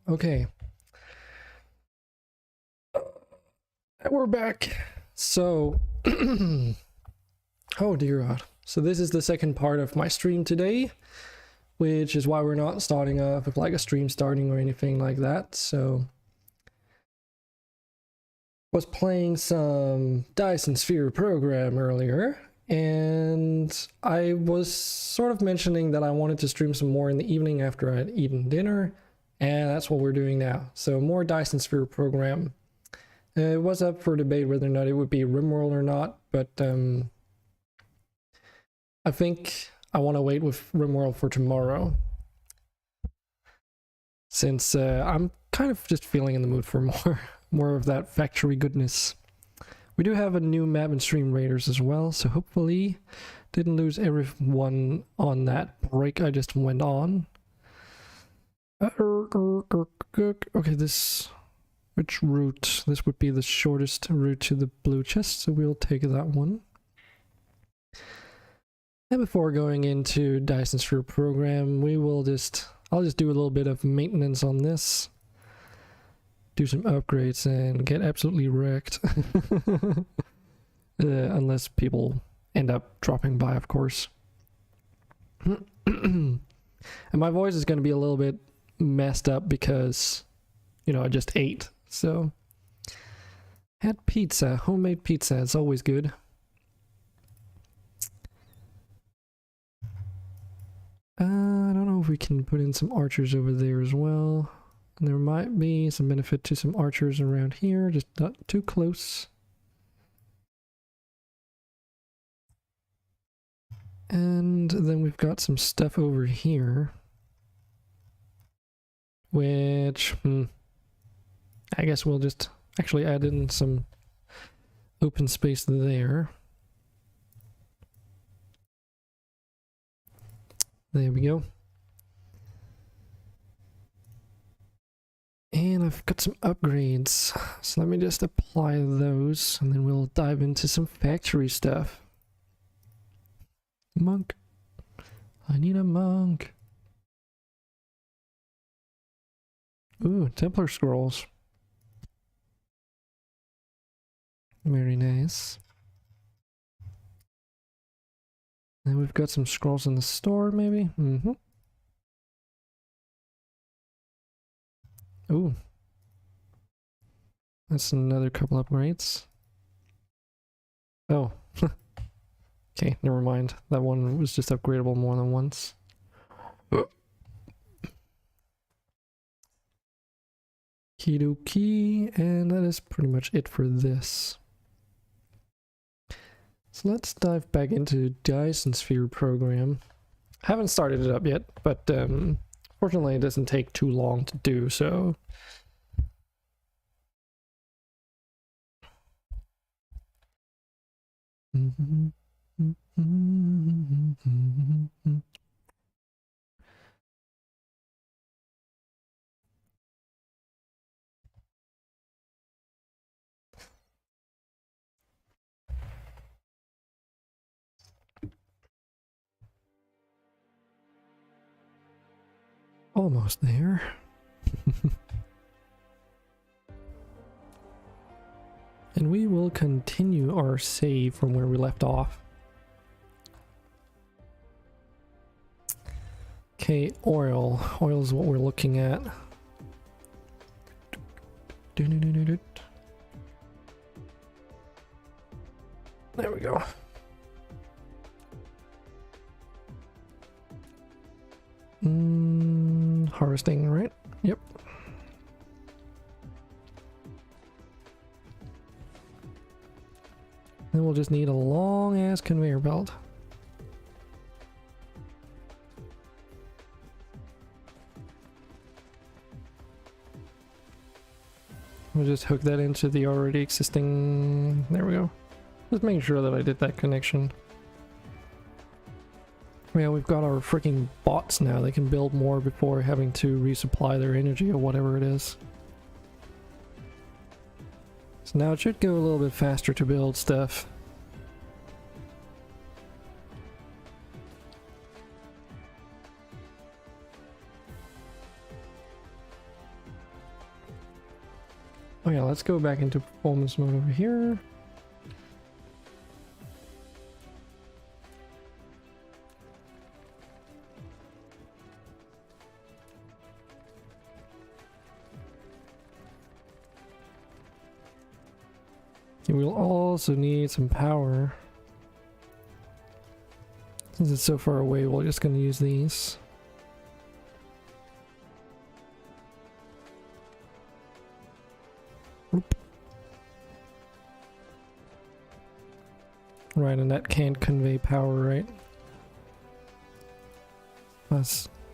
Okay. We're back. So, oh dear God. So this is the second part of my stream today, which is why we're not starting off with like a stream starting or anything like that. So, was playing some Dyson Sphere Program earlier, and I was sort of mentioning that I wanted to stream some more in the evening after I'd eaten dinner, and that's what we're doing now. So more Dyson Sphere Program. It was up for debate whether or not it would be RimWorld or not, but I think I want to wait with RimWorld for tomorrow, since I'm kind of just feeling in the mood for more of that factory goodness. We do have a new map in Stream Raiders as well, so hopefully didn't lose everyone on that break I just went on. Okay, which route? This would be the shortest route to the blue chest, so we'll take that one. And before going into Dyson Sphere Program, I'll just do a little bit of maintenance on this. Do some upgrades and get absolutely wrecked. Unless people end up dropping by, of course. And my voice is going to be a little bit messed up because, you know, I just ate. So, had pizza, homemade pizza, it's always good. I don't know if we can put in some archers over there as well. And there might be some benefit to some archers around here, just not too close. And then we've got some stuff over here, which I guess we'll just actually add in some open space there. There we go. And I've got some upgrades, so let me just apply those, and then we'll dive into some factory stuff. Monk. I need a monk. Ooh, Templar scrolls. Very nice. And we've got some scrolls in the store, maybe? Ooh. That's another couple upgrades. Oh. Okay, never mind. That one was just upgradable more than once. Kidoki, and that is pretty much it for this. So let's dive back into Dyson Sphere Program. Haven't started it up yet, but fortunately it doesn't take too long to do so. Almost there. And we will continue our save from where we left off. Okay, oil. Oil is what we're looking at. There we go. Harvesting, right? Yep. Then we'll just need a long ass conveyor belt. We'll just hook that into the already existing. There we go. Just making sure that I did that connection. Yeah, we've got our freaking bots now. They can build more before having to resupply their energy or whatever it is. So now it should go a little bit faster to build stuff. Oh yeah, let's go back into performance mode over here. We'll also need some power. Since it's so far away, we're just going to use these. Oop. Right, and that can't convey power, right?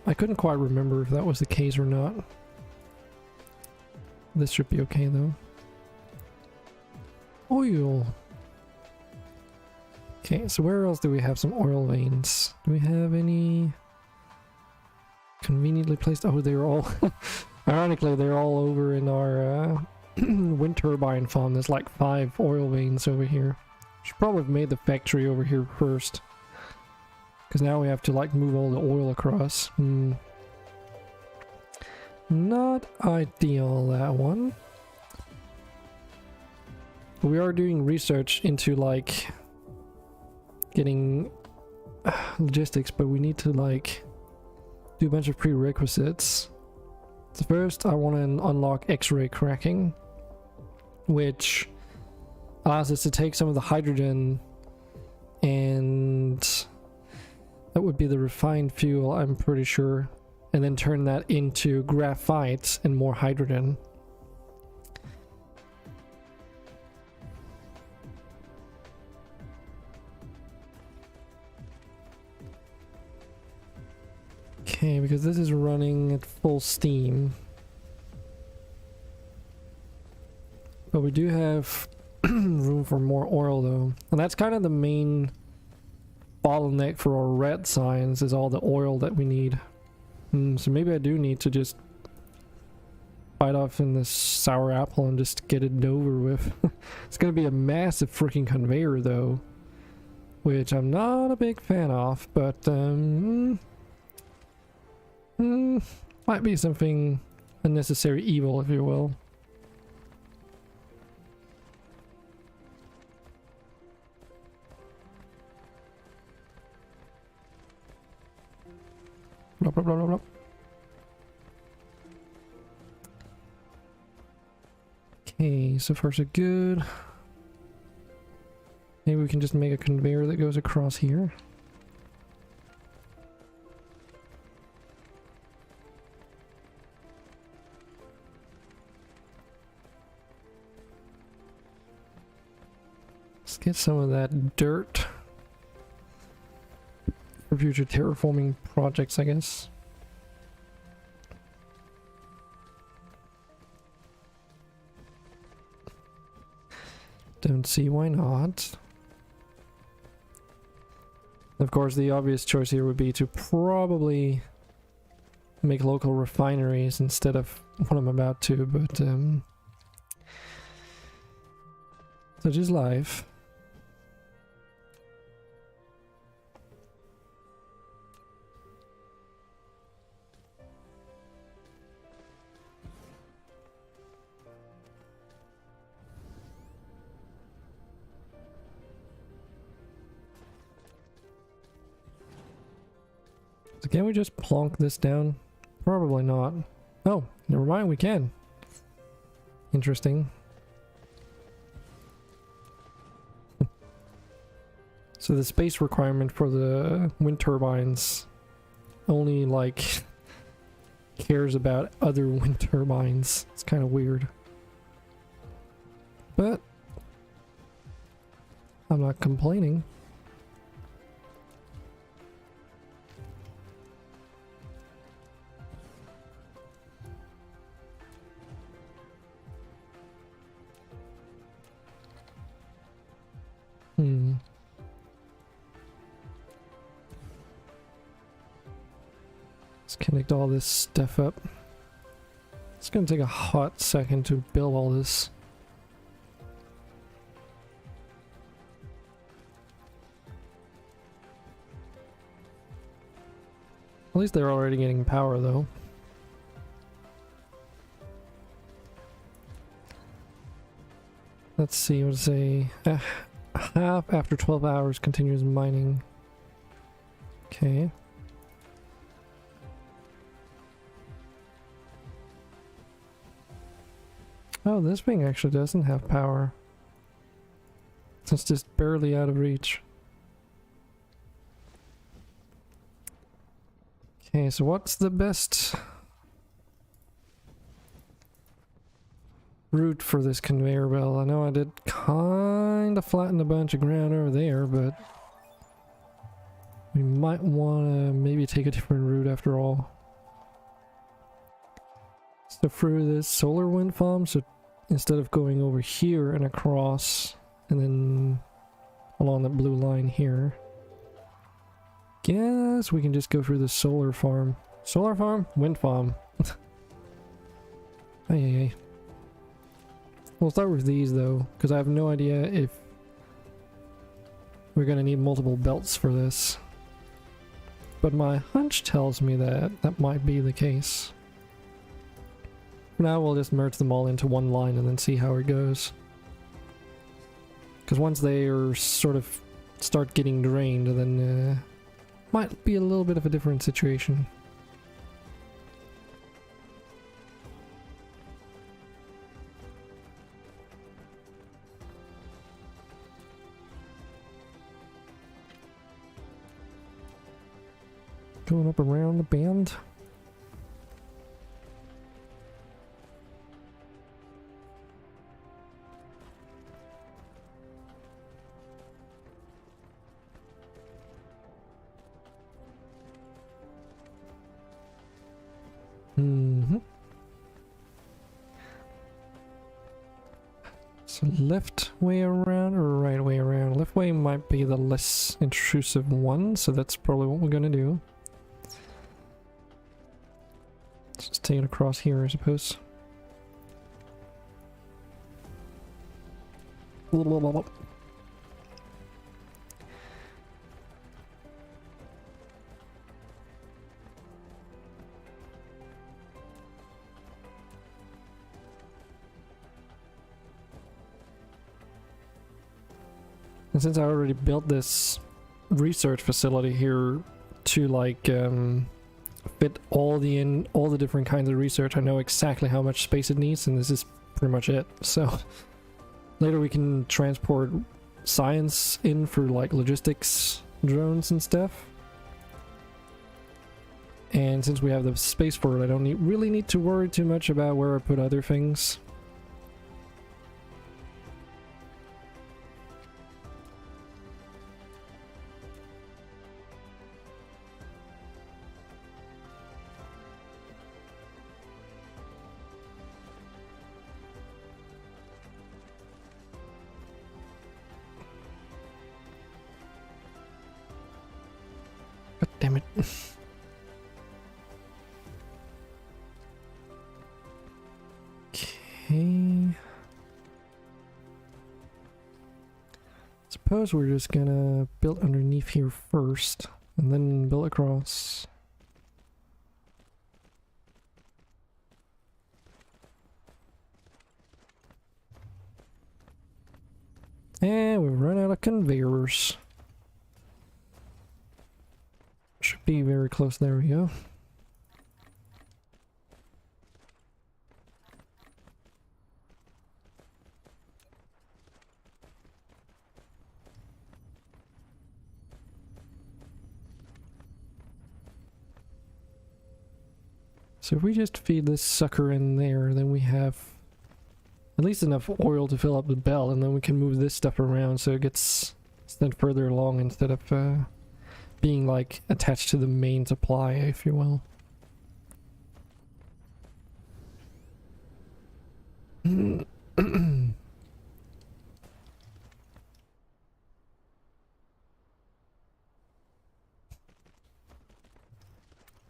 I couldn't quite remember if that was the case or not. This should be okay though. Oil. Okay, so where else do we have some oil veins? Do we have any conveniently placed? Oh, they're all ironically they're all over in our wind turbine farm. There's like 5 oil veins over here. Should probably have made the factory over here first, because now we have to like move all the oil across. Not ideal, that one. But we are doing research into like getting logistics, but we need to like do a bunch of prerequisites. So first I want to unlock X-ray cracking, which allows us to take some of the hydrogen, and that would be the refined fuel, I'm pretty sure, and then turn that into graphite and more hydrogen. Okay, because this is running at full steam. But we do have room for more oil though. And that's kind of the main bottleneck for our red signs, is all the oil that we need. So maybe I do need to just bite off in this sour apple and just get it over with. It's gonna be a massive freaking conveyor though, which I'm not a big fan of, but might be something, a necessary evil, if you will. Blah, blah, blah, blah, blah. Okay, so far so good. Maybe we can just make a conveyor that goes across here. Let's get some of that dirt for future terraforming projects, I guess. Don't see why not. Of course, the obvious choice here would be to probably make local refineries instead of what I'm about to, but such is life. So can we just plonk this down? Probably not. Oh, never mind, we can. Interesting. So the space requirement for the wind turbines only like cares about other wind turbines. It's kind of weird. But I'm not complaining. Let's connect all this stuff up. It's gonna take a hot second to build all this. At least they're already getting power though. Let's see, what to say. Half after 12 hours continuous mining. Okay. Oh, this thing actually doesn't have power. It's just barely out of reach. Okay, so what's the best route for this conveyor belt? I know I did kind of flatten a bunch of ground over there, but we might want to maybe take a different route after all. So through this solar wind farm, so instead of going over here and across and then along the blue line here, guess we can just go through the solar farm. Solar farm? Wind farm. Hey. We'll start with these though, because I have no idea if we're gonna need multiple belts for this. But my hunch tells me that that might be the case. For now we'll just merge them all into one line and then see how it goes. Because once they are sort of start getting drained, then might be a little bit of a different situation. Going up around the bend. So left way around or right way around? Left way might be the less intrusive one, so that's probably what we're gonna do. Let's just take it across here, I suppose. And since I already built this research facility here to like fit all the different kinds of research, I know exactly how much space it needs, and this is pretty much it. So later we can transport science in for like logistics drones and stuff. And since we have the space for it, I don't really need to worry too much about where I put other things. God damn it. Okay. Suppose we're just gonna build underneath here first, and then build across. And we've run out of conveyors. Should be very close, there we go. So if we just feed this sucker in there, then we have at least enough oil to fill up the belt, and then we can move this stuff around so it gets sent further along instead of being like attached to the main supply, if you will.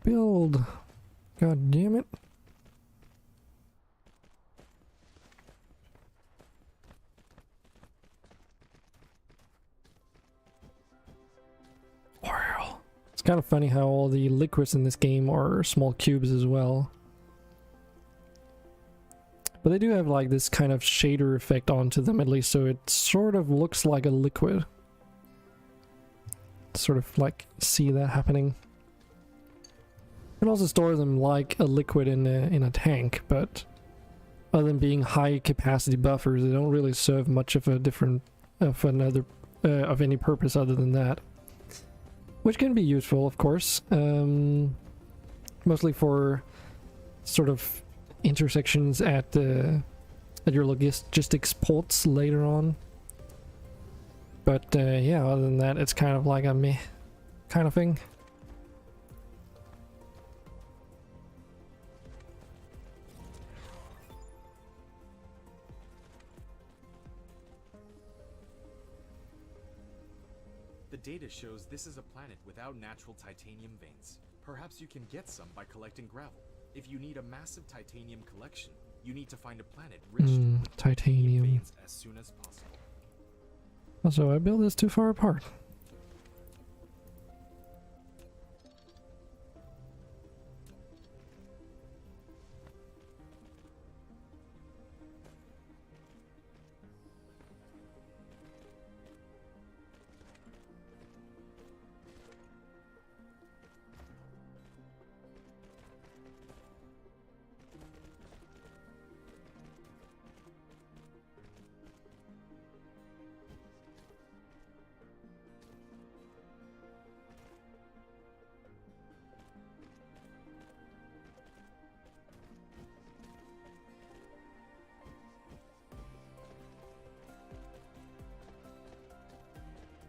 Build. God damn it. Wow. It's kind of funny how all the liquids in this game are small cubes as well. But they do have like this kind of shader effect onto them, at least, so it sort of looks like a liquid. Sort of like see that happening. You can also store them like a liquid in a tank, but other than being high capacity buffers, they don't really serve much of a different of any purpose other than that. Which can be useful, of course, mostly for sort of intersections at your logistics ports later on. But yeah, other than that, it's kind of like a meh kind of thing. The data shows this is a planet without natural titanium veins. Perhaps you can get some by collecting gravel. If you need a massive titanium collection, you need to find a planet rich in titanium veins as soon as possible. Also, I built this too far apart.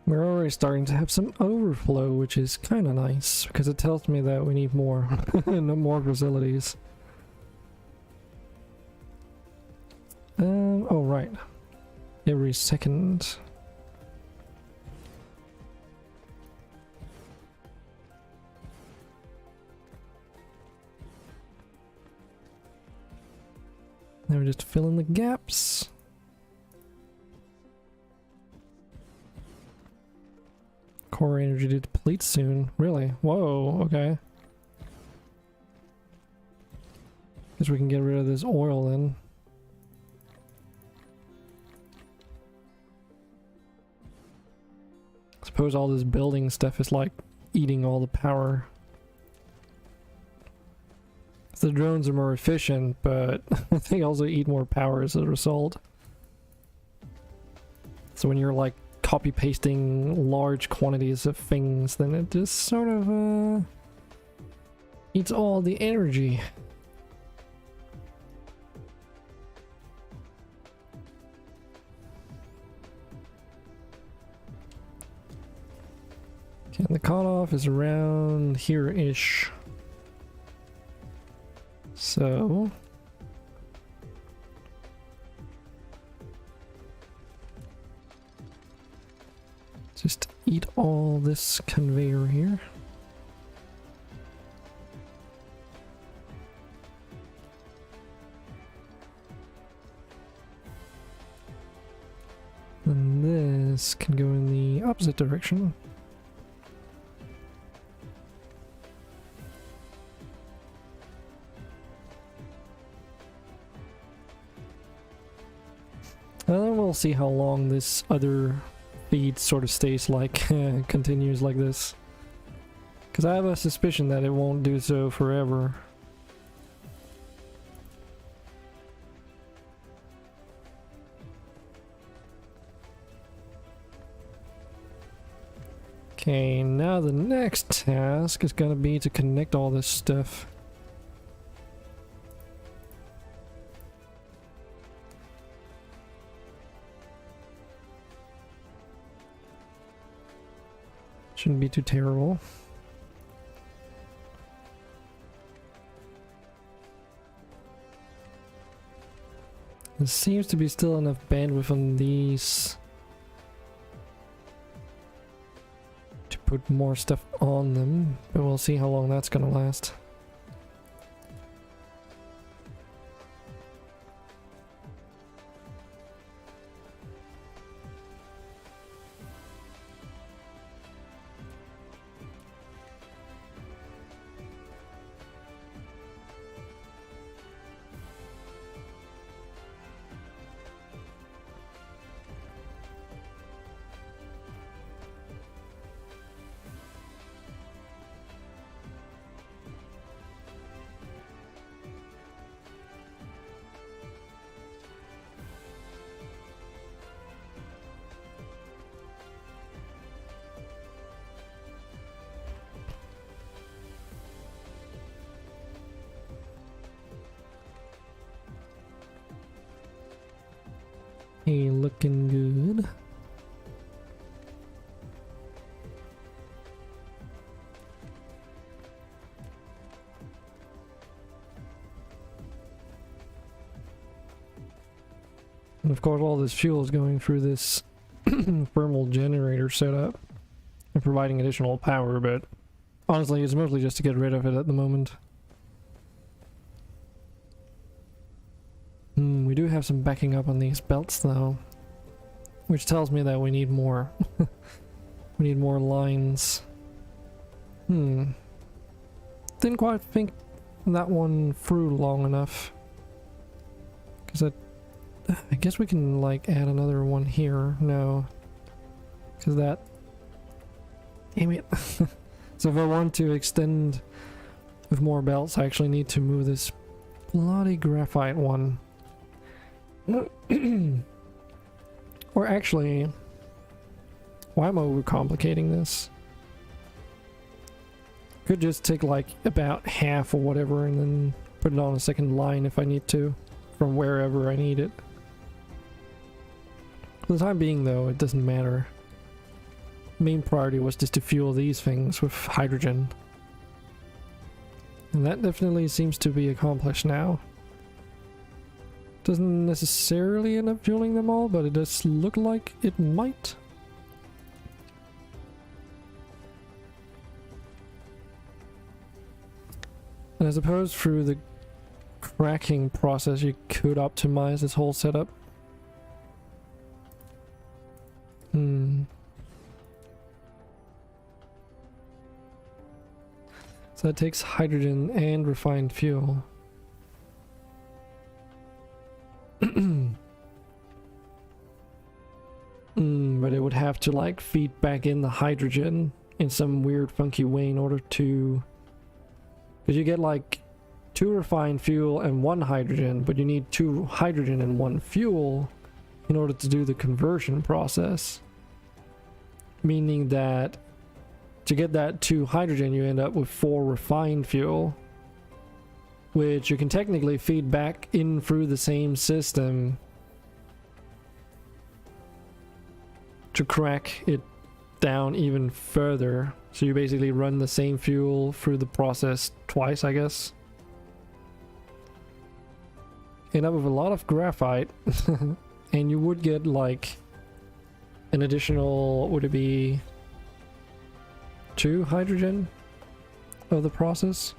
We're already starting to have some overflow, which is kind of nice, because it tells me that we need more, no more facilities. Oh right, every second. Now we just fill in the gaps. Core energy to deplete soon. Really? Whoa, okay. Guess we can get rid of this oil then. Suppose all this building stuff is like eating all the power. The drones are more efficient, but they also eat more power as a result. So when you're like copy pasting large quantities of things, then it just sort of eats all the energy. Okay, and the cutoff is around here-ish. So just eat all this conveyor here. And this can go in the opposite direction. And then we'll see how long this other feed sort of stays like, continues like this. Because I have a suspicion that it won't do so forever. Okay, now the next task is gonna be to connect all this stuff. Shouldn't be too terrible. There seems to be still enough bandwidth on these to put more stuff on them, but we'll see how long that's gonna last. Hey, looking good. And of course all this fuel is going through this thermal generator setup and providing additional power, but honestly it's mostly just to get rid of it at the moment. We do have some backing up on these belts though, which tells me that we need more. We need more lines. Didn't quite think that one through long enough, because I guess we can like add another one here. No, because that, damn it. So if I want to extend with more belts, I actually need to move this bloody graphite one. Or actually, why am I overcomplicating this? Could just take like about half or whatever and then put it on a second line if I need to, from wherever I need it. For the time being though, it doesn't matter. Main priority was just to fuel these things with hydrogen. And that definitely seems to be accomplished now. Doesn't necessarily end up fueling them all, but it does look like it might. And I suppose through the cracking process you could optimize this whole setup. So that takes hydrogen and refined fuel. But it would have to like feed back in the hydrogen in some weird funky way in order to... Because you get like 2 refined fuel and 1 hydrogen, but you need 2 hydrogen and 1 fuel in order to do the conversion process. Meaning that to get that 2 hydrogen you end up with 4 refined fuel, which you can technically feed back in through the same system to crack it down even further. So you basically run the same fuel through the process twice, I guess. End up with a lot of graphite. And you would get like an additional, what would it be, 2 hydrogen of the process.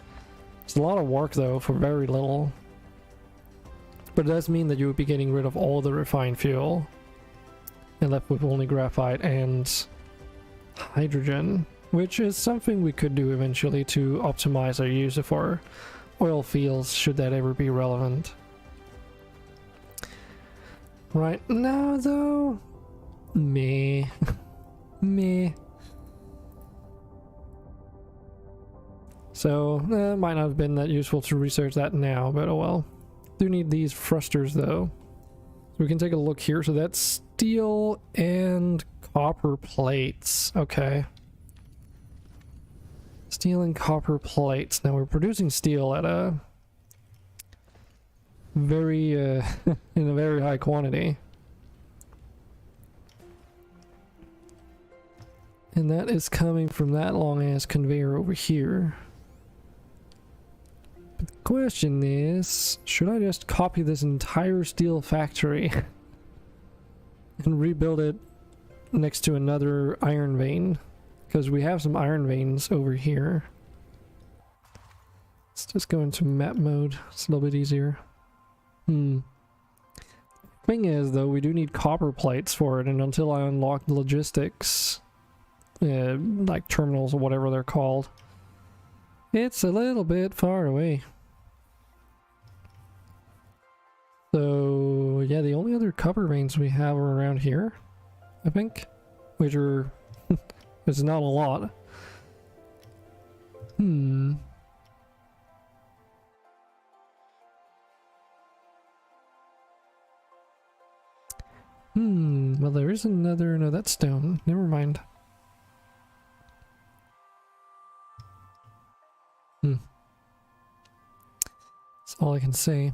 It's a lot of work though for very little. But it does mean that you would be getting rid of all the refined fuel and left with only graphite and hydrogen, which is something we could do eventually to optimize our use of our oil fields, should that ever be relevant. Right now though, meh. Meh. So, it might not have been that useful to research that now, but oh well. Do need these thrusters though. So we can take a look here. So that's steel and copper plates. Okay. Steel and copper plates. Now we're producing steel at a very, in a very high quantity. And that is coming from that long ass conveyor over here. But the question is, should I just copy this entire steel factory and rebuild it next to another iron vein? Because we have some iron veins over here. Let's just go into map mode. It's a little bit easier. Thing is, though, we do need copper plates for it, and until I unlock the logistics, like terminals or whatever they're called, it's a little bit far away. So, yeah, the only other copper veins we have are around here, I think, which are... it's not a lot. Well, there is another... No, that's stone. Never mind. That's all I can say.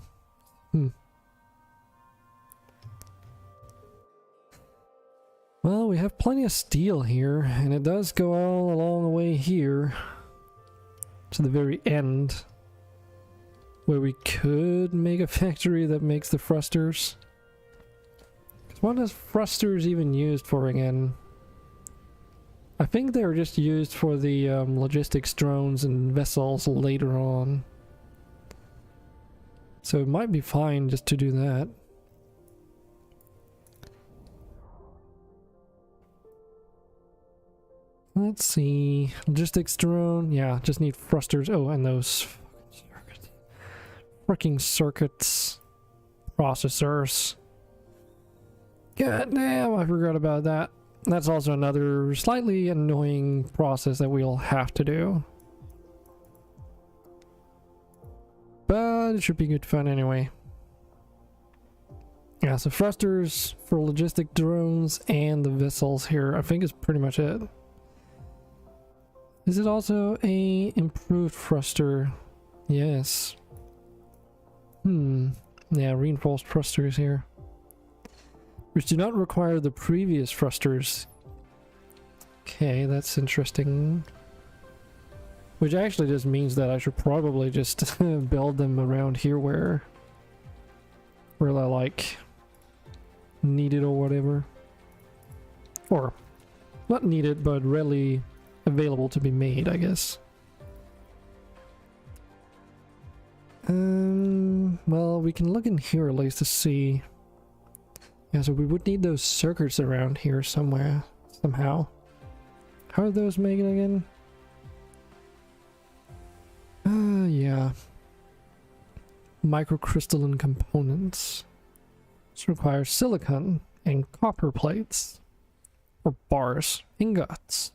Well, we have plenty of steel here, and it does go all along the way here to the very end, where we could make a factory that makes the thrusters. What is thrusters even used for again? I think they're just used for the logistics drones and vessels later on. So it might be fine just to do that. Let's see. Logistics drone. Yeah, just need thrusters. Oh, and those freaking circuits. Processors. God damn, I forgot about that. That's also another slightly annoying process that we'll have to do. But it should be good fun anyway. Yeah, so thrusters for logistic drones and the vessels here, I think is pretty much it. Is it also a improved thruster? Yes. Yeah, reinforced thrusters here, which do not require the previous thrusters. Okay, that's interesting. Which actually just means that I should probably just build them around here where I like need it or whatever. Or not needed, but readily available to be made, I guess. Well, we can look in here at least to see. Yeah, so we would need those circuits around here somewhere, somehow. How are those made again? Yeah. Microcrystalline components. This requires silicon and copper plates. Or bars, ingots.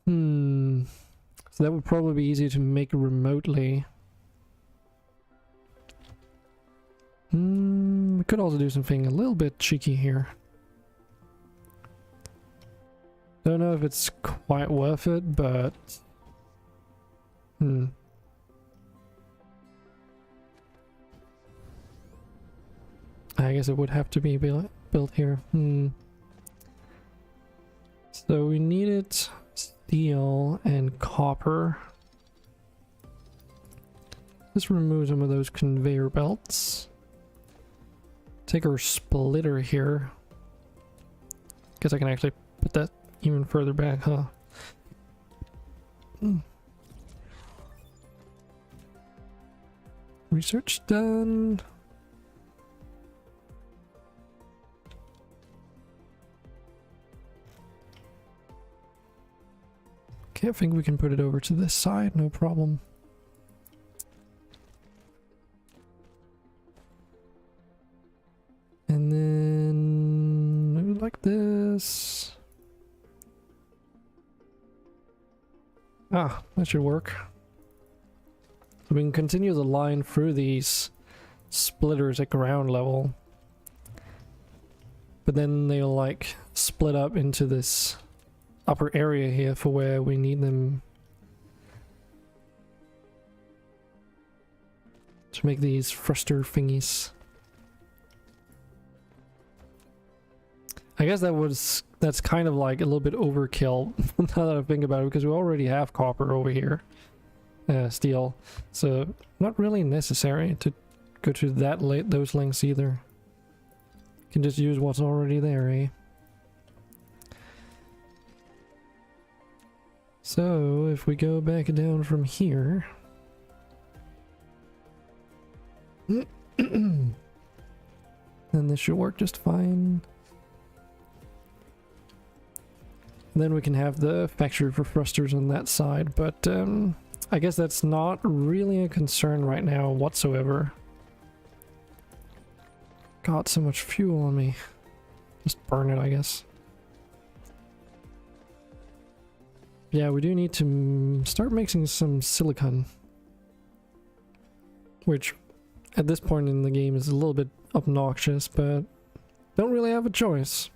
So that would probably be easy to make remotely. We could also do something a little bit cheeky here. Don't know if it's quite worth it, but... I guess it would have to be built here. So we needed steel and copper. Let's remove some of those conveyor belts. Take our splitter here. Guess I can actually put that even further back, huh? Research done. Okay, I think we can put it over to this side, no problem. And then like this. Ah, that should work. So we can continue the line through these splitters at ground level. But then they'll like split up into this upper area here for where we need them to make these thruster thingies. I guess that's kind of like a little bit overkill now that I think about it, because we already have copper over here, steel, so not really necessary to go to those lengths either. You can just use what's already there, eh? So if we go back down from here, then this should work just fine. Then we can have the factory for thrusters on that side, but I guess that's not really a concern right now whatsoever. Got so much fuel on me. Just burn it, I guess. Yeah, we do need to start mixing some silicon, which at this point in the game is a little bit obnoxious, but don't really have a choice.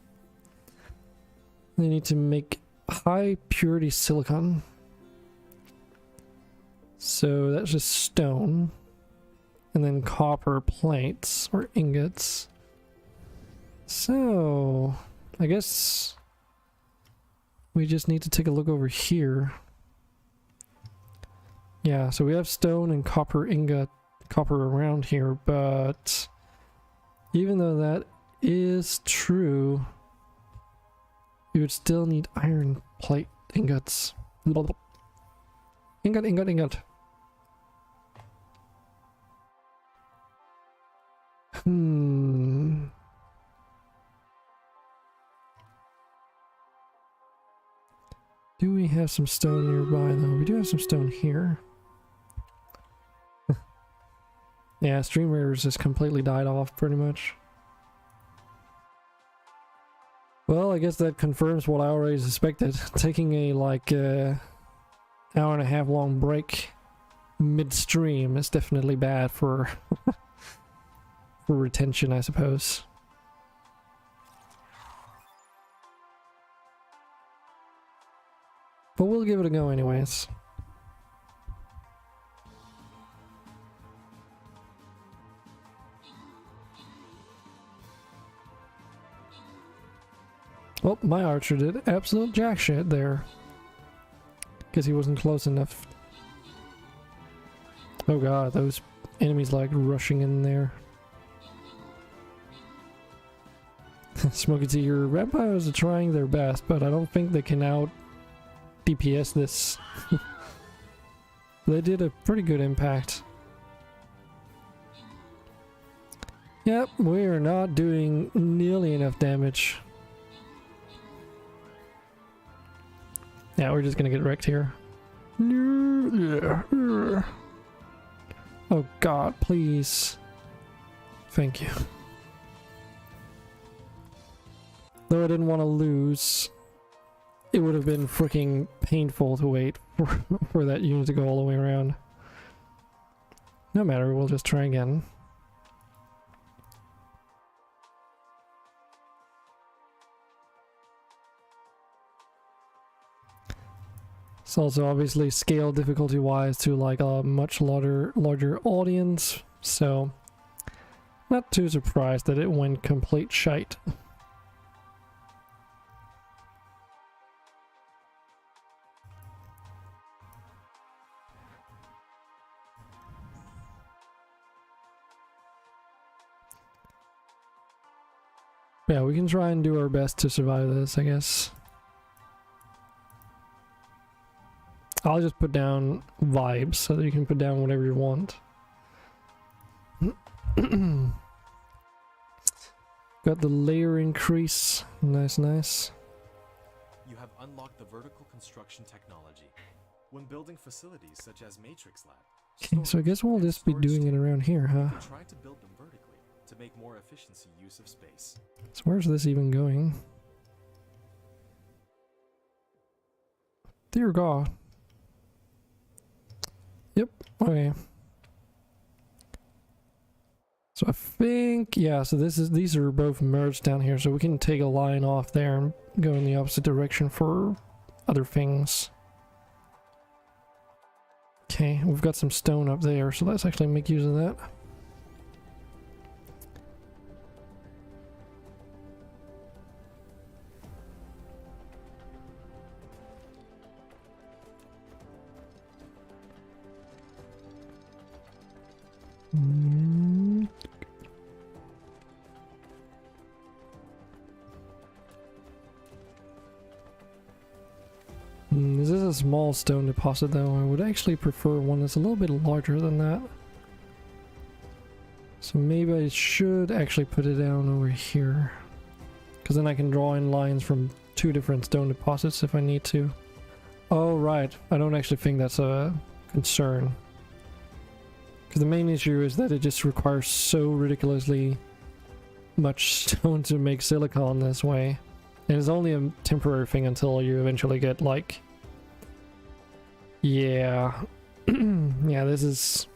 They need to make high purity silicon. So that's just stone. And then copper plates or ingots. So I guess we just need to take a look over here. Yeah, so we have stone and copper ingot, copper around here, but even though that is true, you would still need iron plate ingots. Ingot, ingot, ingot. Do we have some stone nearby though? We do have some stone here. Yeah, stream rares just completely died off pretty much. Well, I guess that confirms what I already suspected. Taking a like hour and a half long break midstream is definitely bad for for retention, I suppose. But we'll give it a go anyways. Well, my archer did absolute jack shit there. Because he wasn't close enough. Oh god, those enemies like rushing in there. Smoky T, your vampires are trying their best, but I don't think they can out DPS this. They did a pretty good impact. Yep, we are not doing nearly enough damage. Yeah, we're just gonna get wrecked here. Oh god, please. Thank you. Though I didn't want to lose, it would have been freaking painful to wait for that unit to go all the way around. No matter, we'll just try again. It's also obviously scaled difficulty wise to like a much larger audience, so not too surprised that it went complete shite. Yeah, we can try and do our best to survive this, I guess. I'll just put down vibes so that you can put down whatever you want. Got the layer increase. Nice, nice. You have unlocked the vertical construction technology. When building facilities such as Matrix Lab. Okay, so I guess we'll just be doing it around here, huh? You can try to build them vertically to make more efficiency use of space. So where's this even going? Dear God. Yep, okay. So I think, yeah, so these are both merged down here, so we can take a line off there and go in the opposite direction for other things. Okay, we've got some stone up there, so let's actually make use of that. This is a small stone deposit though. I would actually prefer one that's a little bit larger than that. So maybe I should actually put it down over here. Because then I can draw in lines from two different stone deposits if I need to. Oh right, I don't actually think that's a concern. Because the main issue is that it just requires so ridiculously much stone to make silicon this way. And it's only a temporary thing until you eventually get like... Yeah. Yeah, this is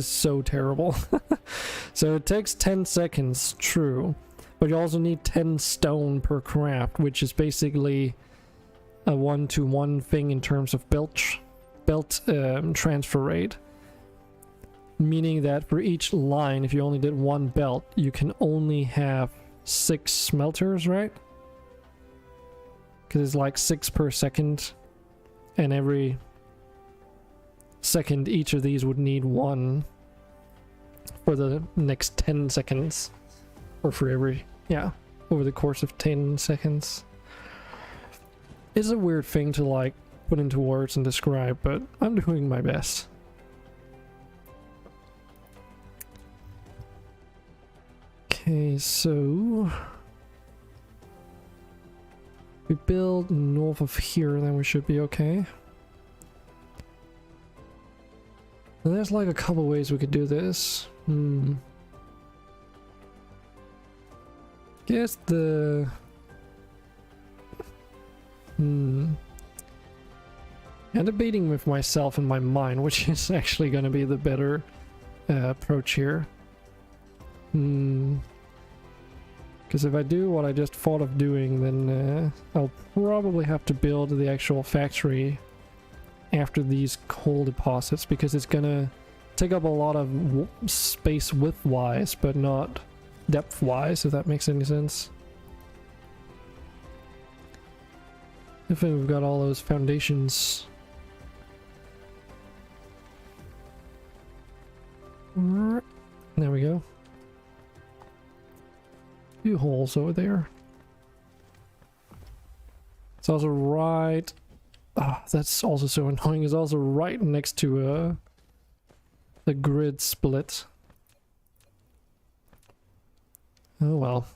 so terrible. So it takes 10 seconds, true. But you also need 10 stone per craft, which is basically a 1-to-1 thing in terms of belt transfer rate. Meaning that for each line, if you only did one belt, you can only have 6 smelters, right? Because it's like 6 per second, and every second each of these would need 1 for the next 10 seconds, or for every, yeah, over the course of 10 seconds. It's a weird thing to like put into words and describe, but I'm doing my best. Okay, so we build north of here, then we should be okay. And there's like a couple ways we could do this. Guess the... I'm debating with myself in my mind, which is actually going to be the better approach here. Because if I do what I just thought of doing, then I'll probably have to build the actual factory after these coal deposits, because it's gonna take up a lot of space width-wise, but not depth-wise, if that makes any sense. I think we've got all those foundations. There we go. Few holes over there. It's also right... that's also so annoying. It's also right next to the grid split. Oh well.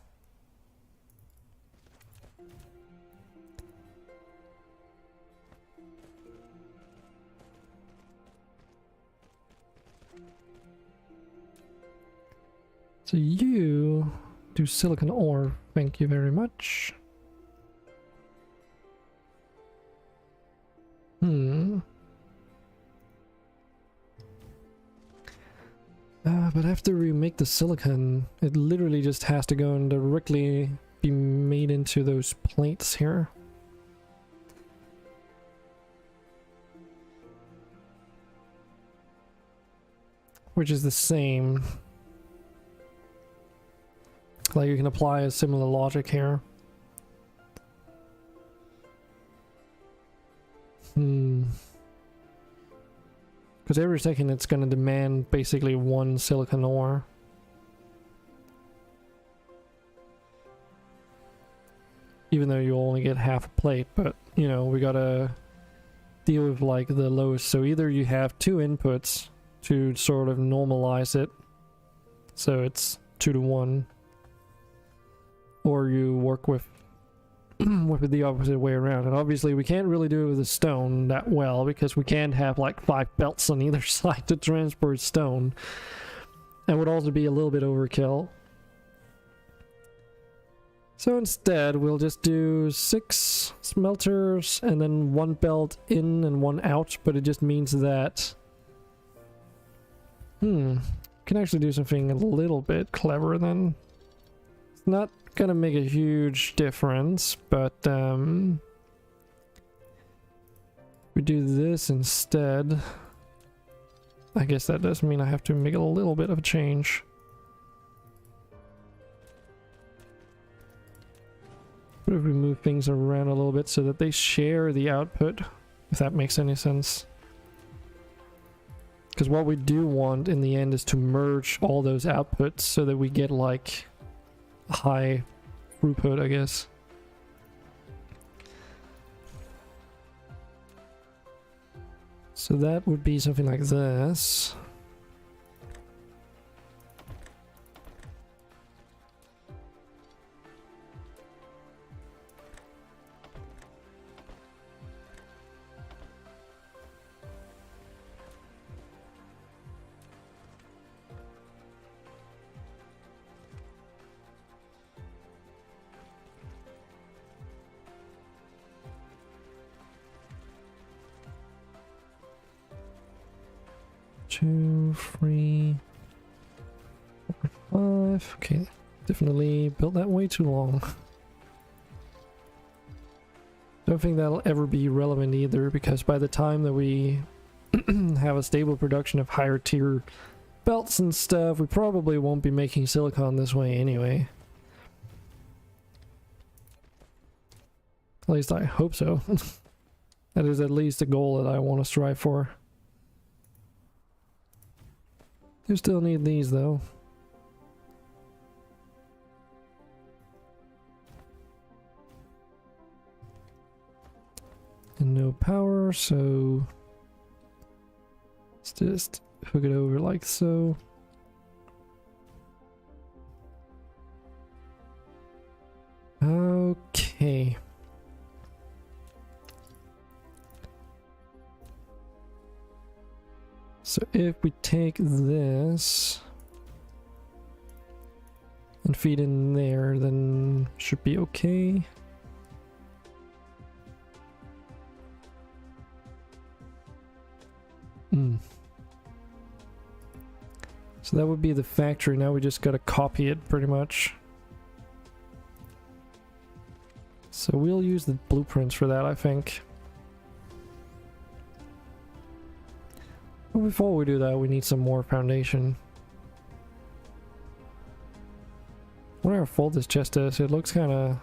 So you do silicon ore, thank you very much. But after we make the silicon, it literally just has to go and directly be made into those plates here. Which is the same. Like you can apply a similar logic here. Because every second it's going to demand basically 1 silicon ore. Even though you only get half a plate, but you know, we gotta deal with like the lowest. So either you have 2 inputs to sort of normalize it, so it's 2 to 1, or you work with with the opposite way around. And obviously we can't really do it with the stone that well, because we can't have like 5 belts on either side to transport stone. That would also be a little bit overkill. So instead we'll just do 6 smelters and then 1 belt in and 1 out, but it just means that can actually do something a little bit clever then. It's not gonna make a huge difference, but we do this instead. I guess that does mean I have to make a little bit of a change. But if we move things around a little bit so that they share the output, if that makes any sense. Because what we do want in the end is to merge all those outputs so that we get like high throughput, I guess. So that would be something like this. Two, 3, 4, 5. Okay, definitely built that way too long. Don't think that'll ever be relevant either, because by the time that we have a stable production of higher tier belts and stuff, we probably won't be making silicon this way anyway. At least I hope so. That is at least a goal that I want to strive for. You still need these though. And no power, so let's just hook it over like so. Okay. So if we take this and feed in there, then should be okay. So that would be the factory. Now we just gotta copy it pretty much. So we'll use the blueprints for that, I think. But before we do that, we need some more foundation. I wonder how full this chest is. It looks kind of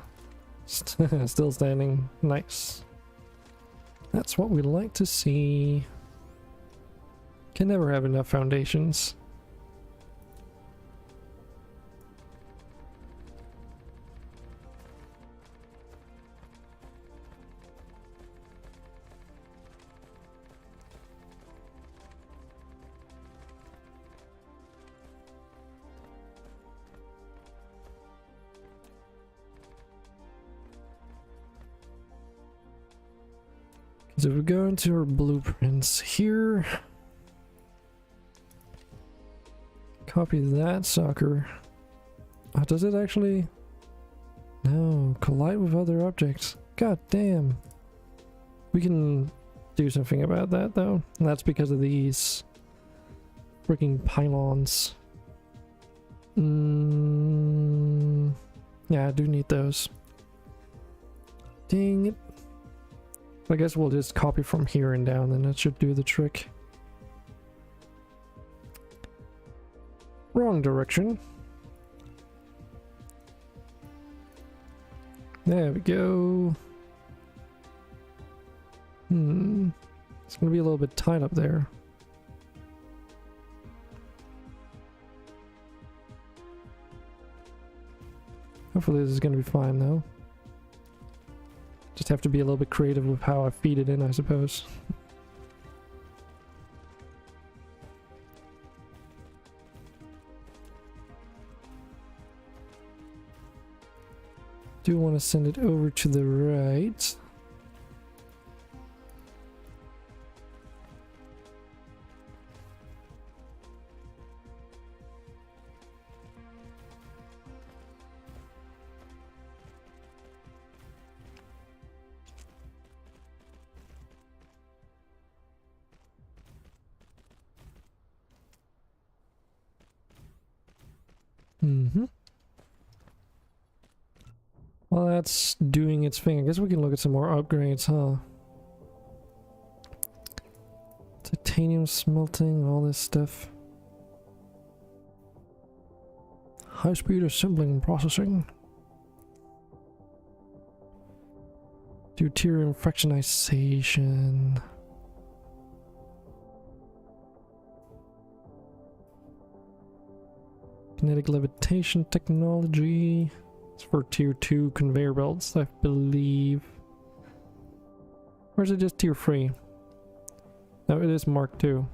still standing. Nice. That's what we like to see. Can never have enough foundations. So we go into our blueprints here. Copy that sucker. Oh, does it actually? No, collide with other objects. God damn. We can do something about that though. And that's because of these freaking pylons. Yeah, I do need those. Dang it. I guess we'll just copy from here and down, then that should do the trick. Wrong direction. There we go. It's gonna be a little bit tight up there. Hopefully this is gonna be fine though. Just have to be a little bit creative with how I feed it in, I suppose. Do want to send it over to the right. Well, that's doing its thing. I guess we can look at some more upgrades, huh? Titanium smelting, all this stuff. High-speed assembling and processing. Deuterium fractionization. Kinetic levitation technology. It's for tier 2 conveyor belts, I believe. Or is it just tier 3? No, it is Mark 2.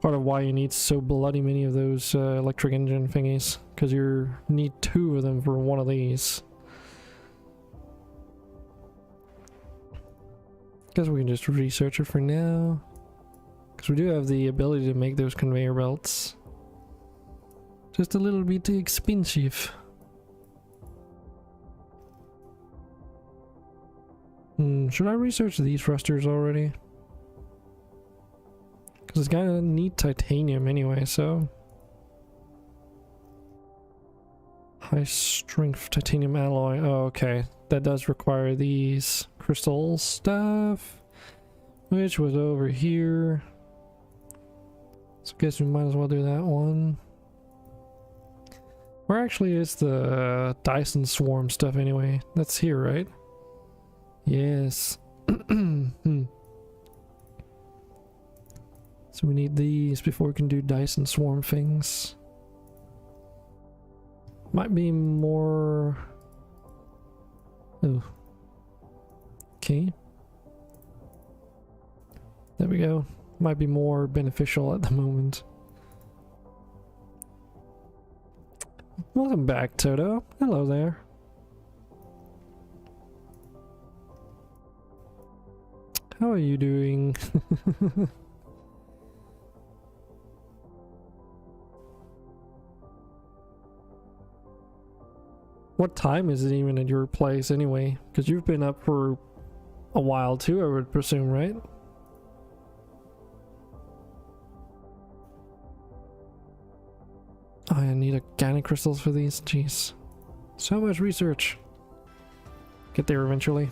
Part of why you need so bloody many of those electric engine thingies, because you need 2 of them for one of these. Guess we can just research it for now, because we do have the ability to make those conveyor belts. Just a little bit expensive. Should I research these thrusters already? Because it's gonna need titanium anyway, so... High strength titanium alloy. Oh, okay. That does require these crystal stuff, which was over here. So I guess we might as well do that one. Where actually is the Dyson Swarm stuff anyway? That's here, right? Yes. So we need these before we can do Dyson Swarm things. Might be more... Oh. Okay. There we go. Might be more beneficial at the moment. Welcome back, Toto. Hello there. How are you doing? What time is it even at your place anyway? Because you've been up for a while too, I would presume, right? Oh, I need organic crystals for these. Jeez. So much research. Get there eventually.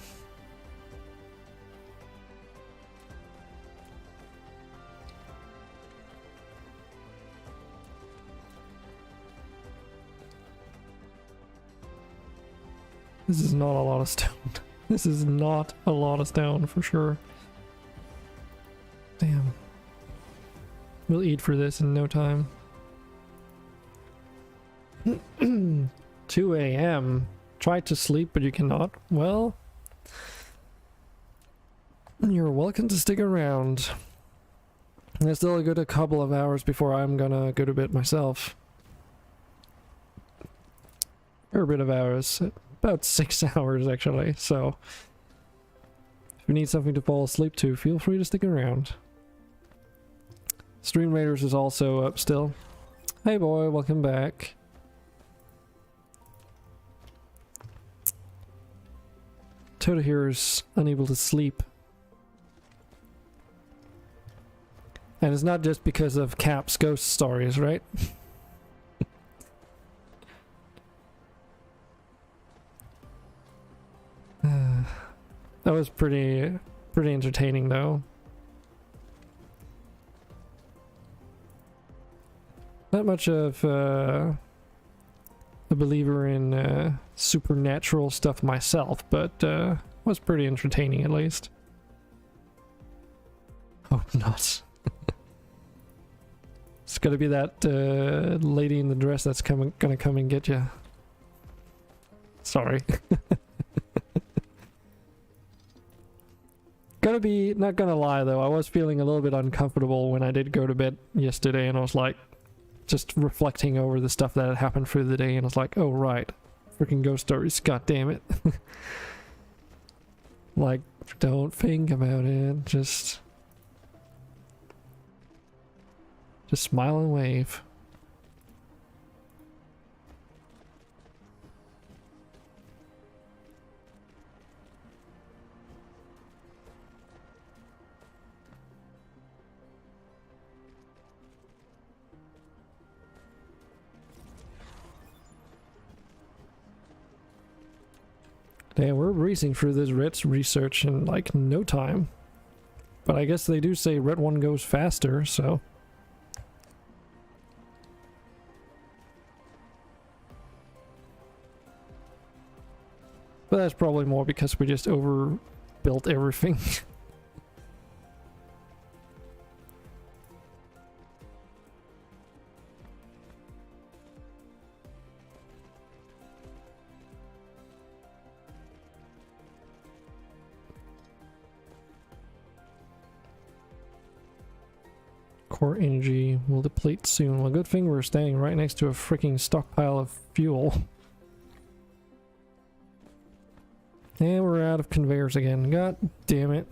This is not a lot of stone. This is not a lot of stone for sure. Damn. We'll eat for this in no time. 2 a.m. Try to sleep, but you cannot. Well, you're welcome to stick around. There's still a good couple of hours before I'm gonna go to bed myself. Or a bit of hours. About 6 hours actually, so if you need something to fall asleep to, feel free to stick around. Stream Raiders is also up still. Hey boy, welcome back. Toto here is unable to sleep. And it's not just because of Cap's ghost stories, right? That was pretty entertaining though. Not much of a believer in supernatural stuff myself, but was pretty entertaining at least. Hope not. It's gonna be that lady in the dress that's gonna come and get you. Sorry. Gonna be, not gonna lie though, I was feeling a little bit uncomfortable when I did go to bed yesterday, and I was like, just reflecting over the stuff that had happened through the day, and I was like, oh right, freaking ghost stories, god damn it. Like, don't think about it, just smile and wave. Damn, we're breezing through this Ret research in like no time. But I guess they do say Ret 1 goes faster, so. But that's probably more because we just overbuilt everything. Core energy will deplete soon. Well, good thing we're standing right next to a freaking stockpile of fuel. And we're out of conveyors again. God damn it.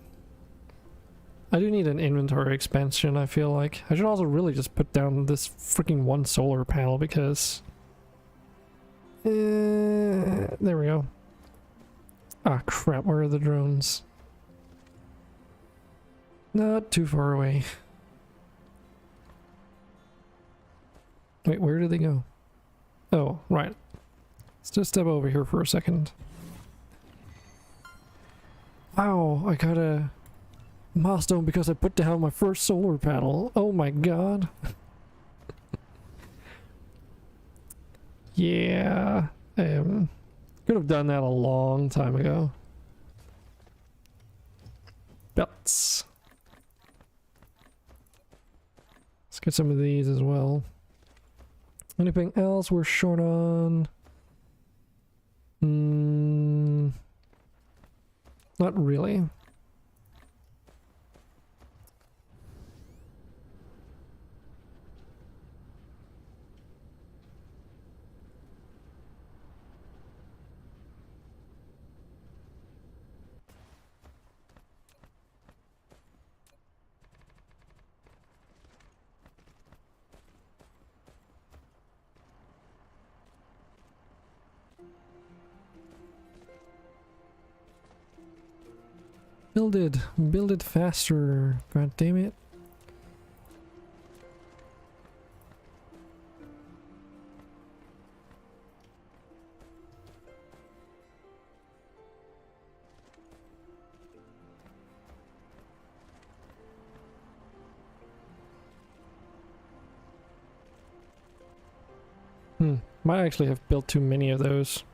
I do need an inventory expansion, I feel like. I should also really just put down this freaking one solar panel because... there we go. Ah, crap, where are the drones? Not too far away. Wait, where did they go? Oh, right. Let's just step over here for a second. Wow, I got a milestone because I put down my first solar panel. Oh my god. Yeah. Could have done that a long time ago. Belts. Let's get some of these as well. Anything else we're short on? Not really. Build it faster. God damn it. Might actually have built too many of those.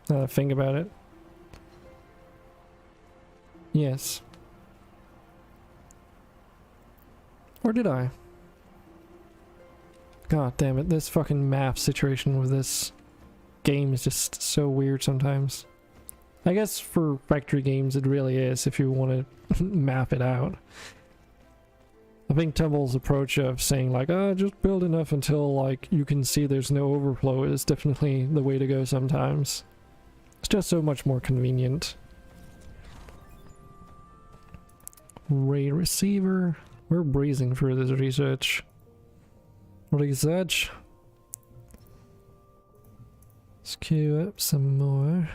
Now that I think about it. Yes. Or did I? God damn it, this fucking map situation with this game is just so weird sometimes. I guess for factory games it really is if you want to map it out. I think Tumble's approach of saying like, just build enough until like you can see there's no overflow is definitely the way to go sometimes. It's just so much more convenient. Ray receiver. We're breezing through this research. Let's queue up some more.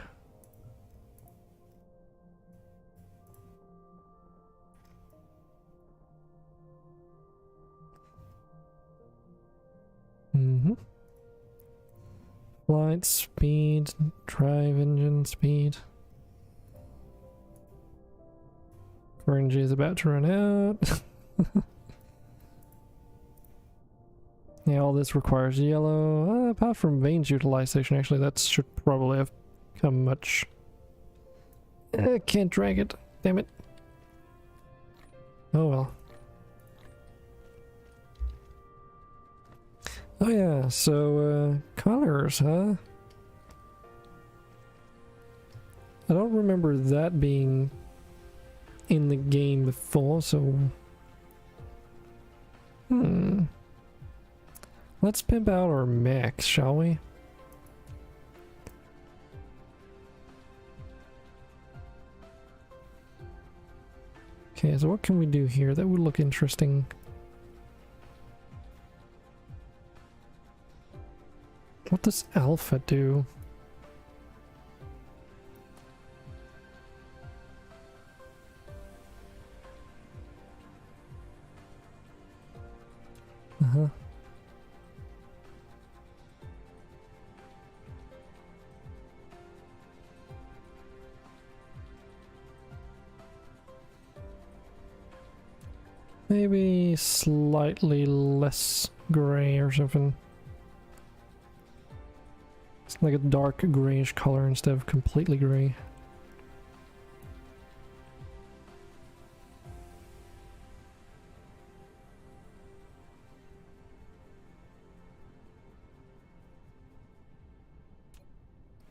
Flight speed, drive engine speed. Orange is about to run out. Yeah, all this requires yellow. Apart from veins utilization, actually, that should probably have come much. Can't drag it. Damn it. Oh well. Oh yeah, so, colors, huh? I don't remember that being in the game before, so... Let's pimp out our mechs, shall we? Okay, so what can we do here that would look interesting? What does Alpha do? Maybe slightly less gray or something. It's like a dark grayish color instead of completely gray.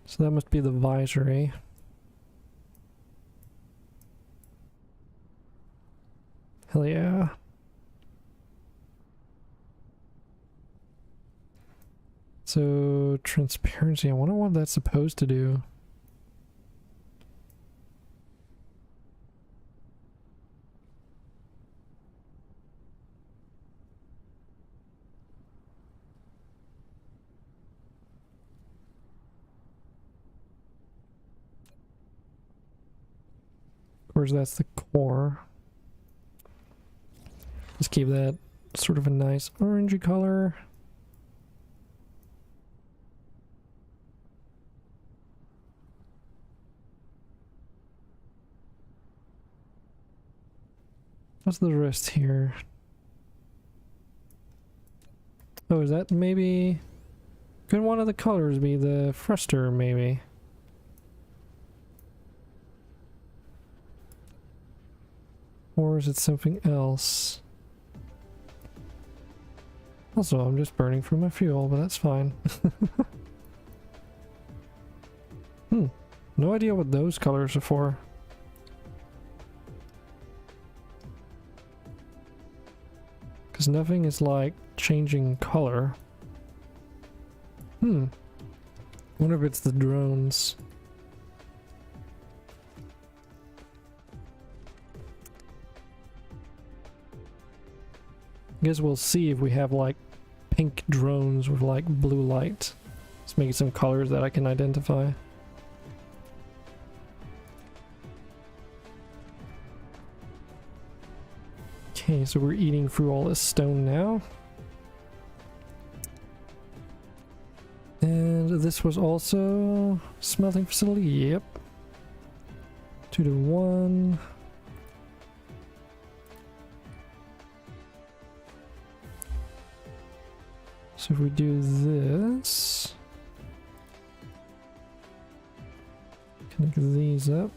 So that must be the visor, eh? Hell yeah. So, transparency, I wonder what that's supposed to do. Of course, that's the core. Just keep that sort of a nice orangey color. What's the rest here? Oh, is that maybe Could one of the colors be the thruster, maybe? Or is it something else? Also, I'm just burning through my fuel, but that's fine. No idea what those colors are for. Because nothing is like changing color. Wonder if it's the drones. I guess we'll see if we have like pink drones with like blue light. Let's make some colors that I can identify. Okay, so we're eating through all this stone now. And this was also smelting facility, yep. 2 to 1. So if we do this, connect these up.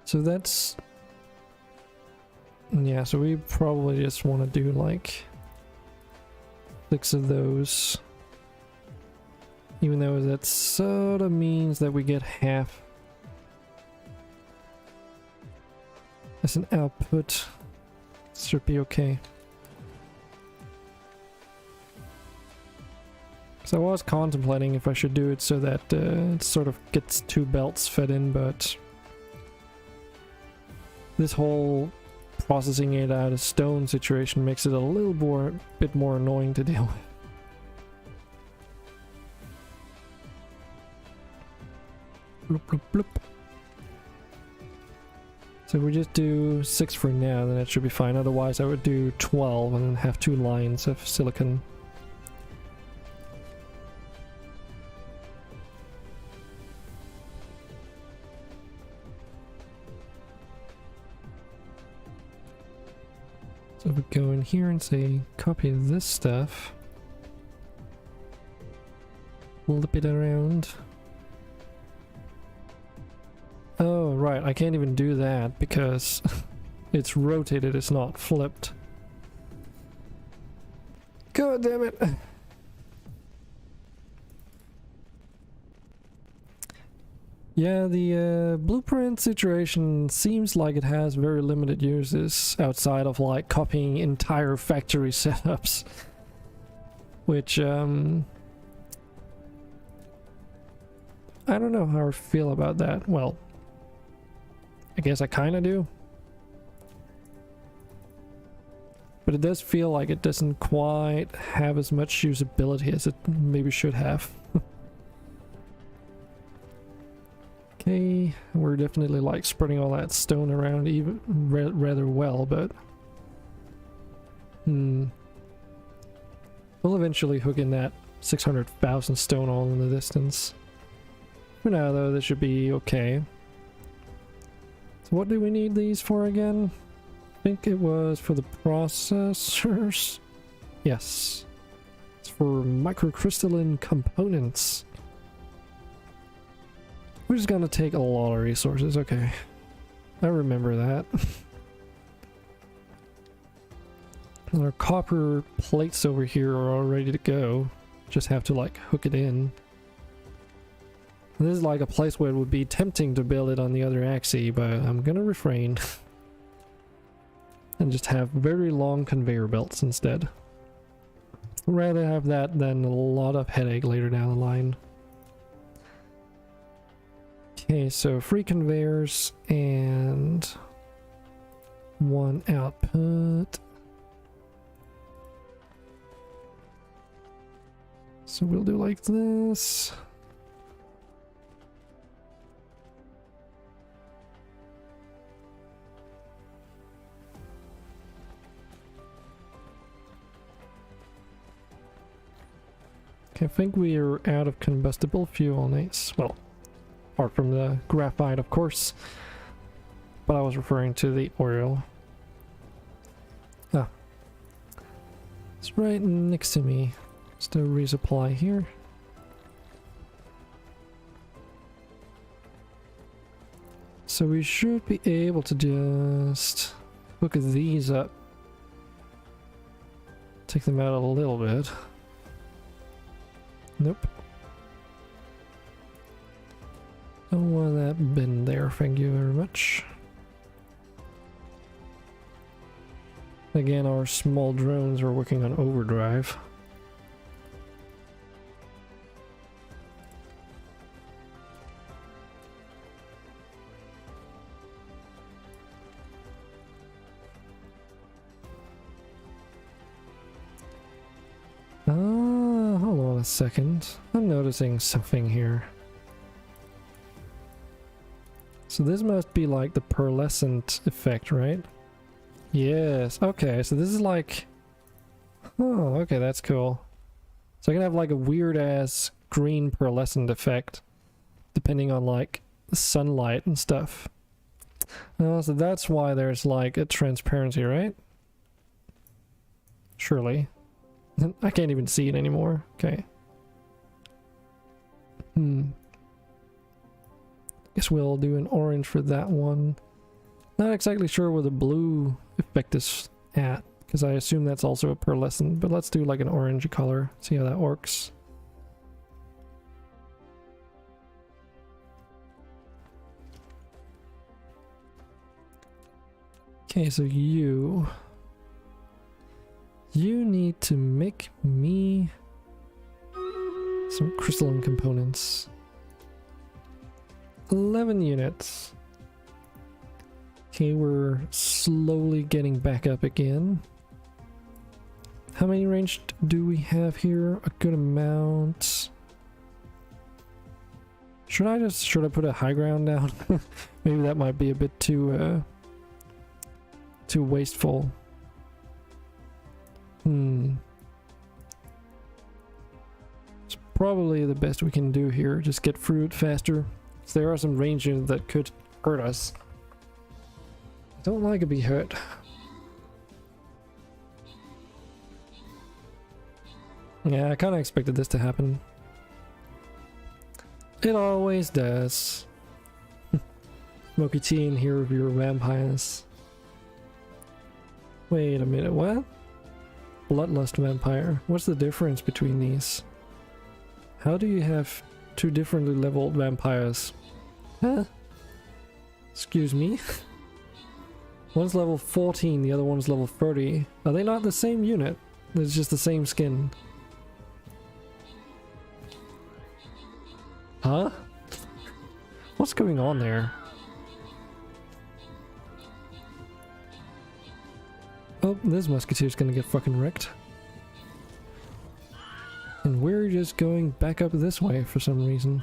So that's, yeah, so we probably just want to do like 6 of those, even though that sort of means that we get half as an output. Should be okay. So I was contemplating if I should do it so that it sort of gets 2 belts fed in, but this whole processing it out of stone situation makes it a little bit more annoying to deal with. Bloop, bloop, bloop. So if we just do 6 for now, then it should be fine. Otherwise I would do 12 and then have 2 lines of silicon. So if we go in here and say copy this stuff, flip it around. Oh right, I can't even do that because it's rotated, it's not flipped. God damn it. Yeah, the blueprint situation seems like it has very limited uses outside of like copying entire factory setups. Which, I don't know how I feel about that. Well, I guess I kinda do. But it does feel like it doesn't quite have as much usability as it maybe should have. Okay, we're definitely like spreading all that stone around even rather well, but we'll eventually hook in that 600,000 stone all in the distance. For now though, this should be okay. So what do we need these for again? I think it was for the processors. Yes, it's for microcrystalline components. Which is gonna take a lot of resources, okay. I remember that. And our copper plates over here are all ready to go. Just have to like hook it in. And this is like a place where it would be tempting to build it on the other axis, but I'm gonna refrain. And just have very long conveyor belts instead. I'd rather have that than a lot of headache later down the line. Okay, so 3 conveyors and 1 output. So we'll do like this. Okay, I think we are out of combustible fuel. Nice. Well, apart from the graphite, of course. But I was referring to the oil. Ah. It's right next to me. Just a resupply here. So we should be able to just hook these up. Take them out a little bit. Nope. Don't want that bin there, thank you very much. Again, our small drones are working on overdrive. Hold on a second. I'm noticing something here. So this must be like the pearlescent effect, right? Yes, okay, so this is like... Oh, okay, that's cool. So I can have like a weird ass green pearlescent effect, depending on like the sunlight and stuff. So that's why there's like a transparency, right? Surely. I can't even see it anymore. Okay. Guess we'll do an orange for that one. Not exactly sure where the blue effect is at, because I assume that's also a pearlescent, but let's do like an orange color, see how that works. Okay, so you need to make me some crystalline components. 11 units. Okay, we're slowly getting back up again. How many ranged do we have here? A good amount. Should I put a high ground down? Maybe that might be a bit too wasteful. It's probably the best we can do here. Just get through it faster. So there are some range units that could hurt us. I don't like to be hurt. Yeah, I kind of expected this to happen. It always does. Smoky Teen, here of your vampires. Wait a minute, what? Bloodlust vampire. What's the difference between these? How do you have two differently leveled vampires? Huh? Excuse me? One's level 14, the other one's level 30. Are they not the same unit? It's just the same skin. Huh? What's going on there? Oh, this musketeer's gonna get fucking wrecked. And we're just going back up this way for some reason.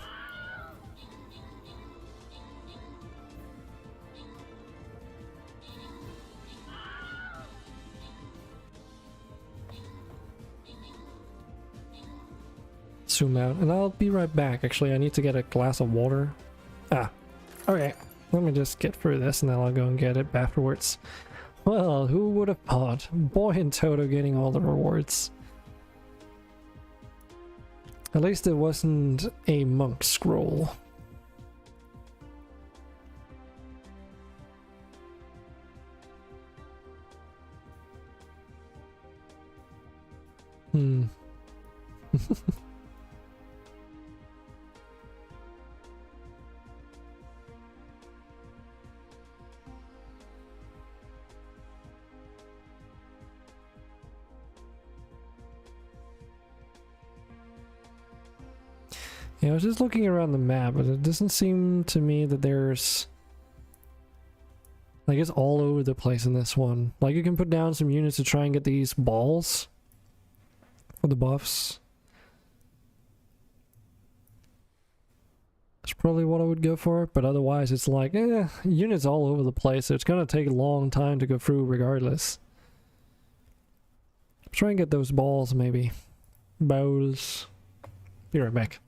Zoom out, and I'll be right back. Actually, I need to get a glass of water. Okay. Let me just get through this, and then I'll go and get it afterwards. Well, who would have thought? Boy and Toto getting all the rewards. At least it wasn't a monk scroll. Yeah, I was just looking around the map, but it doesn't seem to me that there's... Like, it's all over the place in this one. Like, you can put down some units to try and get these balls for the buffs. That's probably what I would go for, but otherwise it's like, units all over the place, so it's gonna take a long time to go through regardless. Try and get those balls, maybe. Bowls. Be right back.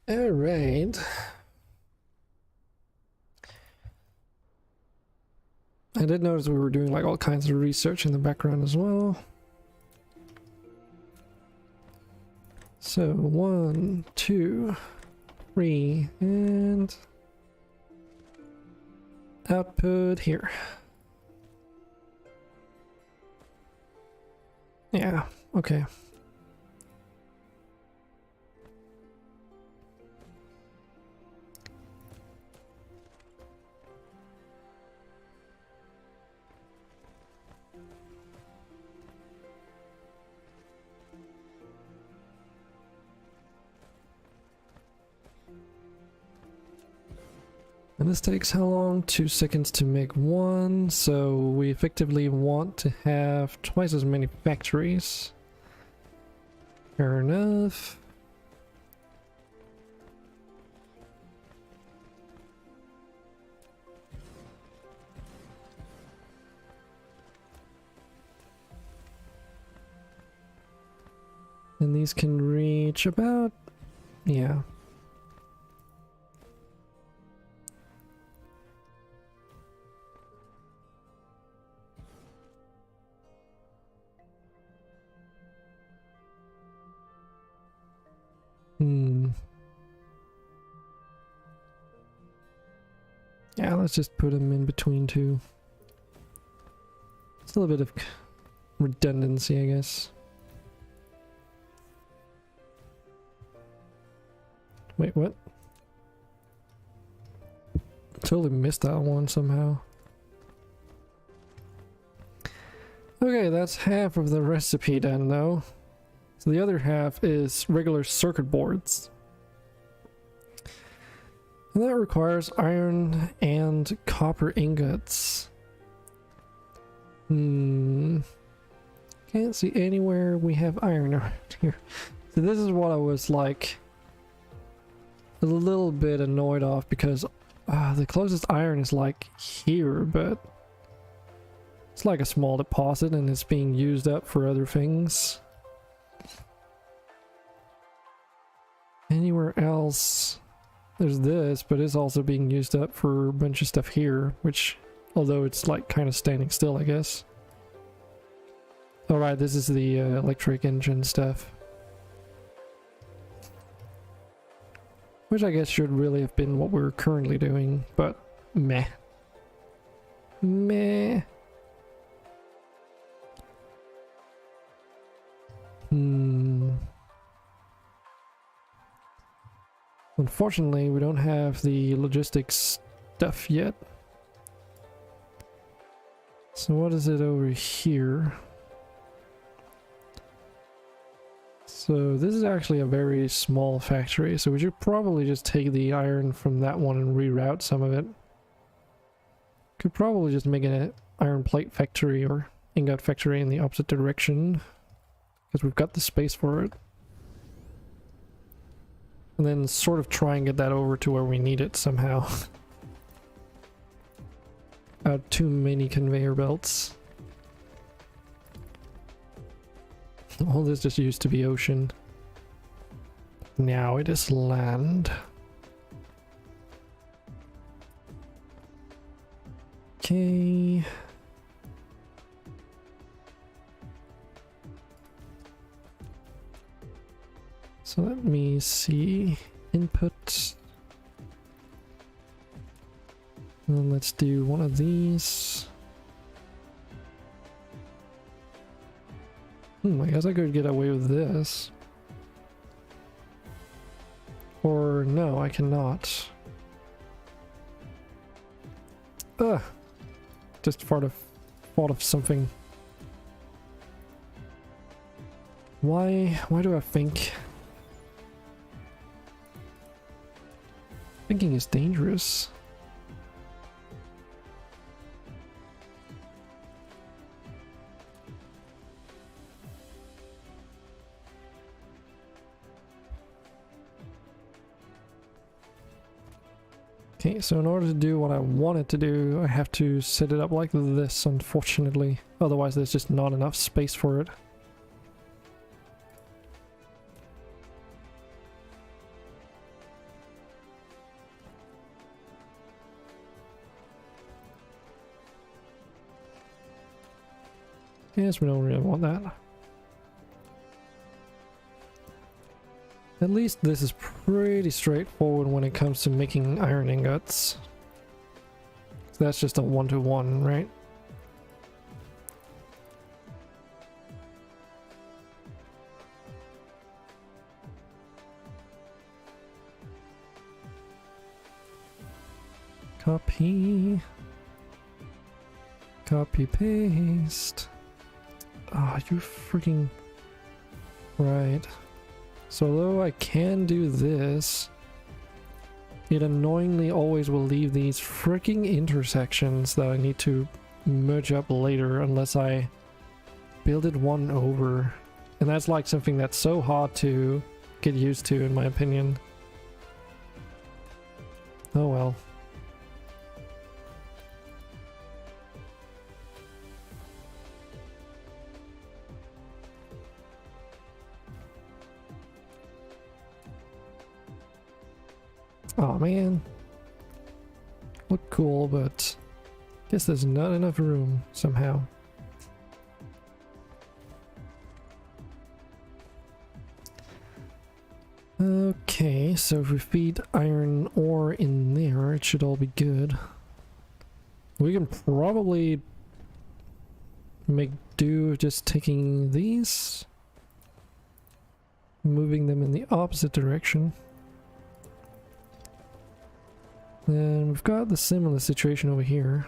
Alright. I did notice we were doing like all kinds of research in the background as well. So 1, 2, 3, and output here. Yeah, okay. And this takes how long? 2 seconds to make one, so we effectively want to have twice as many factories. Fair enough. And these can reach about, yeah. Yeah, let's just put them in between two. It's a little bit of redundancy, I guess. Wait, what? Totally missed that one somehow. Okay, that's half of the recipe done though. So the other half is regular circuit boards. And that requires iron and copper ingots. Can't see anywhere we have iron around here. So this is what I was like a little bit annoyed off, because the closest iron is like here, but it's like a small deposit and it's being used up for other things. Anywhere else there's this, but it's also being used up for a bunch of stuff here, which, although it's like kind of standing still, I guess. Alright, this is the electric engine stuff. Which I guess should really have been what we're currently doing, but meh. Meh. Unfortunately, we don't have the logistics stuff yet. So what is it over here? So this is actually a very small factory, so we should probably just take the iron from that one and reroute some of it. Could probably just make an iron plate factory or ingot factory in the opposite direction, because we've got the space for it. And then sort of try and get that over to where we need it somehow. Without too many conveyor belts. All this just used to be ocean. Now it is land. Okay. So let me see. Input. And let's do one of these. I guess I could get away with this. Or no, I cannot. Ugh. Just thought of something. Why do I think? Thinking is dangerous. Okay, so in order to do what I wanted to do, I have to set it up like this, unfortunately. Otherwise, there's just not enough space for it. Yes, we don't really want that. At least this is pretty straightforward when it comes to making iron ingots. So that's just a 1-to-1, right? Copy. Copy paste. Ah, you freaking... Right. So although I can do this, it annoyingly always will leave these freaking intersections that I need to merge up later unless I build it one over. And that's like something that's so hard to get used to, in my opinion. Oh well. Oh man, look cool, but guess there's not enough room somehow. Okay, so if we feed iron ore in there, it should all be good. We can probably make do with just taking these, moving them in the opposite direction. Then we've got the similar situation over here.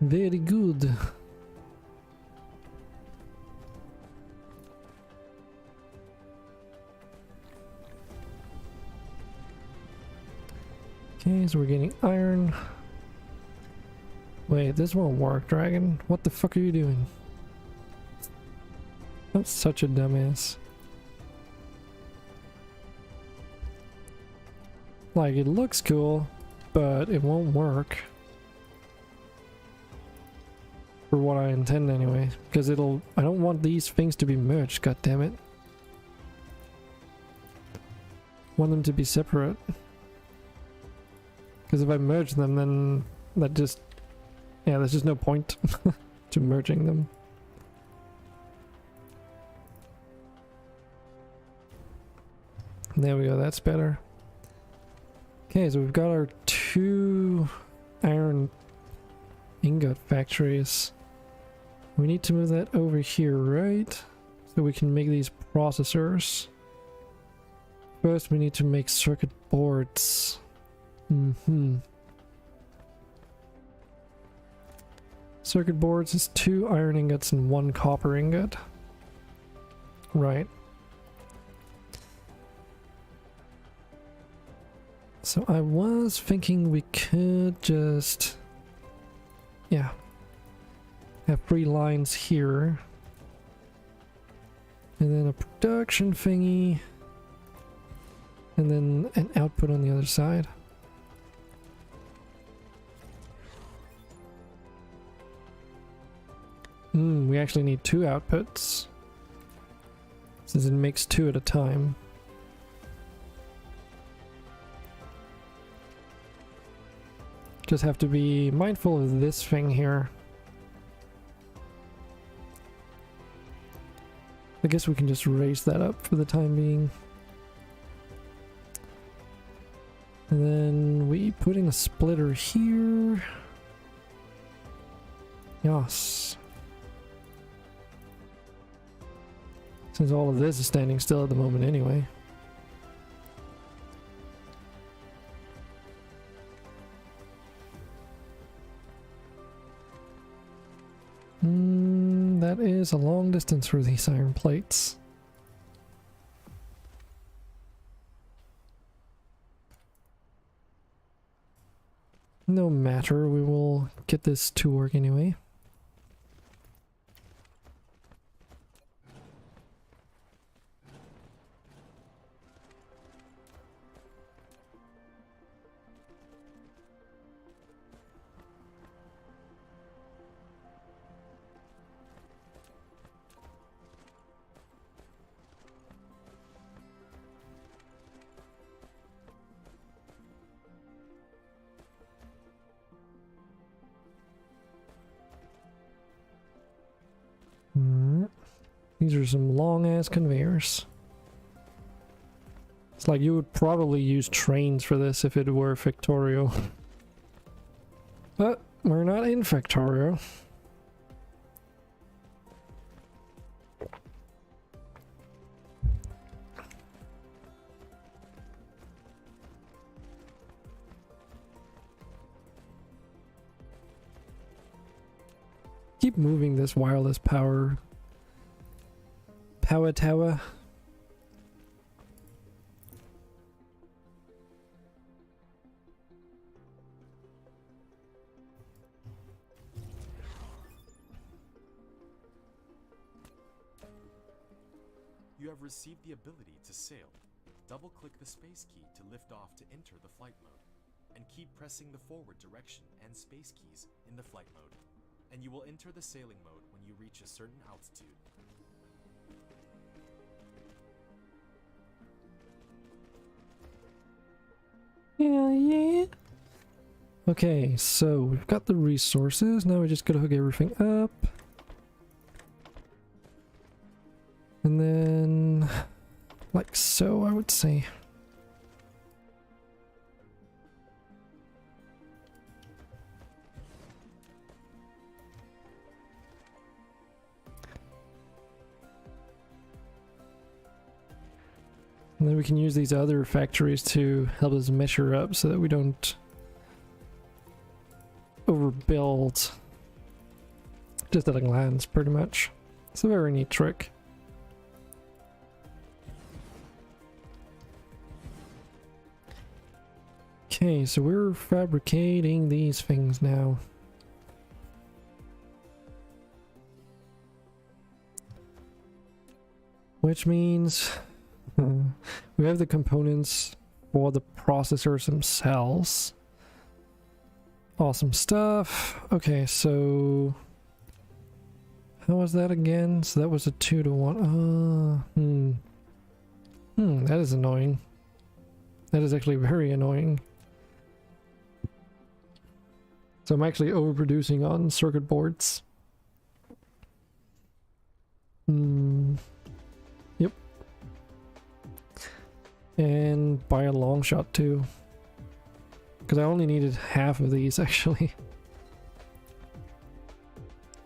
Very good. Okay, so we're getting iron. Wait, this won't work, Dragon. What the fuck are you doing? I'm such a dumbass. Like, it looks cool, but it won't work. For what I intend anyway. Because I don't want these things to be merged, god damn it. I want them to be separate. Because if I merge them, then that just... yeah, there's just no point to merging them. There we go, that's better. Okay, so we've got our 2 iron ingot factories. We need to move that over here, right? So we can make these processors. First we need to make circuit boards. Circuit boards is 2 iron ingots and 1 copper ingot. Right. So I was thinking we could just... yeah. Have 3 lines here. And then a production thingy. And then an output on the other side. We actually need 2 outputs. Since it makes 2 at a time. Just have to be mindful of this thing here. I guess we can just raise that up for the time being. And then we put in a splitter here. Yes. Since all of this is standing still at the moment anyway. That is a long distance for these iron plates. No matter, we will get this to work anyway. These are some long-ass conveyors. It's like you would probably use trains for this if it were Factorio. But we're not in Factorio. Keep moving this wireless power tower. You have received the ability to sail. Double-click the space key to lift off to enter the flight mode, and keep pressing the forward direction and space keys in the flight mode, and you will enter the sailing mode when you reach a certain altitude. Yeah. Okay, so we've got the resources. Now we just gotta hook everything up. And then, like so, I would say. And then we can use these other factories to help us measure up so that we don't overbuild just at a glance, pretty much. It's a very neat trick. Okay, so we're fabricating these things now. Which means we have the components for the processors themselves. Awesome stuff. Okay, so how was that again? So that was a 2-to-1. That is annoying. That is actually very annoying. So I'm actually overproducing on circuit boards. Yep. And by a long shot too. Because I only needed half of these actually.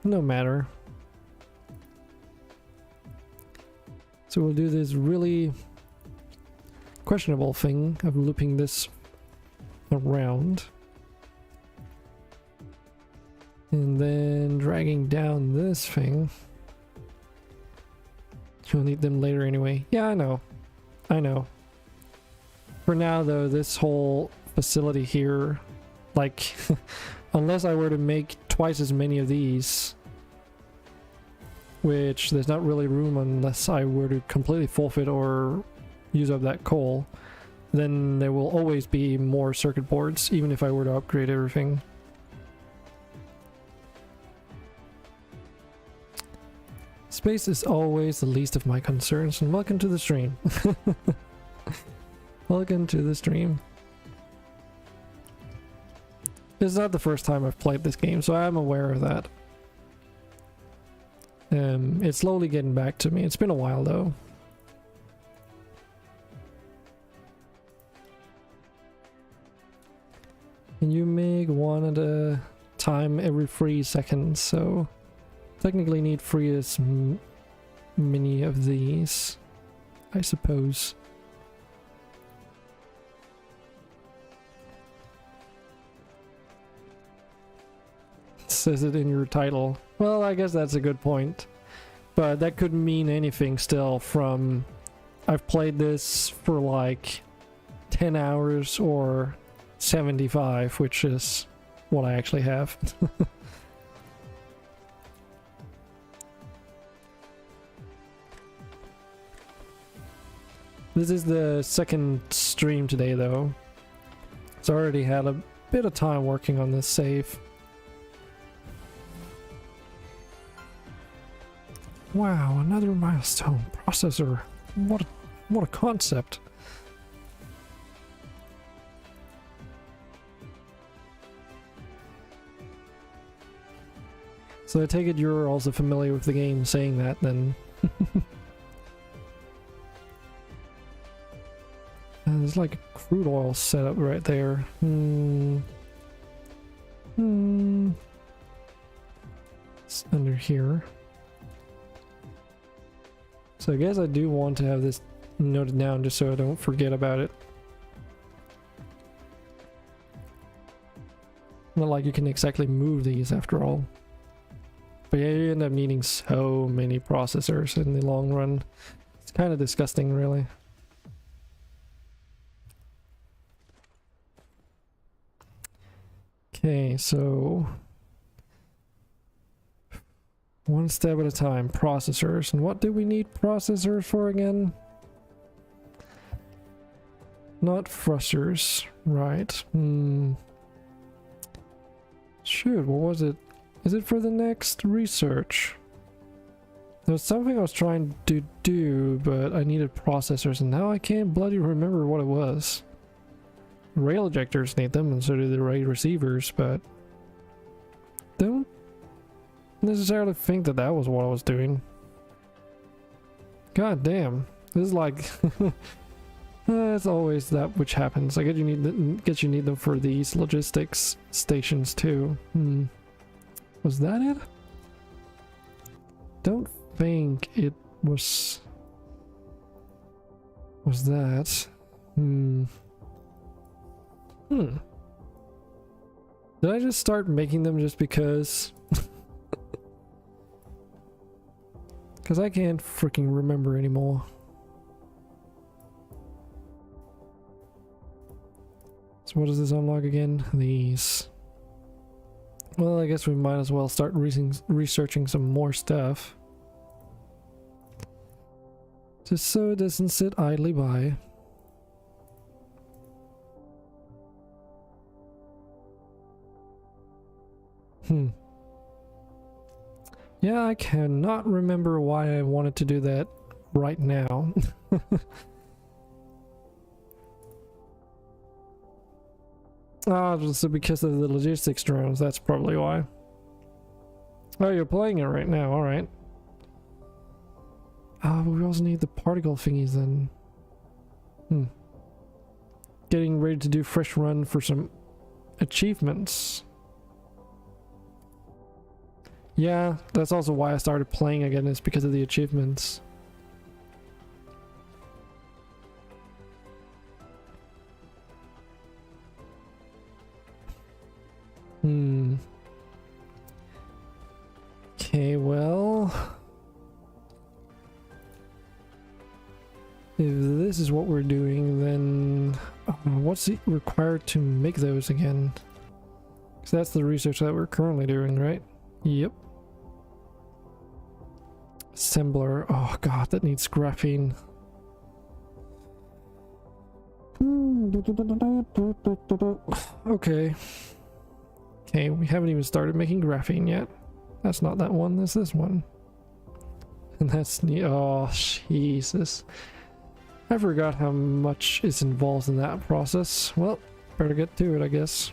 No matter. So we'll do this really questionable thing of looping this around. And then dragging down this thing. You'll need them later anyway. Yeah, I know. I know. For now though, this whole facility here, like, unless I were to make twice as many of these, which there's not really room unless I were to completely forfeit or use up that coal, then there will always be more circuit boards, even if I were to upgrade everything. Space is always the least of my concerns, and welcome to the stream. Welcome to the stream. It's not the first time I've played this game, so I'm aware of that. It's slowly getting back to me. It's been a while though. And you make one at a time every 3 seconds, so technically need 3 as many of these, I suppose. Says it in your title. Well, I guess that's a good point, but that could mean anything still, from I've played this for like 10 hours or 75, which is what I actually have. This is the second stream today though, so I already had a bit of time working on this save. Wow, another milestone. Processor. What a concept. So I take it you're also familiar with the game saying that then. And there's like a crude oil setup right there. It's under here. So I guess I do want to have this noted down just so I don't forget about it. Not like you can exactly move these after all. But yeah, you end up needing so many processors in the long run. It's kind of disgusting, really. Okay, so one step at a time. Processors. And what do we need processors for again? Not thrusters. Right. Shoot, what was it? Is it for the next research? There was something I was trying to do, but I needed processors, and now I can't bloody remember what it was. Rail ejectors need them, and so do the rail receivers, but don't necessarily think that that was what I was doing. God damn, this is like it's always that which happens. I guess you need them for these logistics stations too. Was that it? Don't think it was that. Did I just start making them just because? Because I can't freaking remember anymore. So what does this unlock again? These. Well, I guess we might as well start researching some more stuff. Just so it doesn't sit idly by. Yeah, I cannot remember why I wanted to do that right now. Just because of the logistics drones, that's probably why. Oh, you're playing it right now, alright. But we also need the particle thingies then. Getting ready to do fresh run for some achievements. Yeah, that's also why I started playing again, is because of the achievements. Okay, well, if this is what we're doing, then what's it required to make those again? Because that's the research that we're currently doing, right? Yep. Assembler. Oh god, that needs graphene. Okay. Okay, we haven't even started making graphene yet. That's not that one, that's this one. And that's neat. Oh, Jesus. I forgot how much is involved in that process. Well, better get to it, I guess.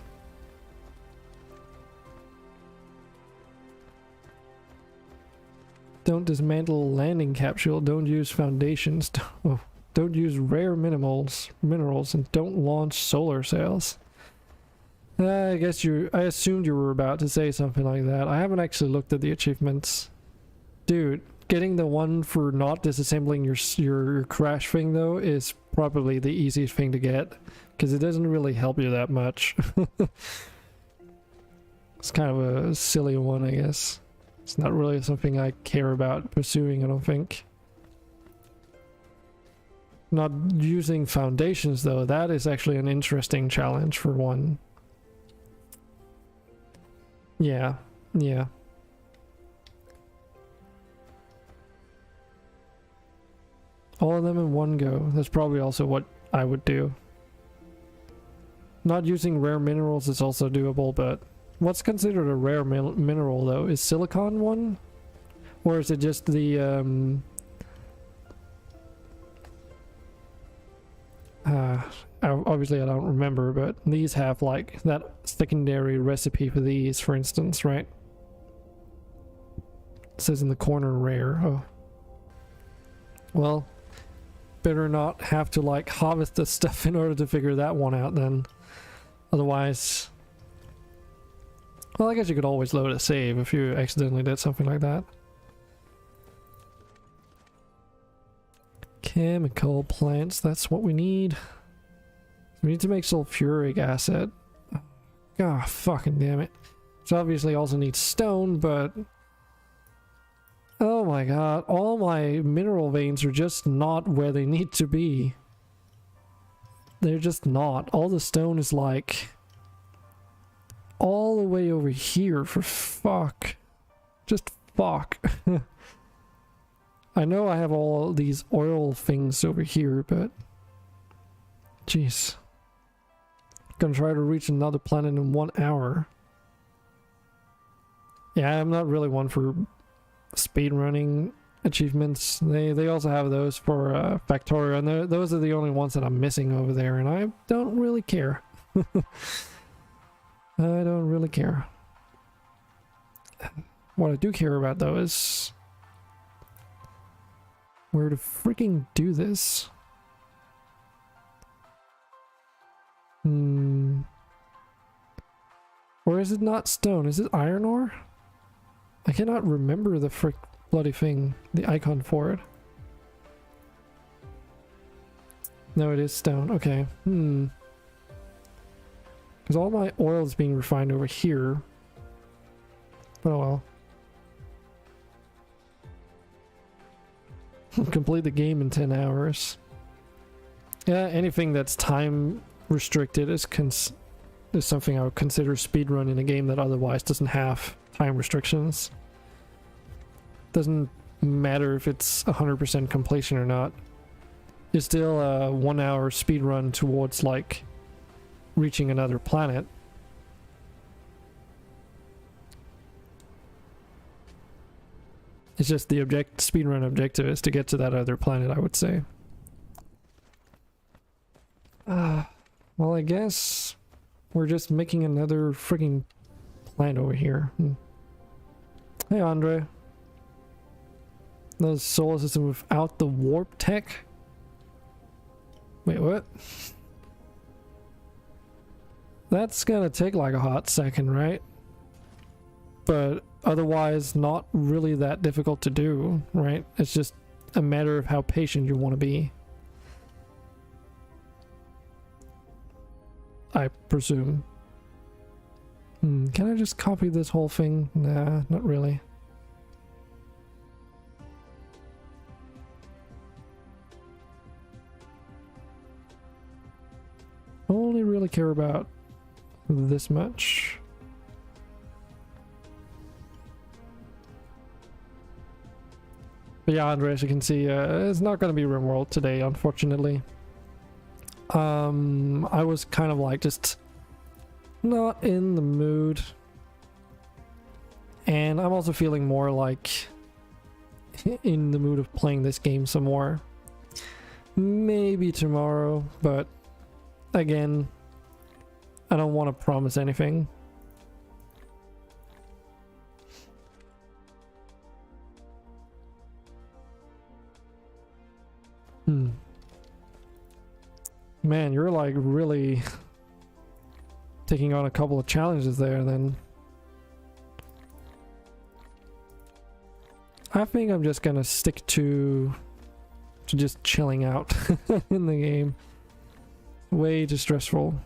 Don't dismantle landing capsule. Don't use foundations. Don't use rare minerals, and don't launch solar sails. I guess I assumed you were about to say something like that. I haven't actually looked at the achievements. Dude, getting the one for not disassembling your crash thing though is probably the easiest thing to get, because it doesn't really help you that much. It's kind of a silly one, I guess. It's not really something I care about pursuing, I don't think. Not using foundations though, that is actually an interesting challenge for one. Yeah. All of them in one go. That's probably also what I would do. Not using rare minerals is also doable, but what's considered a rare mineral though? Is silicon one? Or is it just the obviously I don't remember, but these have like that secondary recipe for these, for instance, right? It says in the corner rare. Oh. Well, better not have to like harvest the stuff in order to figure that one out then. Otherwise, well, I guess you could always load a save if you accidentally did something like that. Chemical plants, that's what we need. We need to make sulfuric acid. God, fucking damn it. So obviously also needs stone, but oh my god, all my mineral veins are just not where they need to be. They're just not. All the stone is like all the way over here, for fuck. Just fuck. I know I have all these oil things over here, but jeez. Gonna try to reach another planet in 1 hour. Yeah, I'm not really one for speedrunning achievements. They also have those for Factorio, and those are the only ones that I'm missing over there, and I don't really care. I don't really care. What I do care about though is where to freaking do this. Or is it not stone? Is it iron ore? I cannot remember the frick bloody thing, the icon for it. No, it is stone. Okay. Because all my oil is being refined over here. But oh well. Complete the game in 10 hours. Yeah, anything that's time restricted is something I would consider speedrun in a game that otherwise doesn't have time restrictions. Doesn't matter if it's 100% completion or not. It's still a 1 hour speedrun towards like reaching another planet. It's just the speedrun objective is to get to that other planet, I would say. Well, I guess we're just making another freaking planet over here. Hey, Andre. The solar system without the warp tech? Wait, what? That's gonna take like a hot second, right? But otherwise not really that difficult to do, right? It's just a matter of how patient you want to be, I presume. Can I just copy this whole thing? Nah, not really. Only really care about this much. But yeah, Andre, as you can see, it's not going to be RimWorld today, unfortunately. I was kind of like just not in the mood. And I'm also feeling more like in the mood of playing this game some more. Maybe tomorrow, but again, I don't want to promise anything. Man, you're like really taking on a couple of challenges there then. I think I'm just gonna stick to just chilling out in the game. Way too stressful.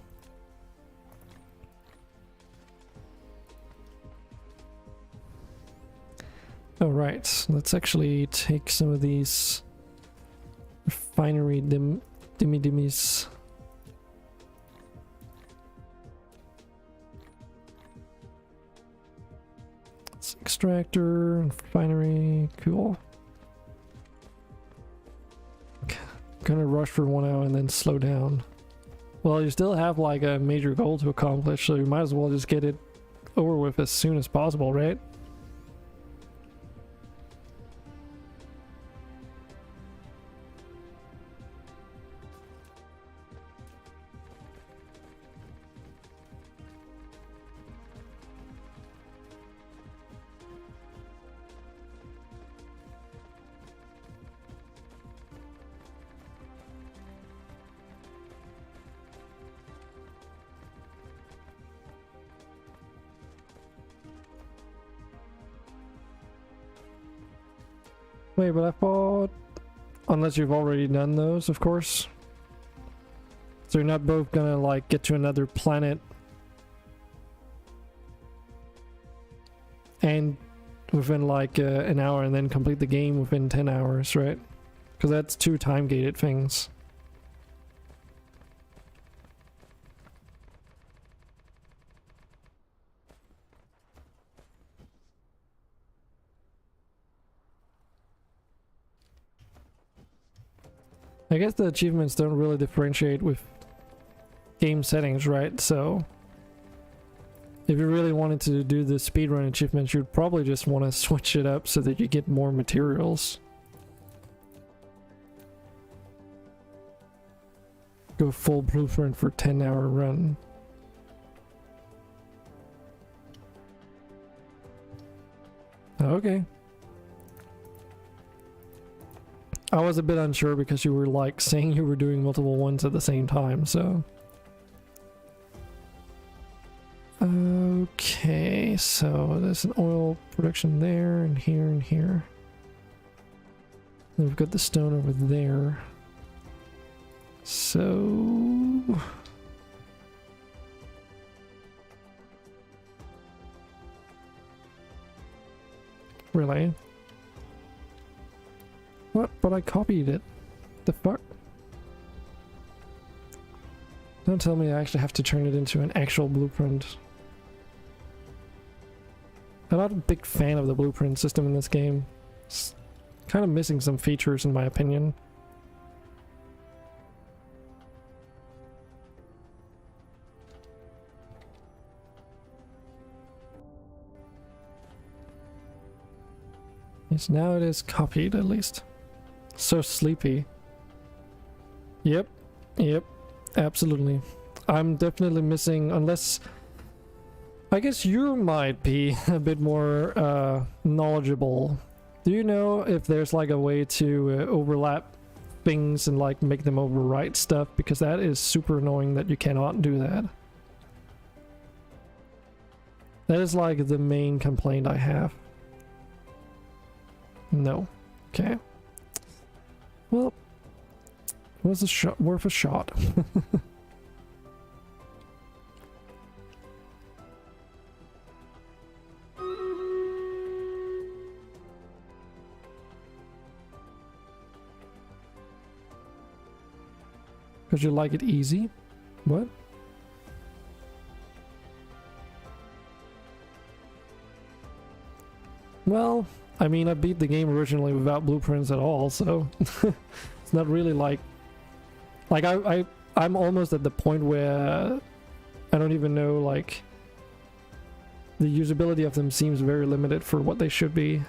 Alright, let's actually take some of these refinery dimmies. It's extractor, refinery, cool. Gonna rush for 1 hour and then slow down. Well, you still have like a major goal to accomplish, so you might as well just get it over with as soon as possible, right? Wait, but I thought... Unless you've already done those, of course. So you're not both gonna, like, get to another planet and within, like, an hour and then complete the game within 10 hours, right? Because that's 2 time-gated things. I guess the achievements don't really differentiate with game settings, right? So if you really wanted to do the speedrun achievements, you'd probably just want to switch it up so that you get more materials. Go full blueprint for 10-hour run. Okay. I was a bit unsure because you were like saying you were doing multiple ones at the same time, so. Okay, so there's an oil production there and here and here. Then we've got the stone over there. So... Really? What? But I copied it. The fuck? Don't tell me I actually have to turn it into an actual blueprint. I'm not a big fan of the blueprint system in this game. It's kind of missing some features in my opinion. Yes, now it is copied at least. So sleepy. Yep, absolutely. I'm definitely missing, unless... I guess you might be a bit more knowledgeable. Do you know if there's like a way to overlap things and like make them overwrite stuff? Because that is super annoying that you cannot do that. That is like the main complaint I have. No. Okay. Well, was a shot worth a shot? Because you like it easy? What? Well, I mean, I beat the game originally without blueprints at all, so it's not really like I'm almost at the point where I don't even know, like, the usability of them seems very limited for what they should be.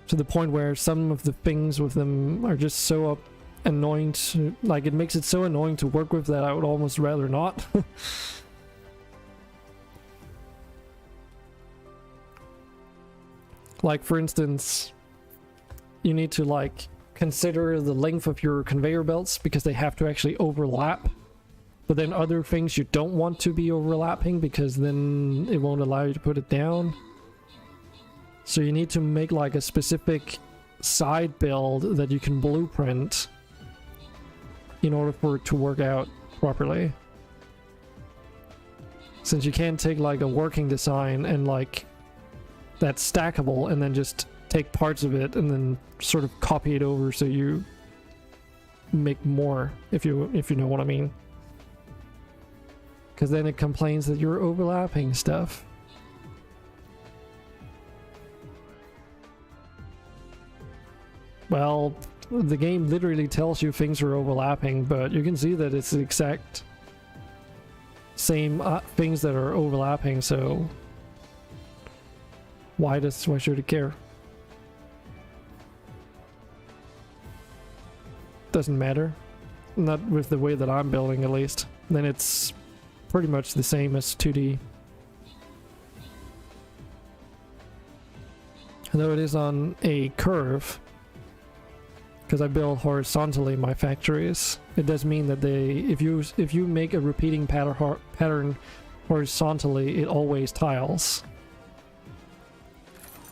To the point where some of the things with them are just so annoying to, like, it makes it so annoying to work with that I would almost rather not. Like, for instance, you need to like consider the length of your conveyor belts because they have to actually overlap. But then other things you don't want to be overlapping because then it won't allow you to put it down. So you need to make like a specific side build that you can blueprint in order for it to work out properly. Since you can't take like a working design and like that's stackable and then just take parts of it and then sort of copy it over so you make more, if you know what I mean. Because then it complains that you're overlapping stuff. Well, the game literally tells you things are overlapping, but you can see that it's the exact same things that are overlapping, so why should it care? Doesn't matter. Not with the way that I'm building, at least. Then it's pretty much the same as 2D. Though it is on a curve, because I build horizontally my factories, it does mean that if you make a repeating pattern horizontally, it always tiles.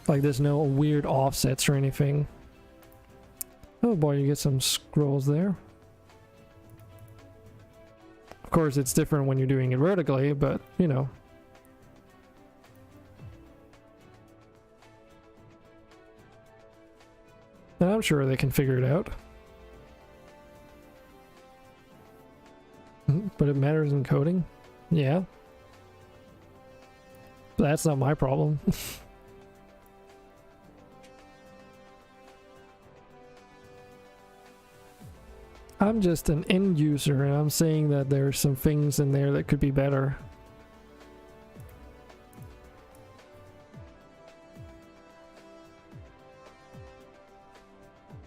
Like there's no weird offsets or anything. Oh boy, you get some scrolls there. Of course, it's different when you're doing it vertically, but you know. And I'm sure they can figure it out. But it matters in coding? Yeah. But that's not my problem. I'm just an end user and I'm saying that there's some things in there that could be better.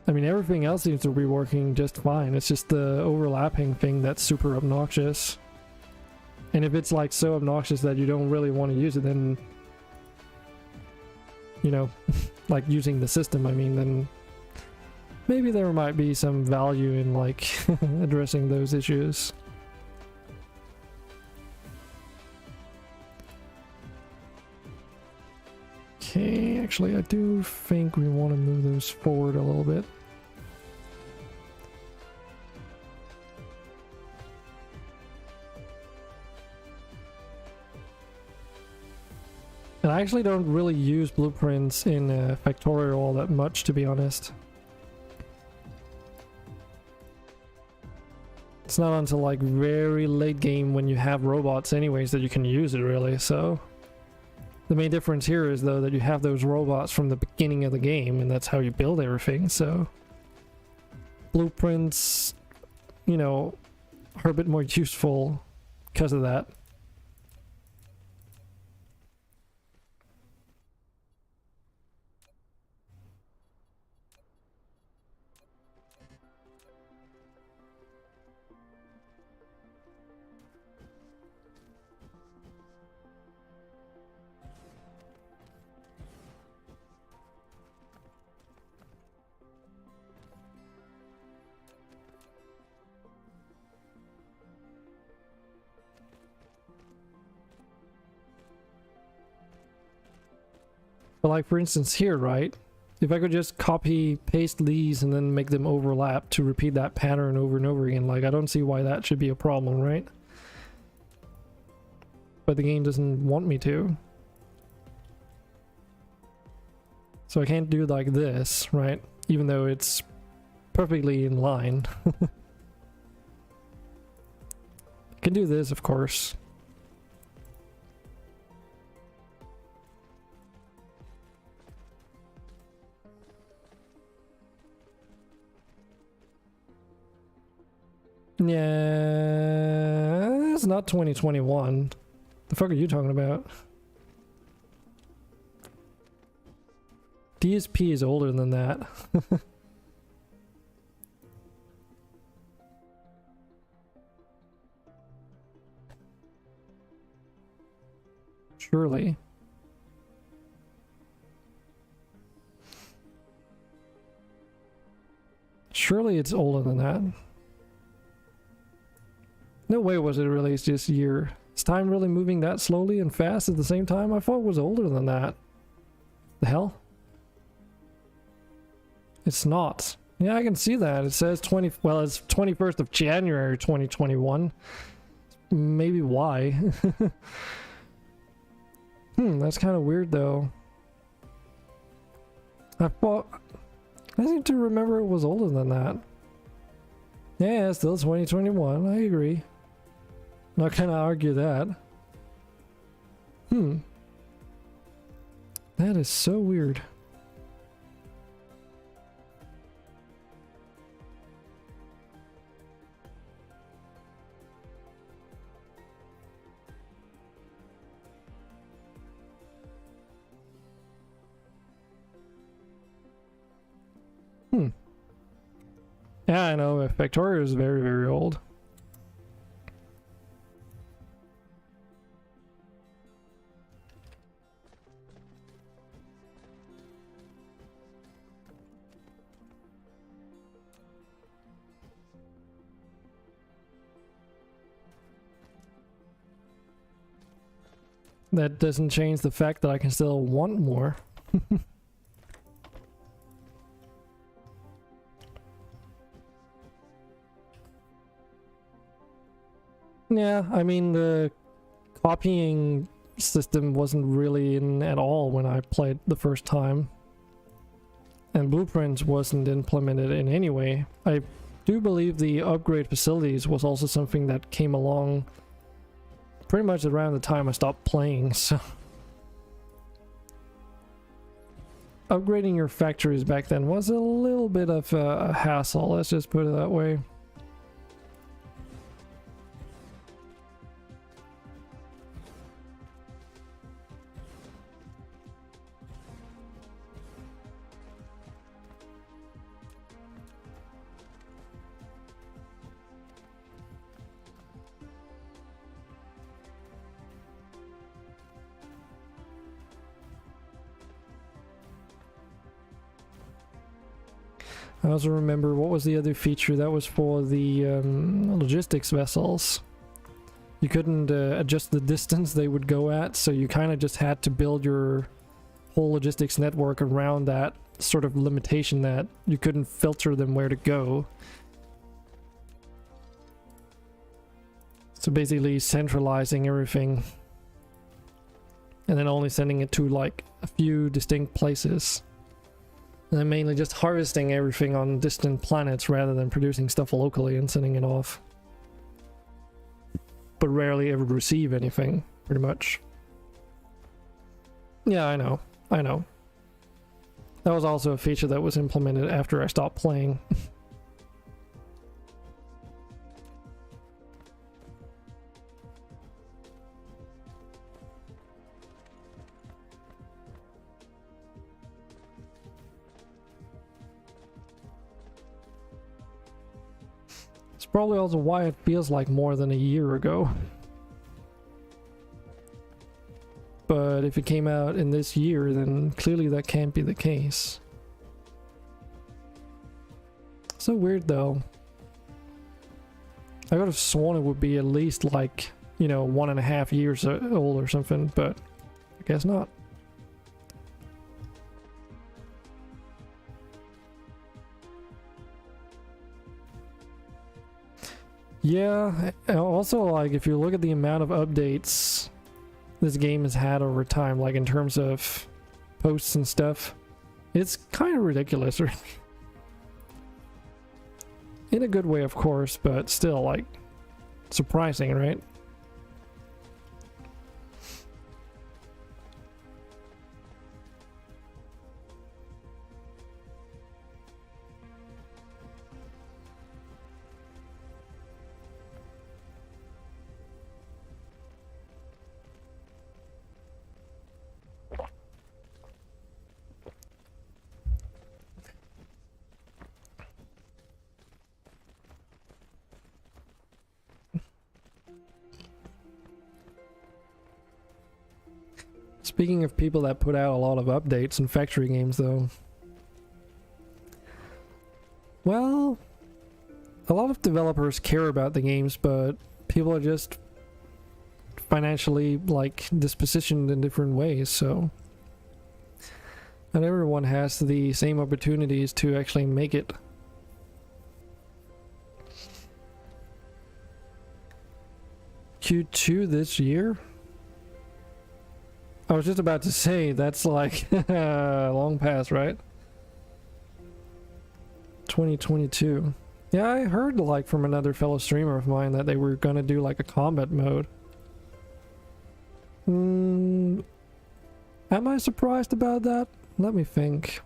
I mean, everything else seems to be working just fine. It's just the overlapping thing that's super obnoxious. And if it's like so obnoxious that you don't really want to use it, then, you know, like using the system, I mean, then maybe there might be some value in like addressing those issues. Okay, actually I do think we want to move those forward a little bit. And I actually don't really use blueprints in Factorio all that much, to be honest. It's not until like very late game when you have robots anyways that you can use it really, so. The main difference here is though that you have those robots from the beginning of the game and that's how you build everything, so. Blueprints, you know, are a bit more useful because of that. But like for instance here, right? If I could just copy paste these and then make them overlap to repeat that pattern over and over again, like I don't see why that should be a problem, right? But the game doesn't want me to. So I can't do like this, right? Even though it's perfectly in line. I can do this, of course. Yeah, it's not 2021. The fuck are you talking about? DSP is older than that. Surely. surely it's older than that. No way was it released this year. Is time really moving that slowly and fast at the same time? I thought it was older than that. The hell? It's not. Yeah, I can see that. It says well, it's 21st of January 2021. Maybe why. That's kind of weird though. I seem to remember it was older than that. Yeah, it's still 2021. I agree. Not gonna argue that. That is so weird. Yeah, I know. Victoria is very, very old. That doesn't change the fact that I can still want more. Yeah, I mean, the copying system wasn't really in at all when I played the first time. And blueprints wasn't implemented in any way. I do believe the upgrade facilities was also something that came along pretty much around the time I stopped playing, so... Upgrading your factories back then was a little bit of a hassle, let's just put it that way. I also remember, what was the other feature that was for the logistics vessels? You couldn't adjust the distance they would go at, so you kind of just had to build your whole logistics network around that sort of limitation that you couldn't filter them where to go. So basically centralizing everything and then only sending it to like a few distinct places. And then mainly just harvesting everything on distant planets rather than producing stuff locally and sending it off. But rarely ever receive anything, pretty much. Yeah, I know. I know. That was also a feature that was implemented after I stopped playing. Probably also why it feels like more than a year ago. But if it came out in this year, then clearly that can't be the case. So weird though. I would have sworn it would be at least like, you know, 1.5 years old or something, but I guess not. Yeah, also like if you look at the amount of updates this game has had over time, like in terms of posts and stuff, it's kind of ridiculous. In a good way, of course, but still like surprising, right? Speaking of people that put out a lot of updates in factory games though, Well, a lot of developers care about the games, but people are just financially like dispositioned in different ways, so not everyone has the same opportunities to actually make it. Q2 this year? I was just about to say, that's like long past, right? 2022. Yeah, I heard like from another fellow streamer of mine that they were gonna do like a combat mode. Am I surprised about that? Let me think.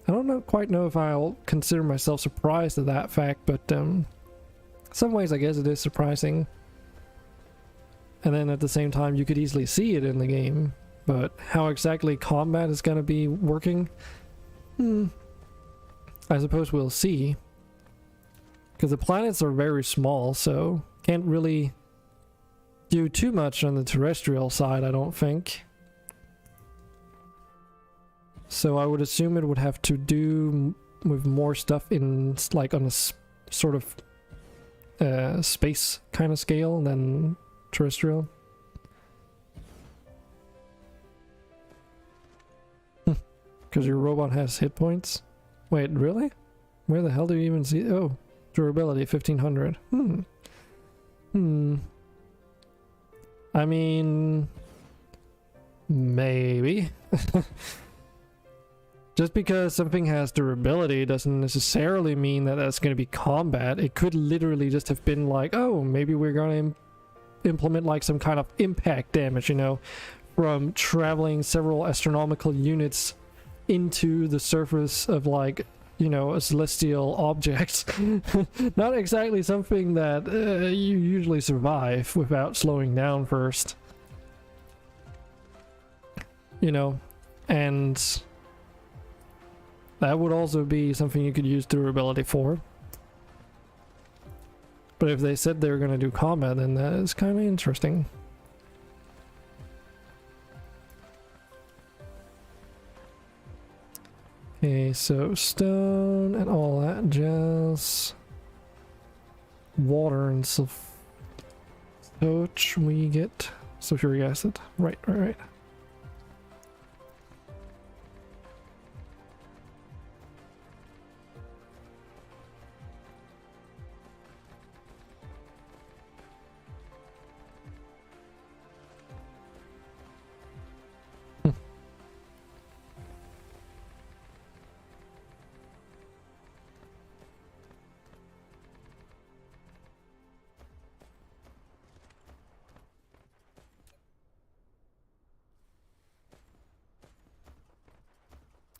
I don't quite know if I'll consider myself surprised at that fact, but in some ways I guess it is surprising. And then at the same time you could easily see it in the game, but how exactly combat is gonna be working? I suppose we'll see. Because the planets are very small, so can't really do too much on the terrestrial side, I don't think. So I would assume it would have to do with more stuff in like on a sort of space kind of scale than terrestrial. Because your robot has hit points. Wait, really? Where the hell do you even see? Oh, durability 1500. I mean, maybe. Just because something has durability doesn't necessarily mean that that's going to be combat. It could literally just have been like, oh, maybe we're going to implement like some kind of impact damage, you know, from traveling several astronomical units into the surface of like, you know, a celestial object. Not exactly something that you usually survive without slowing down first. You know, and that would also be something you could use durability for. But if they said they were going to do combat, then that is kind of interesting. Okay, so stone and all that jazz. Water and stuff. So we get sulfuric acid. Right.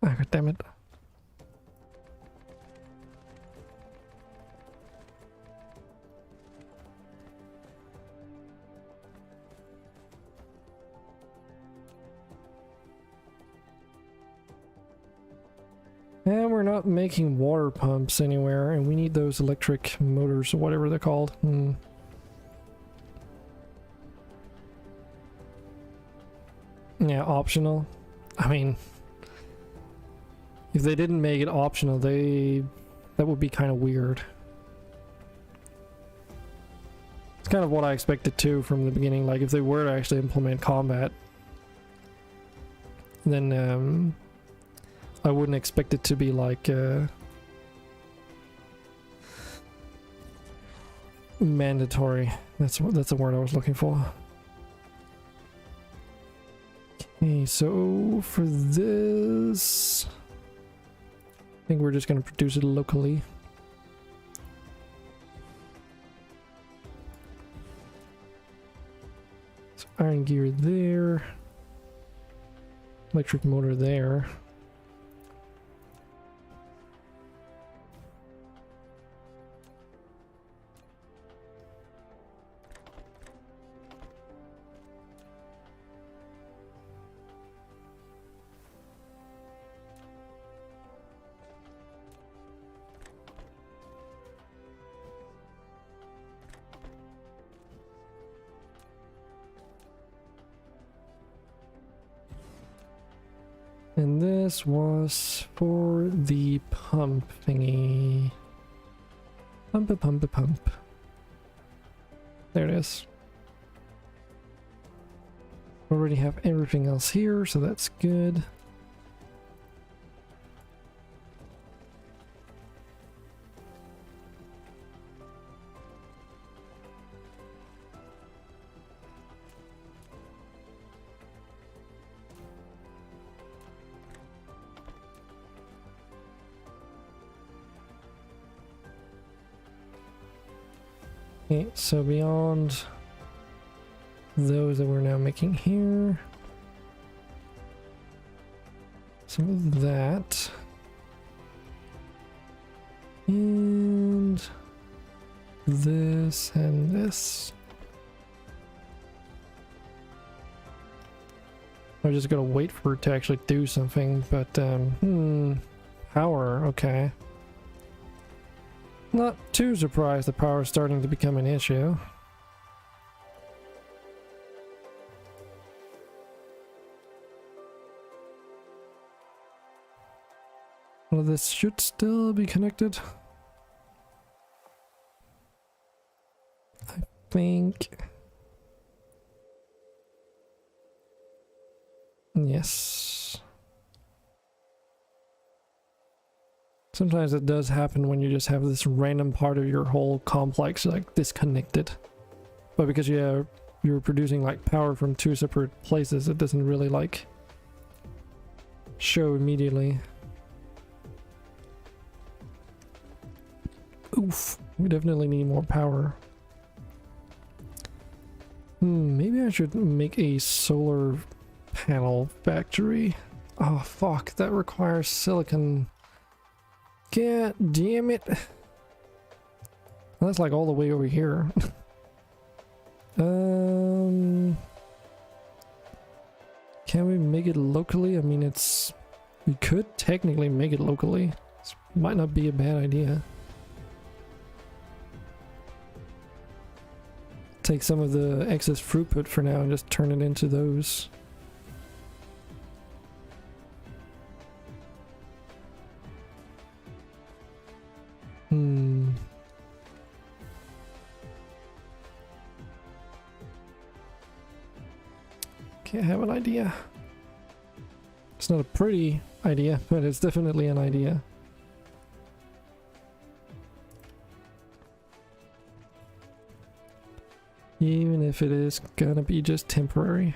Ah, god damn it. And we're not making water pumps anywhere, and we need those electric motors or whatever they're called. Yeah, optional. I mean, if they didn't make it optional, that would be kind of weird. It's kind of what I expected too from the beginning. Like if they were to actually implement combat, then I wouldn't expect it to be like mandatory. That's the word I was looking for. Okay, so for this, I think we're just going to produce it locally. So iron gear there. Electric motor there. And this was for the pump thingy. Pump a pump a pump. There it is. Already have everything else here, so that's good. Okay, so beyond those that we're now making here, some of that, and this and this. I just gotta wait for it to actually do something, but power, okay. Not too surprised the power is starting to become an issue. Well, this should still be connected. I think. Yes. Sometimes it does happen when you just have this random part of your whole complex like disconnected. But because you're producing like power from two separate places, it doesn't really like show immediately. Oof, we definitely need more power. Maybe I should make a solar panel factory. Oh fuck, that requires silicon. God damn it. Well, that's like all the way over here. Can we make it locally? I mean, we could technically make it locally. This might not be a bad idea. Take some of the excess throughput for now and just turn it into those. Okay, I have an idea. It's not a pretty idea, but it's definitely an idea. Even if it is gonna be just temporary.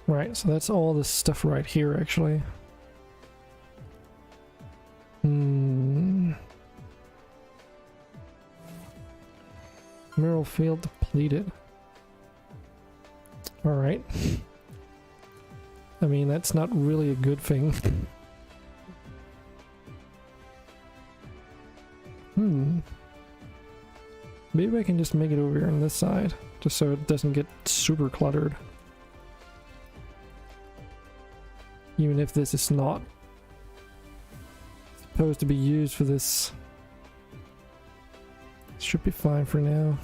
Right, so that's all this stuff right here, actually. Mineral field depleted. Alright. I mean, that's not really a good thing. Maybe I can just make it over here on this side, just so it doesn't get super cluttered. Even if this is not supposed to be used for this. Should be fine for now.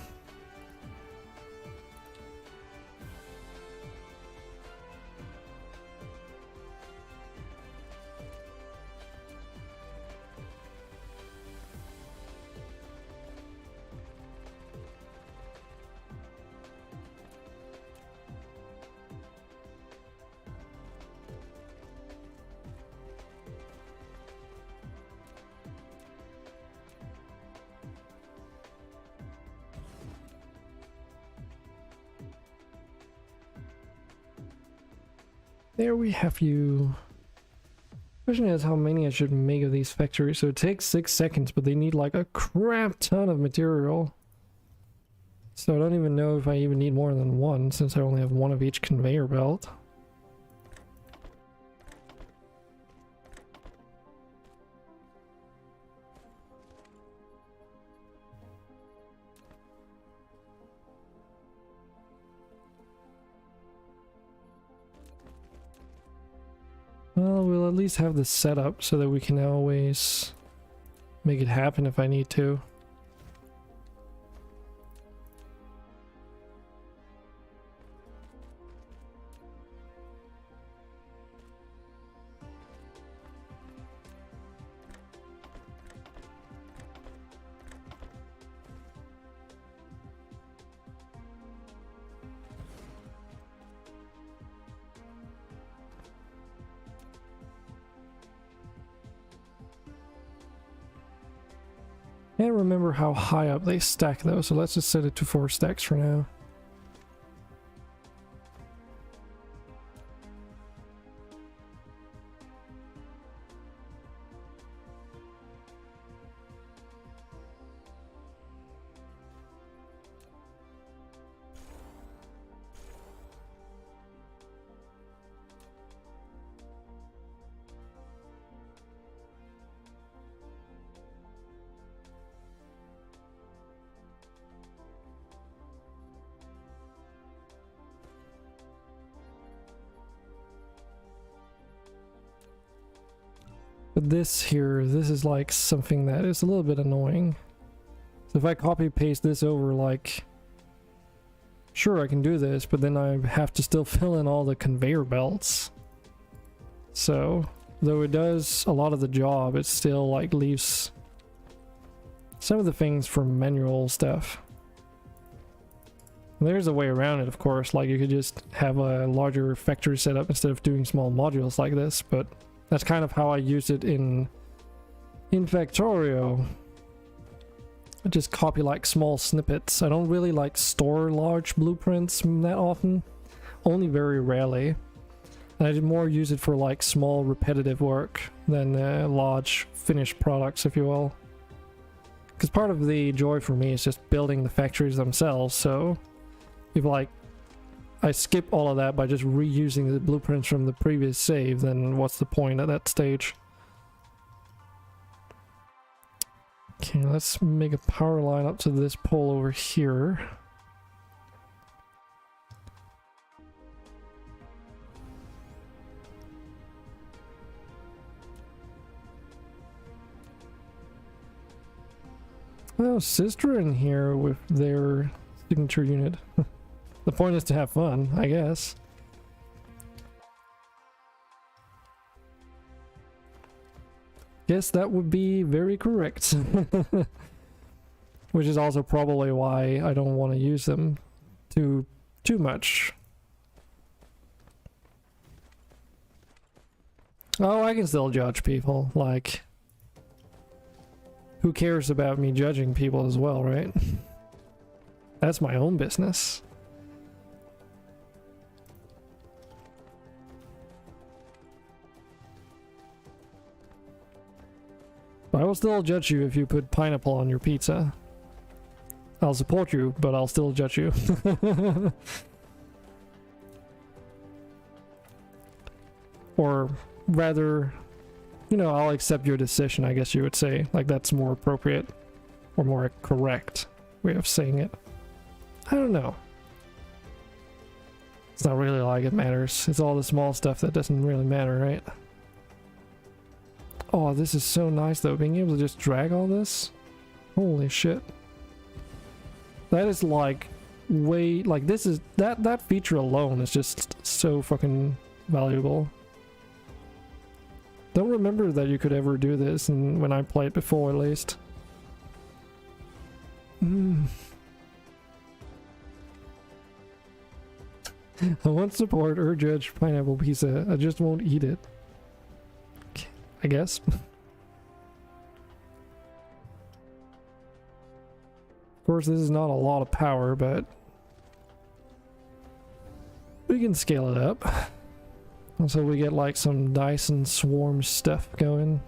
There we have you. Question is how many I should make of these factories. So it takes 6 seconds, but they need like a crap ton of material. So I don't even know if I even need more than one, since I only have one of each conveyor belt. Well, we'll at least have this set up so that we can always make it happen if I need to. Can't remember how high up they stack though, so let's just set it to 4 stacks for now. But this here, this is like something that is a little bit annoying. So if I copy paste this over, like, sure I can do this, but then I have to still fill in all the conveyor belts. So, though it does a lot of the job, it still like leaves some of the things for manual stuff. There's a way around it, of course, like you could just have a larger factory setup instead of doing small modules like this, but that's kind of how I use it in Factorio. I just copy like small snippets. I don't really like store large blueprints that often, only very rarely. And I more use it for like small repetitive work than large finished products, if you will. Because part of the joy for me is just building the factories themselves, so if like I skip all of that by just reusing the blueprints from the previous save, then what's the point at that stage? Okay, let's make a power line up to this pole over here. Oh, sister in here with their signature unit. The point is to have fun, I guess. Guess that would be very correct. Which is also probably why I don't want to use them too much. Oh, I can still judge people, like, who cares about me judging people as well, right? That's my own business. I will still judge you if you put pineapple on your pizza. I'll support you, but I'll still judge you. Or rather, you know, I'll accept your decision, I guess you would say. Like, that's more appropriate, or more correct way of saying it. I don't know. It's not really like it matters. It's all the small stuff that doesn't really matter, right? Oh, this is so nice though, being able to just drag all this. Holy shit. That is like way, like this is, that feature alone is just so fucking valuable. Don't remember that you could ever do this, and when I played before at least. I won't support or judge pineapple pizza, I just won't eat it. I guess. Of course, this is not a lot of power, but we can scale it up. So we get like some Dyson swarm stuff going.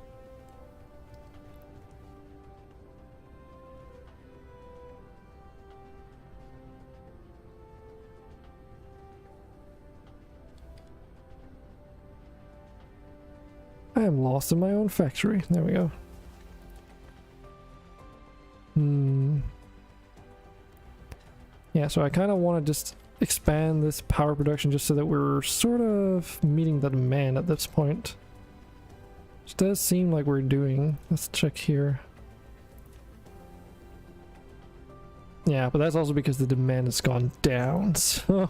I am lost in my own factory. There we go. Yeah, so I kind of want to just expand this power production just so that we're sort of meeting the demand at this point. Which does seem like we're doing. Let's check here. Yeah, but that's also because the demand has gone down, so...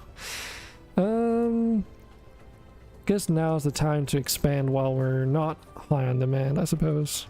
guess now is the time to expand while we're not high on demand, I suppose.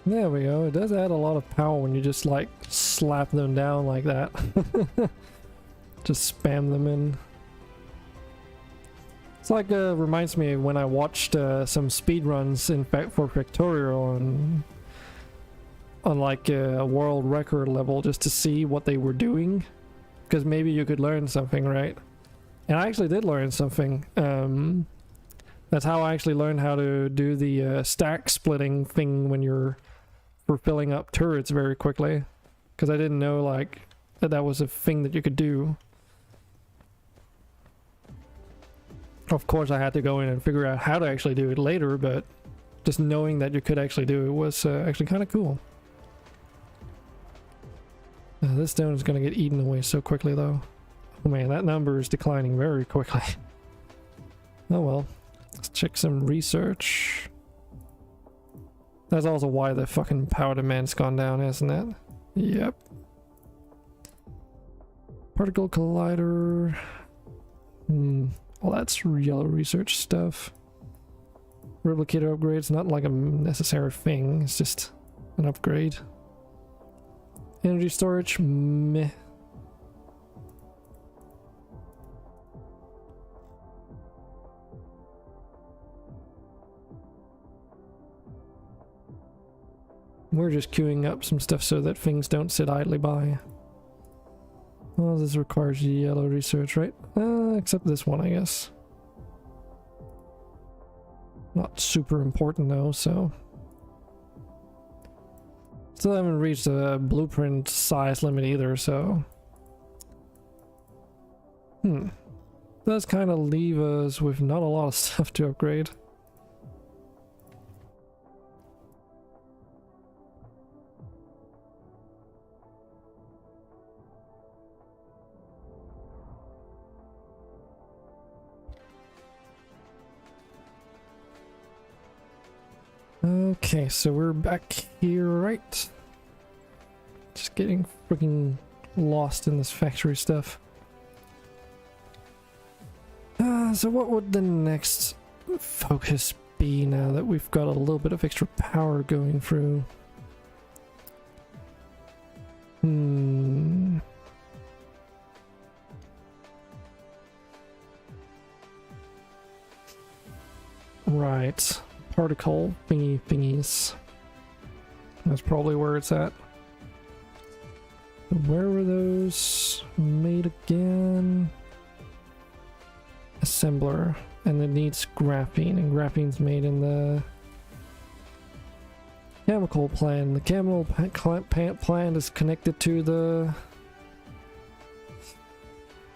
There we go. It does add a lot of power when you just like slap them down like that. Just spam them in. It's like reminds me of when I watched some speedruns in fact for Factorial on like a world record level just to see what they were doing, because maybe you could learn something, right? And I actually did learn something. That's how I actually learned how to do the stack splitting thing when you're for filling up turrets very quickly, because I didn't know like that was a thing that you could do. Of course I had to go in and figure out how to actually do it later, but just knowing that you could actually do it was actually kind of cool. This stone is going to get eaten away so quickly though. Oh man, that number is declining very quickly. Oh well, let's check some research. That's also why the fucking power demand's gone down, isn't it? Yep. Particle collider. Well, that's yellow research stuff. Replicator upgrade's not like a necessary thing, it's just an upgrade. Energy storage, meh. We're just queuing up some stuff so that things don't sit idly by. Well, this requires yellow research, right? Except this one, I guess. Not super important though, so... Still haven't reached a blueprint size limit either, so... Does kind of leave us with not a lot of stuff to upgrade. Okay, so we're back here, right? Just getting freaking lost in this factory stuff. So what would the next focus be now that we've got a little bit of extra power going through? Right. Particle thingies. That's probably where it's at. Where were those made again? Assembler, and it needs graphene, and graphene's made in the chemical plant. The chemical plant is connected to the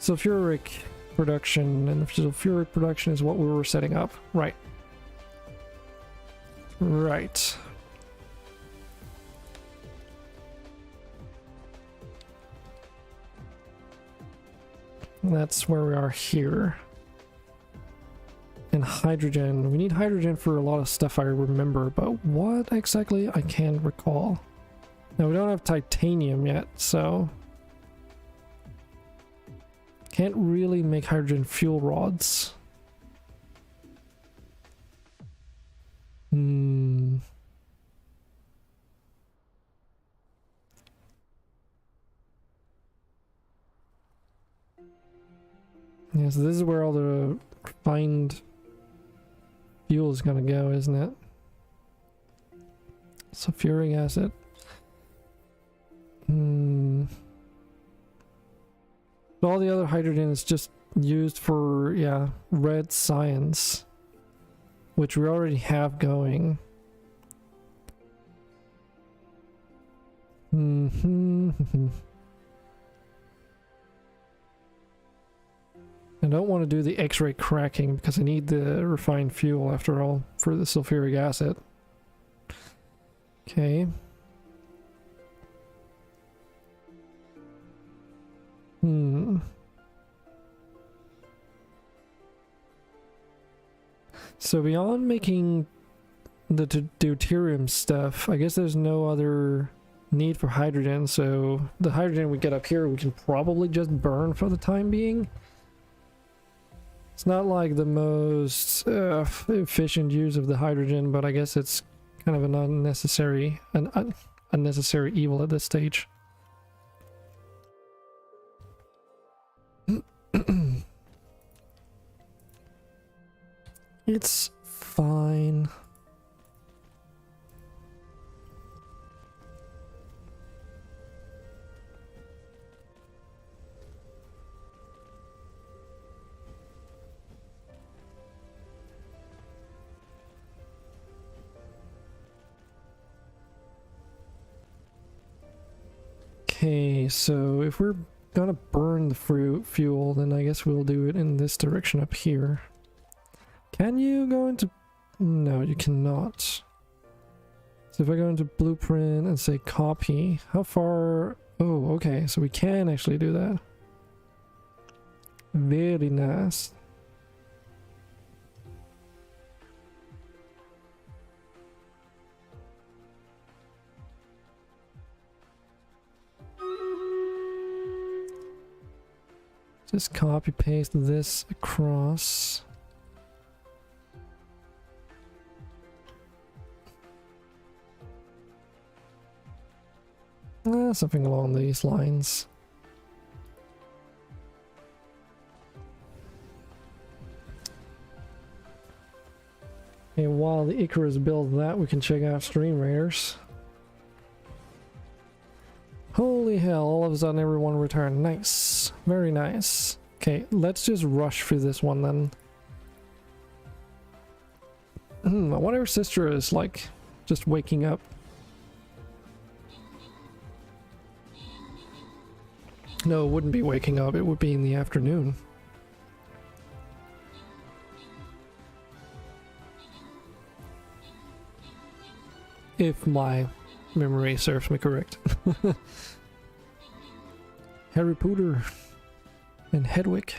sulfuric production, and the sulfuric production is what we were setting up. Right. Right. That's where we are here. And hydrogen. We need hydrogen for a lot of stuff I remember, but what exactly I can't recall. Now we don't have titanium yet, so can't really make hydrogen fuel rods. Yeah, so this is where all the refined fuel is gonna go, isn't it? Sulfuric acid. All the other hydrogen is just used for, yeah, red science. which we already have going. I don't want to do the X-ray cracking because I need the refined fuel after all for the sulfuric acid. Okay. So beyond making the deuterium stuff, I guess there's no other need for hydrogen, so the hydrogen we get up here we can probably just burn for the time being. It's not like the most efficient use of the hydrogen, but I guess it's kind of an unnecessary evil at this stage. It's fine. Okay, so if we're gonna burn the fuel, then I guess we'll do it in this direction up here. Can you go into... No, you cannot. So if I go into blueprint and say copy, how far... Oh, okay, so we can actually do that. Very nice. Just copy paste this across. Something along these lines. And while the Icarus builds that, we can check out Stream Raiders. Holy hell, all of a sudden everyone returned. Nice. Very nice. Okay, let's just rush through this one then. I wonder if Sister is like just waking up. No, it wouldn't be waking up, it would be in the afternoon. If my memory serves me correct. Harry Potter and Hedwig.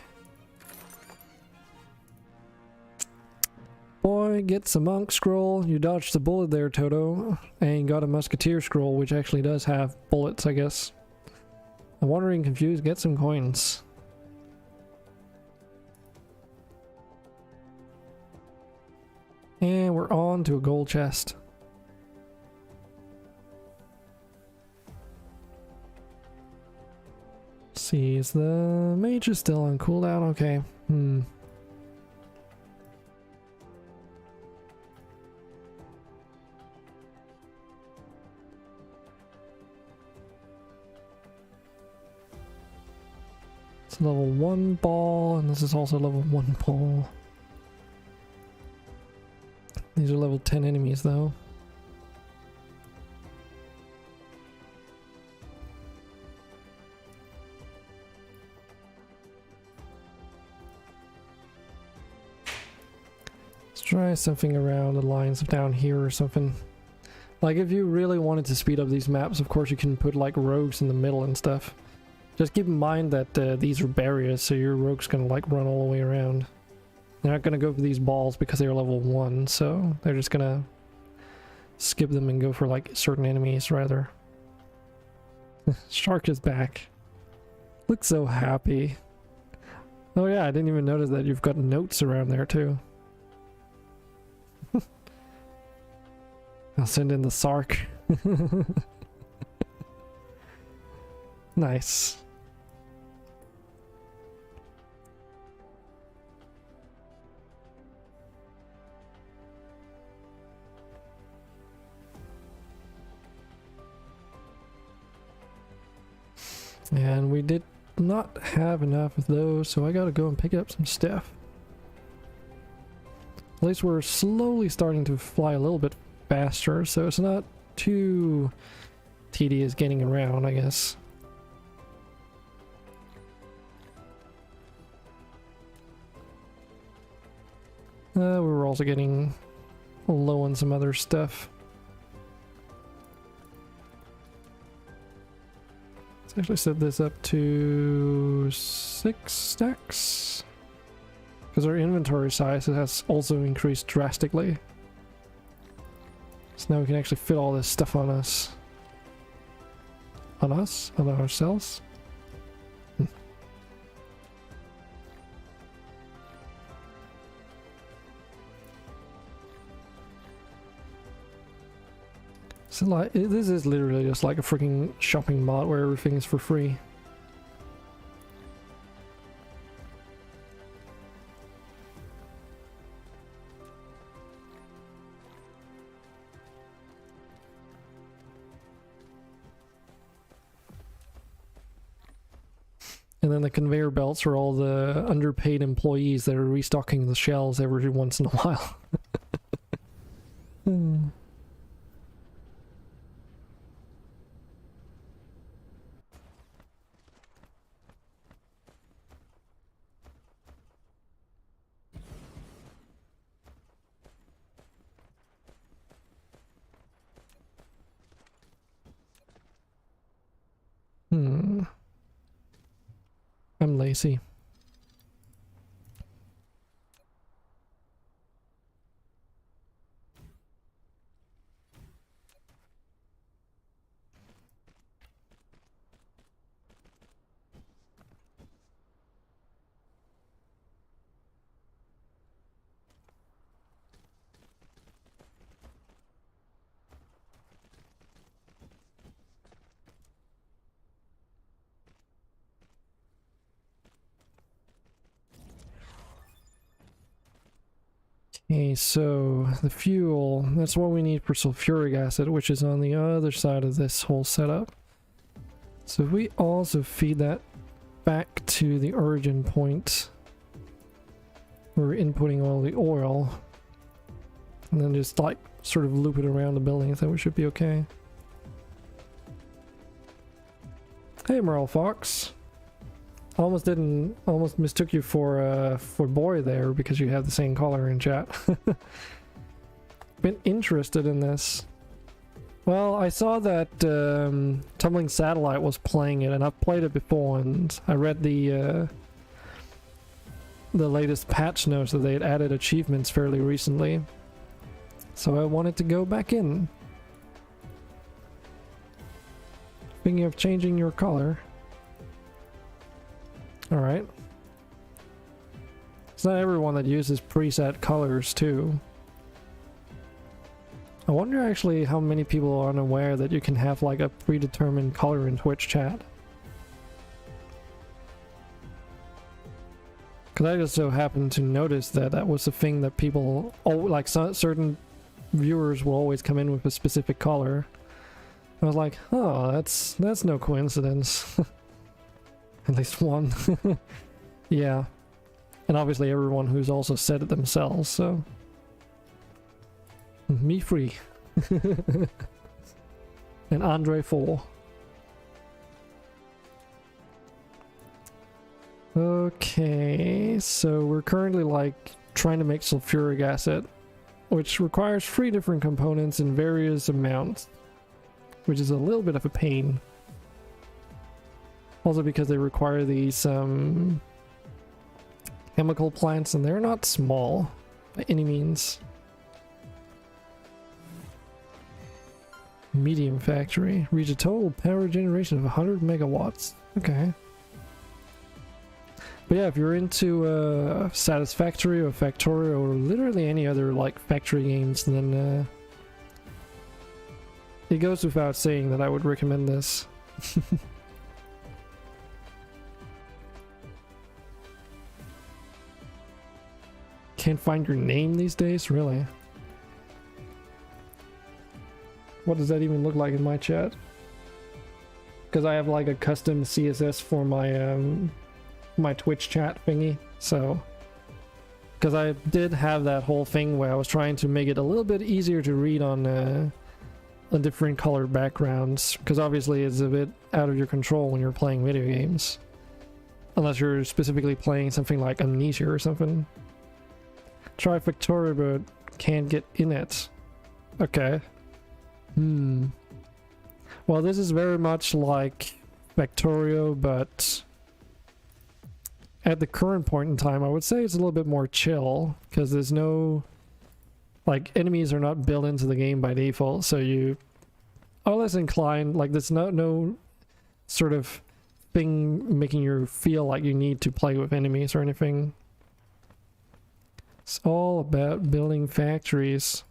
Boy, gets a monk scroll. You dodged the bullet there, Toto. And got a musketeer scroll, which actually does have bullets, I guess. I'm wondering, confused, get some coins. And we're on to a gold chest. See, is the mage is still on cooldown? Okay. It's level 1 ball, and this is also level 1 ball. These are level 10 enemies though. Let's try something around the lines of down here or something. Like if you really wanted to speed up these maps, of course you can put like rogues in the middle and stuff. Just keep in mind that these are barriers, so your rogue's gonna like run all the way around. They're not gonna go for these balls because they're level 1, so they're just gonna skip them and go for like certain enemies rather. Shark is back. Looks so happy. Oh yeah, I didn't even notice that you've got notes around there too. I'll send in the Sark. Nice. And we did not have enough of those, so I gotta go and pick up some stuff. At least we're slowly starting to fly a little bit faster, so it's not too tedious getting around, I guess. We were also getting low on some other stuff. Let's actually set this up to 6 stacks. Because our inventory size has also increased drastically. So now we can actually fit all this stuff on us. On us? On ourselves? So like, this is literally just like a freaking shopping mall where everything is for free. And then the conveyor belts are all the underpaid employees that are restocking the shelves every once in a while. I'm lazy. Okay, so the fuel, that's what we need for sulfuric acid, which is on the other side of this whole setup. So if we also feed that back to the origin point, we're inputting all the oil, and then just like sort of loop it around the building, I think we should be okay. Hey Merle Fox. Almost mistook you for boy there because you have the same color in chat. Been interested in this. Well, I saw that Tumbling Satellite was playing it, and I've played it before, and I read the latest patch notes that they had added achievements fairly recently. So I wanted to go back in. Speaking of changing your color. Alright. It's not everyone that uses preset colors too. I wonder actually how many people are unaware that you can have like a predetermined color in Twitch chat. Because I just so happened to notice that that was a thing that people, like certain viewers will always come in with a specific color. I was like, oh, that's no coincidence. At least one. Yeah. And obviously everyone who's also said it themselves, so... Me free. And Andre 4. Okay, so we're currently like trying to make sulfuric acid, which requires 3 different components in various amounts, which is a little bit of a pain. Also because they require these chemical plants, and they're not small by any means. Medium factory. Reach a total power generation of 100 megawatts. Okay. But yeah, if you're into Satisfactory or Factorio or literally any other like factory games, then it goes without saying that I would recommend this. Can't find your name these days? Really? What does that even look like in my chat? Because I have like a custom CSS for my my Twitch chat thingy, so because I did have that whole thing where I was trying to make it a little bit easier to read on different colored backgrounds, because obviously it's a bit out of your control when you're playing video games. Unless you're specifically playing something like Amnesia or something. Try Factorio but can't get in it. Okay. Well, this is very much like Factorio, but at the current point in time, I would say it's a little bit more chill, because there's no... like, enemies are not built into the game by default, so you are less inclined, like there's no sort of thing making you feel like you need to play with enemies or anything. It's all about building factories.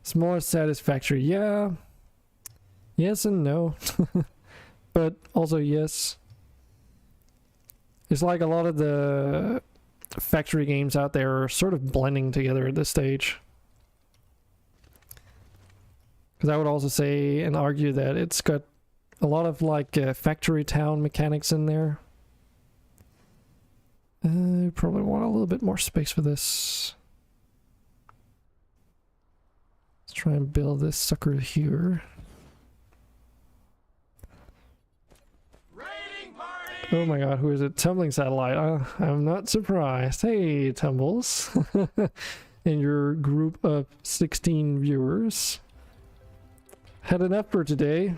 It's more satisfactory, yeah. Yes and no. But also yes. It's like a lot of the factory games out there are sort of blending together at this stage. Because I would also say and argue that it's got a lot of like factory town mechanics in there. I probably want a little bit more space for this. Let's try and build this sucker here. Oh my god, who is it? Tumbling Satellite. I'm not surprised. Hey, Tumbles. And your group of 16 viewers. Had enough for today.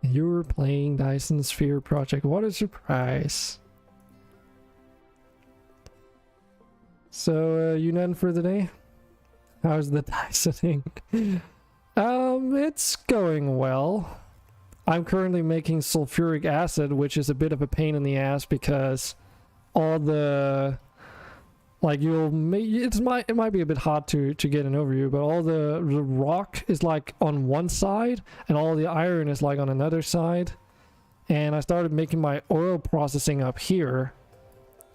You're playing Dyson Sphere Project. What a surprise. So, you done for the day? How's the Dysoning? It's going well. I'm currently making sulfuric acid, which is a bit of a pain in the ass because all the... like it might be a bit hard to get an overview, but all the rock is like on one side and all the iron is like on another side. And I started making my oil processing up here,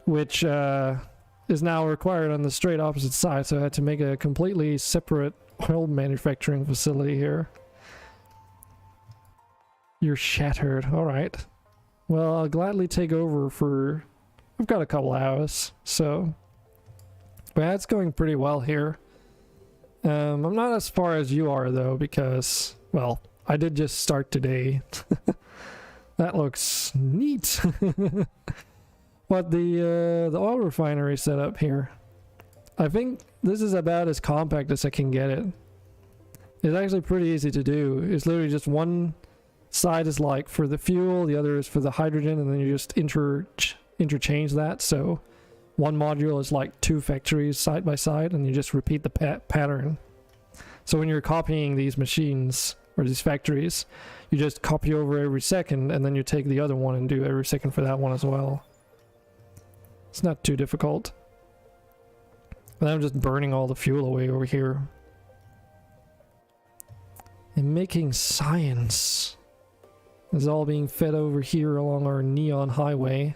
which is now required on the straight opposite side, so I had to make a completely separate oil manufacturing facility here. You're shattered. Alright. Well, I'll gladly take over for... I've got a couple hours, so... but it's going pretty well here. I'm not as far as you are, though, because... well, I did just start today. That looks neat. What the oil refinery setup here. I think this is about as compact as I can get it. It's actually pretty easy to do. It's literally just one side is like for the fuel, the other is for the hydrogen, and then you just interchange that. So one module is like two factories side by side, and you just repeat the pattern. So when you're copying these machines or these factories, you just copy over every second, and then you take the other one and do every second for that one as well. It's not too difficult. And I'm just burning all the fuel away over here. And making science. It's all being fed over here along our neon highway.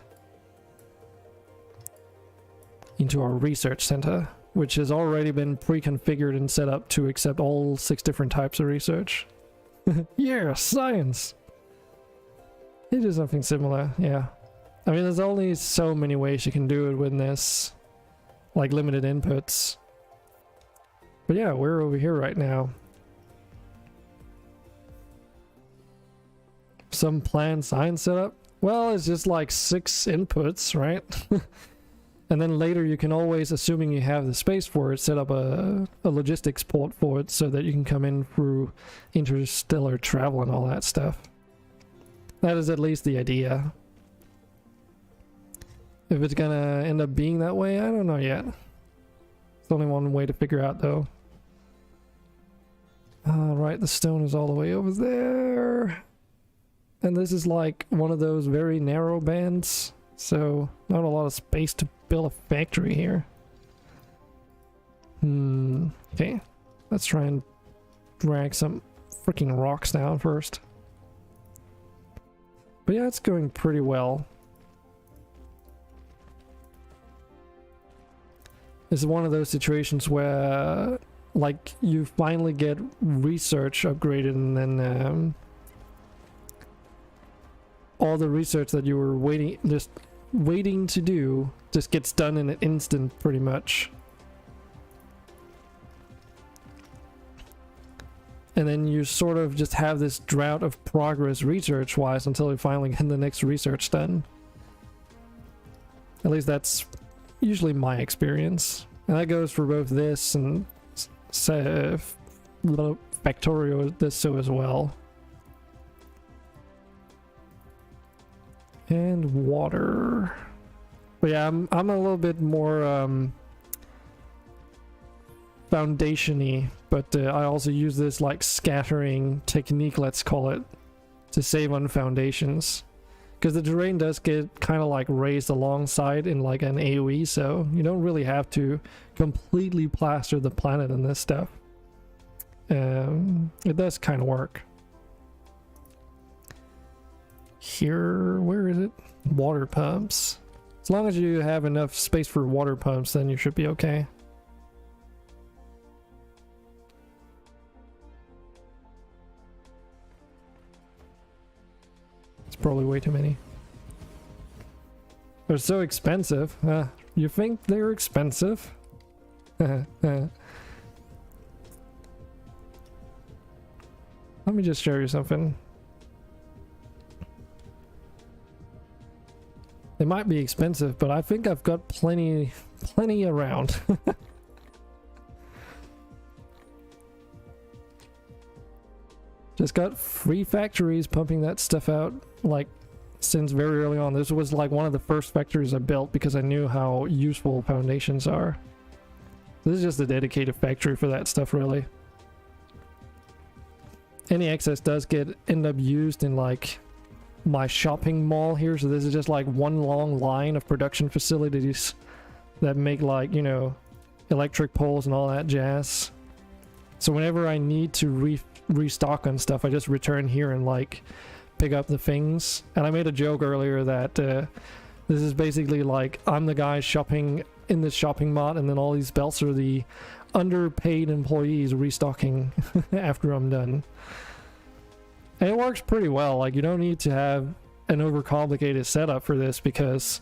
Into our research center, which has already been pre-configured and set up to accept all 6 different types of research. Yeah, science! It is something similar, yeah. I mean, there's only so many ways you can do it with this, like limited inputs. But yeah, we're over here right now. Some planned science setup? Well, it's just like 6 inputs, right? And then later you can always, assuming you have the space for it, set up a logistics port for it so that you can come in through interstellar travel and all that stuff. That is at least the idea. If it's gonna end up being that way, I don't know yet. It's only one way to figure out, though. Right, the stone is all the way over there. And this is like one of those very narrow bands, so not a lot of space to build a factory here. Okay. Let's try and drag some freaking rocks down first. But yeah, it's going pretty well. This is one of those situations where like you finally get research upgraded, and then all the research that you were waiting to do just gets done in an instant, pretty much. And then you sort of just have this drought of progress research-wise until you finally get the next research done. At least that's usually my experience. And that goes for both this and Factorio this so as well. And water. But yeah, I'm a little bit more foundation-y, but I also use this like scattering technique, let's call it, to save on foundations. Because the terrain does get kind of like raised alongside in like an AoE, so you don't really have to completely plaster the planet in this stuff. It does kind of work. Here, where is it? Water pumps. As long as you have enough space for water pumps, then you should be okay. It's probably way too many. They're so expensive. You think they're expensive? Let me just show you something. They might be expensive, but I think I've got plenty around. Just got 3 factories pumping that stuff out, like, since very early on. This was like one of the first factories I built because I knew how useful foundations are. This is just a dedicated factory for that stuff, really. Any excess does end up used in like my shopping mall here, so this is just like one long line of production facilities that make, like, you know, electric poles and all that jazz. So whenever I need to restock on stuff, I just return here and like pick up the things. And I made a joke earlier that this is basically like I'm the guy shopping in this shopping mall, and then all these belts are the underpaid employees restocking after I'm done. And it works pretty well. Like, you don't need to have an overcomplicated setup for this because,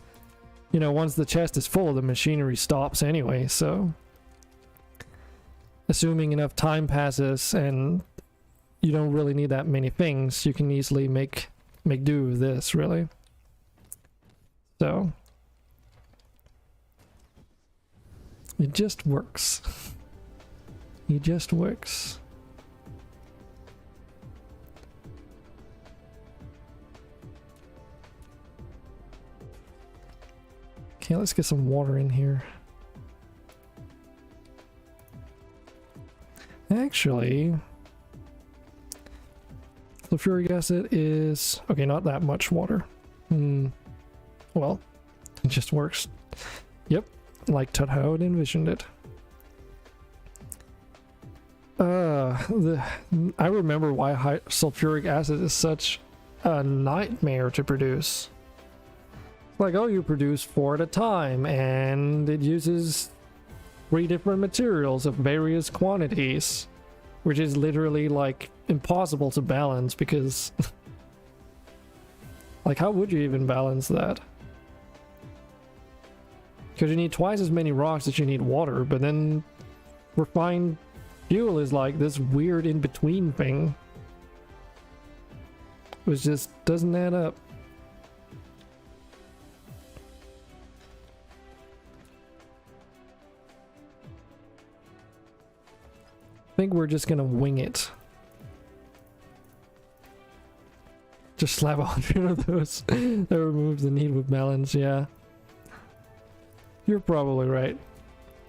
you know, once the chest is full, the machinery stops anyway. So assuming enough time passes and you don't really need that many things, you can easily make do with this, really. So it just works. It just works. Okay, let's get some water in here. Actually, sulfuric acid is... okay, not that much water. Well, it just works. Yep, like how it envisioned it. I remember why sulfuric acid is such a nightmare to produce. Like, oh, you produce 4 at a time, and it uses 3 different materials of various quantities, which is literally like impossible to balance because like, how would you even balance that? Because you need twice as many rocks as you need water, but then refined fuel is like this weird in-between thing, which just doesn't add up. I think we're just gonna wing it. Just slap 100 of those. That removes the need of balance. Yeah, you're probably right.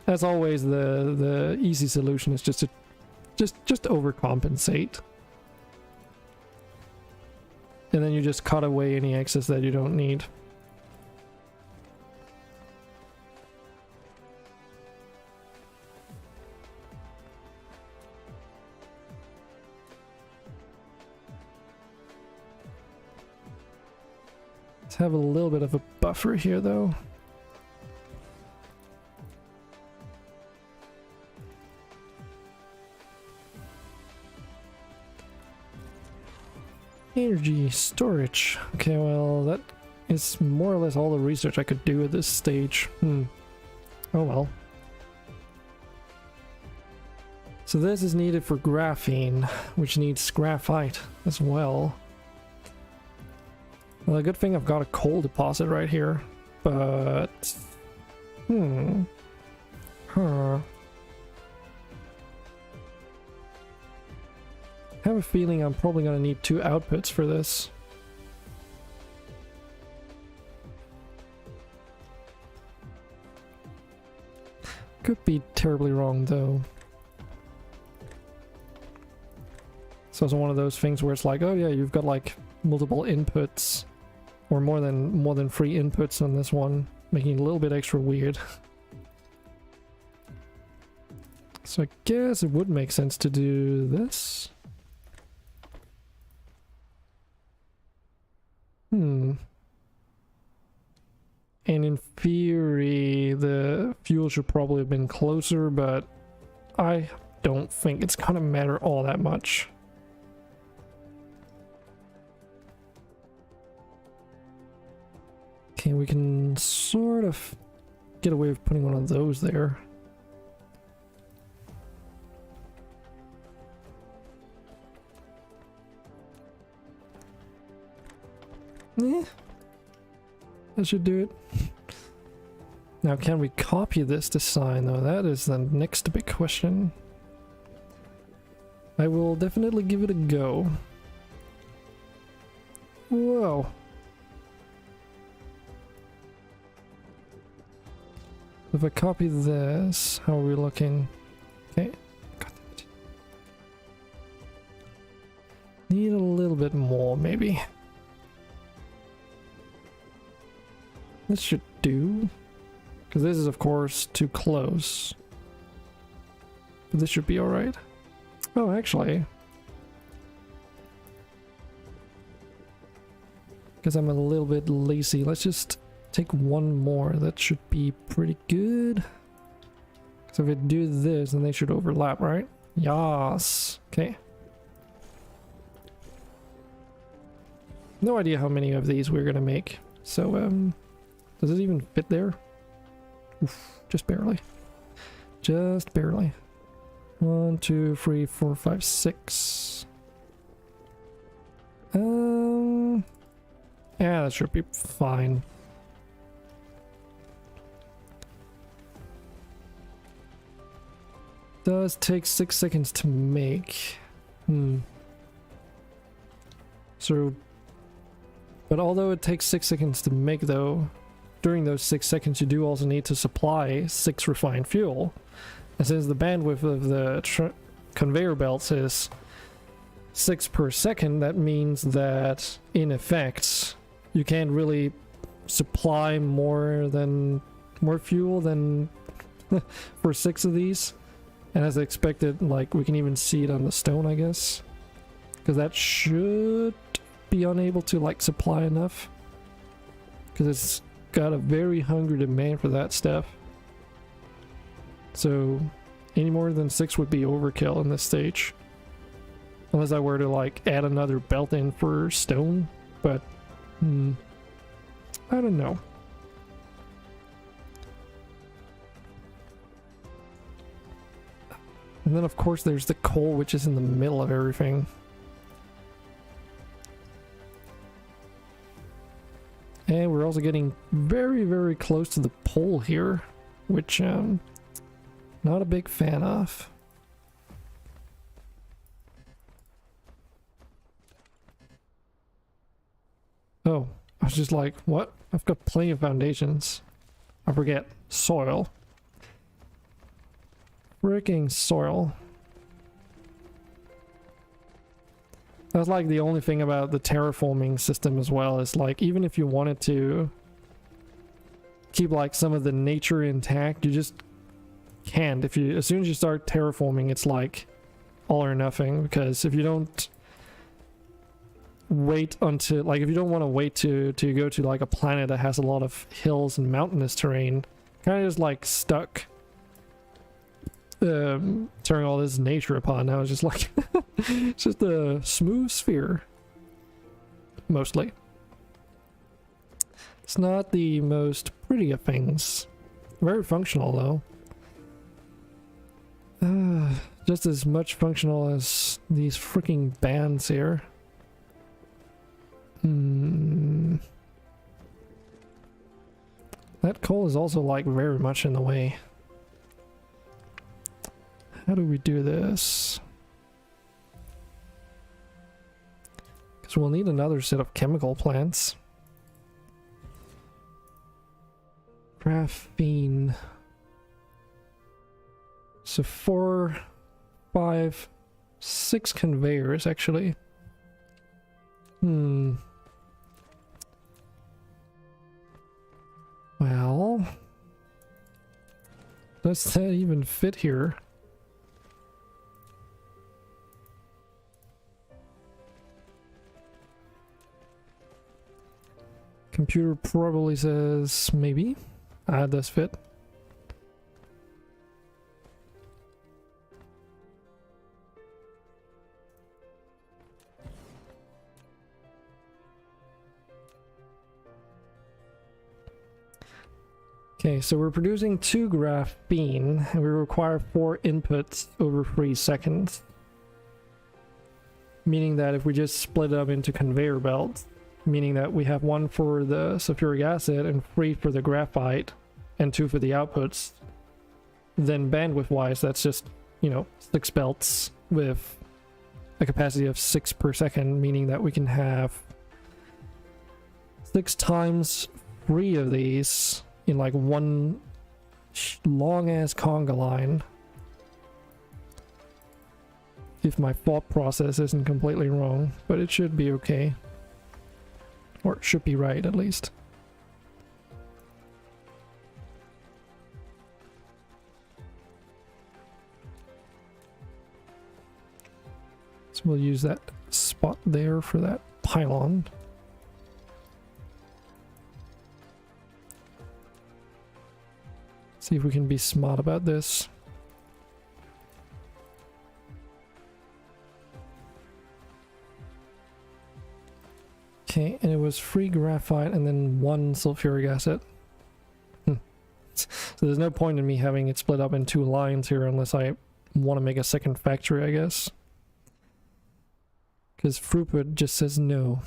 As always, the easy solution is just to just overcompensate, and then you just cut away any excess that you don't need. Let's have a little bit of a buffer here, though. Energy storage. Okay, well, that is more or less all the research I could do at this stage. Oh well. So this is needed for graphene, which needs graphite as well. Well, a good thing I've got a coal deposit right here, but... Huh. I have a feeling I'm probably gonna need 2 outputs for this. Could be terribly wrong though. So it's one of those things where it's like, oh yeah, you've got like multiple inputs, or more than 3 inputs on this one, making it a little bit extra weird. So I guess it would make sense to do this. And in theory, the fuel should probably have been closer, but I don't think it's gonna matter all that much. Okay, we can sort of get away with putting one of those there. That should do it. Now, can we copy this design though? That is the next big question. I will definitely give it a go. Whoa. If I copy this, how are we looking? Okay. Got that. Need a little bit more, maybe. This should do, because this is of course too close, but this should be all right. Oh, actually, because I'm a little bit lazy, let's just take one more. That should be pretty good. So if I do this, then they should overlap, right? Yes. Okay. No idea how many of these we're gonna make. So does it even fit there? Oof, just barely. Just barely. 1, 2, 3, 4, 5, 6. Yeah, that should be fine. Does take 6 seconds to make. So, but although it takes 6 seconds to make though, during those 6 seconds you do also need to supply 6 refined fuel. And since the bandwidth of the conveyor belts is 6 per second, that means that in effect you can't really supply more fuel than for 6 of these. And as expected, like, we can even see it on the stone, I guess, because that should be unable to like supply enough, because it's got a very hungry demand for that stuff. So any more than 6 would be overkill in this stage, unless I were to like add another belt in for stone, but I don't know. And then of course there's the coal, which is in the middle of everything. And we're also getting very, very close to the pole here, which not a big fan of. Oh, I was just like, what? I've got plenty of foundations. I forget. Soil. Freaking soil. That's like the only thing about the terraforming system as well, is like, even if you wanted to keep like some of the nature intact, you just can't. As soon as you start terraforming, it's like all or nothing, because if you don't wait until, like, if you don't want to wait to go to like a planet that has a lot of hills and mountainous terrain, kind of just like stuck turning all this nature upon. Now it's just like it's just a smooth sphere. mostly. It's not the most pretty of things. Very functional though. Just as much functional as these freaking bands here. That coal is also like very much in the way. How do we do this? Because we'll need another set of chemical plants. Graphene. So 4, 5, 6 conveyors actually. Well, does that even fit here? Computer probably says maybe. It does fit. Okay, so we're producing 2 graphene, and we require 4 inputs over 3 seconds. Meaning that if we just split it up into conveyor belts, meaning that we have 1 for the sulfuric acid and 3 for the graphite and 2 for the outputs, then bandwidth-wise, that's just, you know, 6 belts with a capacity of 6 per second, meaning that we can have 6 times 3 of these in like one long-ass conga line. If my thought process isn't completely wrong, but it should be okay. Or it should be right, at least. So we'll use that spot there for that pylon. See if we can be smart about this. Okay, and it was 3 graphite and then 1 sulfuric acid. So there's no point in me having it split up in 2 lines here unless I want to make a second factory, I guess. Because throughput just says no.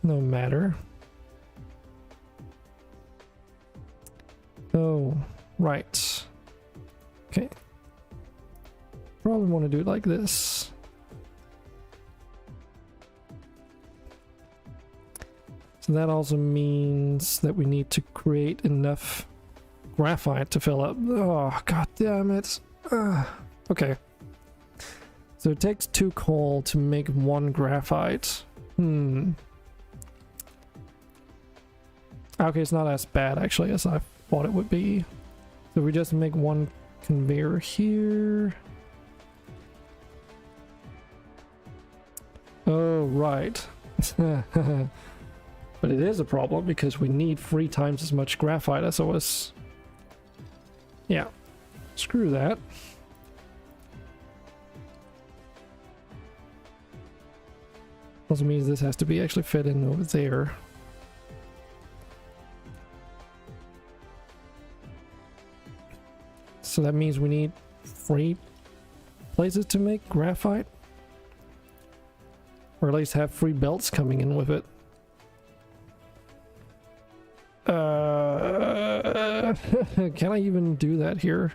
No matter. Oh, right. Okay. Probably want to do it like this. So that also means that we need to create enough graphite to fill up. Oh, god damn it. Okay. So it takes 2 coal to make 1 graphite. Okay, it's not as bad actually as I thought it would be. So we just make 1 conveyor here. Oh, right. But it is a problem because we need 3 times as much graphite as I was. Yeah. Screw that. Also means this has to be actually fit in over there. So that means we need 3 places to make graphite. Or at least have 3 belts coming in with it. Can I even do that here?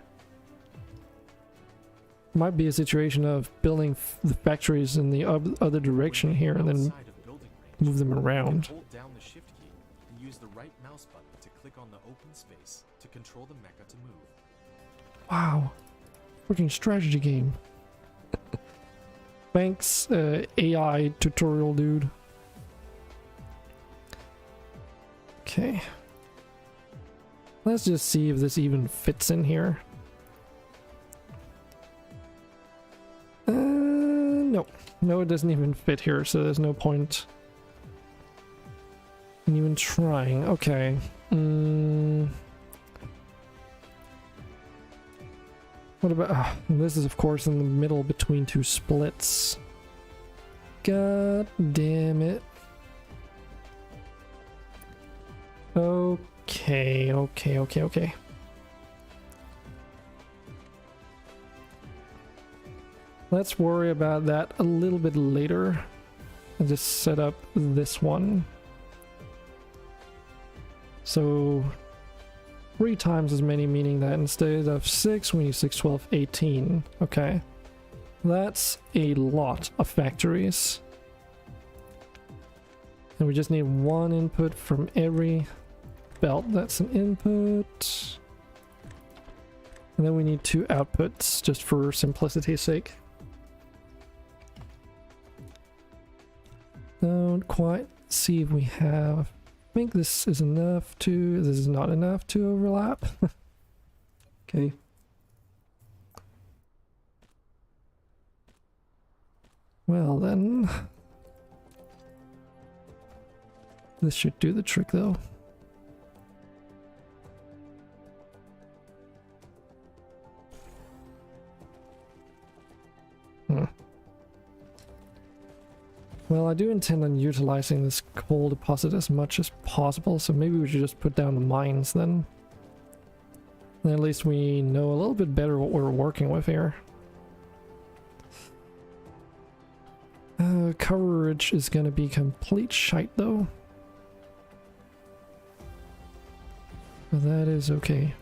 Might be a situation of building the factories in the other direction here and then move them around. Hold down the shift key and use the right mouse button to click on the open space to control the mecha to move. Wow. Freaking strategy game. Thanks, AI tutorial dude. Okay. Let's just see if this even fits in here. No. No, it doesn't even fit here, so there's no point in even trying. Okay. What about... this is, of course, in the middle between 2 splits. God damn it. Okay. Let's worry about that a little bit later. I'll just set up this one. So 3 times as many, meaning that instead of 6, we need 6, 12, 18. Okay. That's a lot of factories. And we just need 1 input from every belt. That's an input. And then we need 2 outputs, just for simplicity's sake. Don't quite see if we have... I think this is enough to... This is not enough to overlap. Okay. Well then... This should do the trick though. Well, I do intend on utilizing this coal deposit as much as possible, so maybe we should just put down the mines then. And at least we know a little bit better what we're working with here. Coverage is gonna be complete shite though. But that is okay.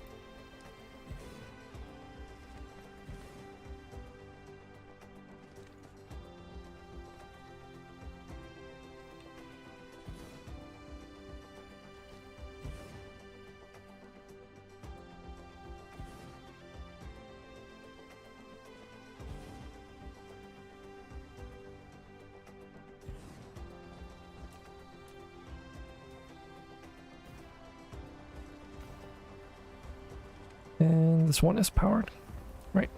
And this one is powered. Right.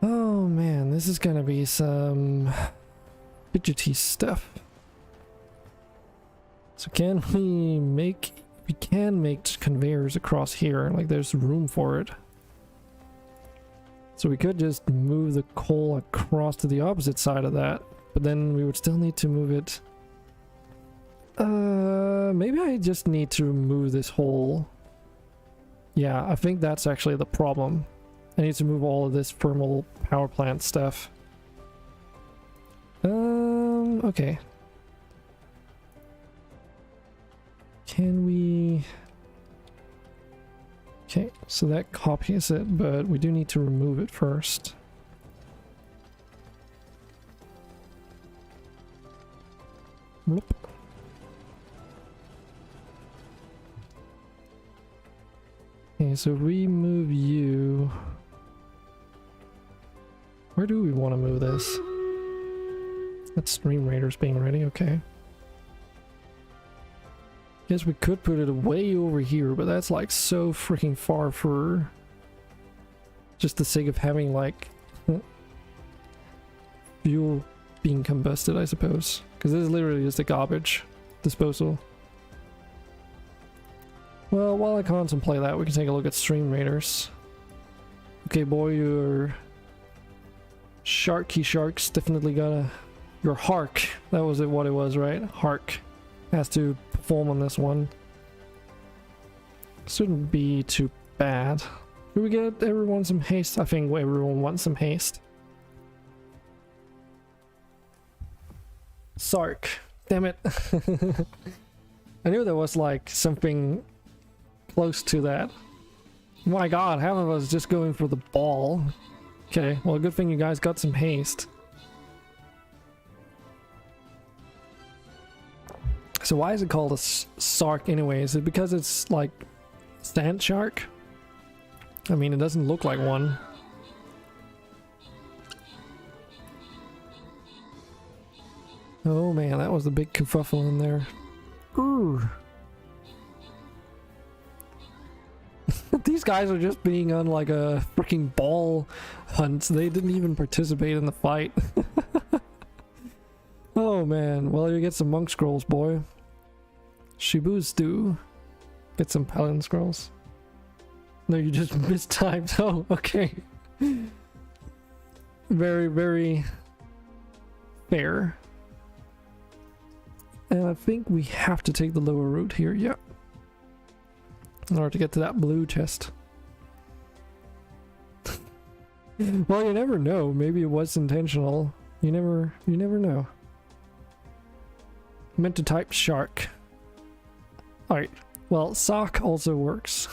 Oh man, this is gonna be some fidgety stuff. So can we make... We can make conveyors across here, like there's room for it. So we could just move the coal across to the opposite side of that, but then we would still need to move it... maybe I just need to remove this whole... Yeah, I think that's actually the problem. I need to move all of this thermal power plant stuff. Okay. Can we... Okay, so that copies it, but we do need to remove it first. Whoop. Okay, so we move you... Where do we want to move this? That's Stream Raiders being ready, okay. Guess we could put it way over here, but that's like so freaking far for just the sake of having like fuel being combusted, I suppose. Because this is literally just a garbage disposal. Well, while I contemplate that, we can take a look at Stream Raiders. Okay, boy, your Sharky Shark's definitely got a... Your Hark, that was what it was, right? Hark has to perform on this one. Shouldn't be too bad. Do we get everyone some haste? I think everyone wants some haste. Sark. Damn it. I knew there was like something close to that. My god, half of us just going for the ball. Okay, well, good thing you guys got some haste. So why is it called a sark anyway? Is it because it's like sand shark? I mean, it doesn't look like one. Oh man, that was a big kerfuffle in there. Ooh. These guys are just being on like a freaking ball hunt. They didn't even participate in the fight. Oh man, well you get some monk scrolls, boy. Shibu's do. Get some paladin scrolls. No, you just mistimed. Oh, okay. very, very fair. And I think we have to take the lower route here, yeah. In order to get to that blue chest. Well, you never know. Maybe it was intentional. You never know. Meant to type shark. Alright. Well, sock also works.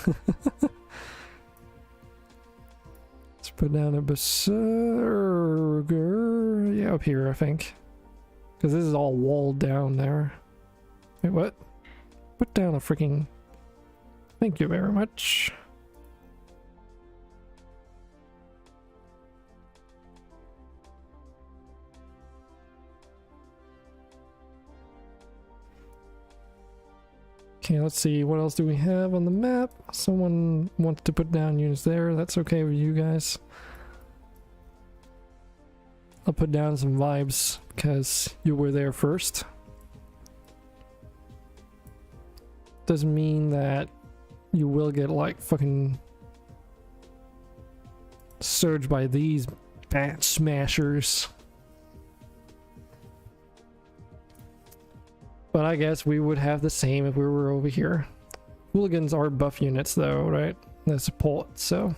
Let's put down a berserker. Yeah, up here, I think. Because this is all walled down there. Wait, what? Put down a freaking... Thank you very much. Okay, let's see. What else do we have on the map? Someone wants to put down units there. That's okay with you guys. I'll put down some vibes because you were there first. Doesn't mean that you will get like fucking surged by these bat smashers. But I guess we would have the same if we were over here. Hooligans are buff units though, right? They're support, so.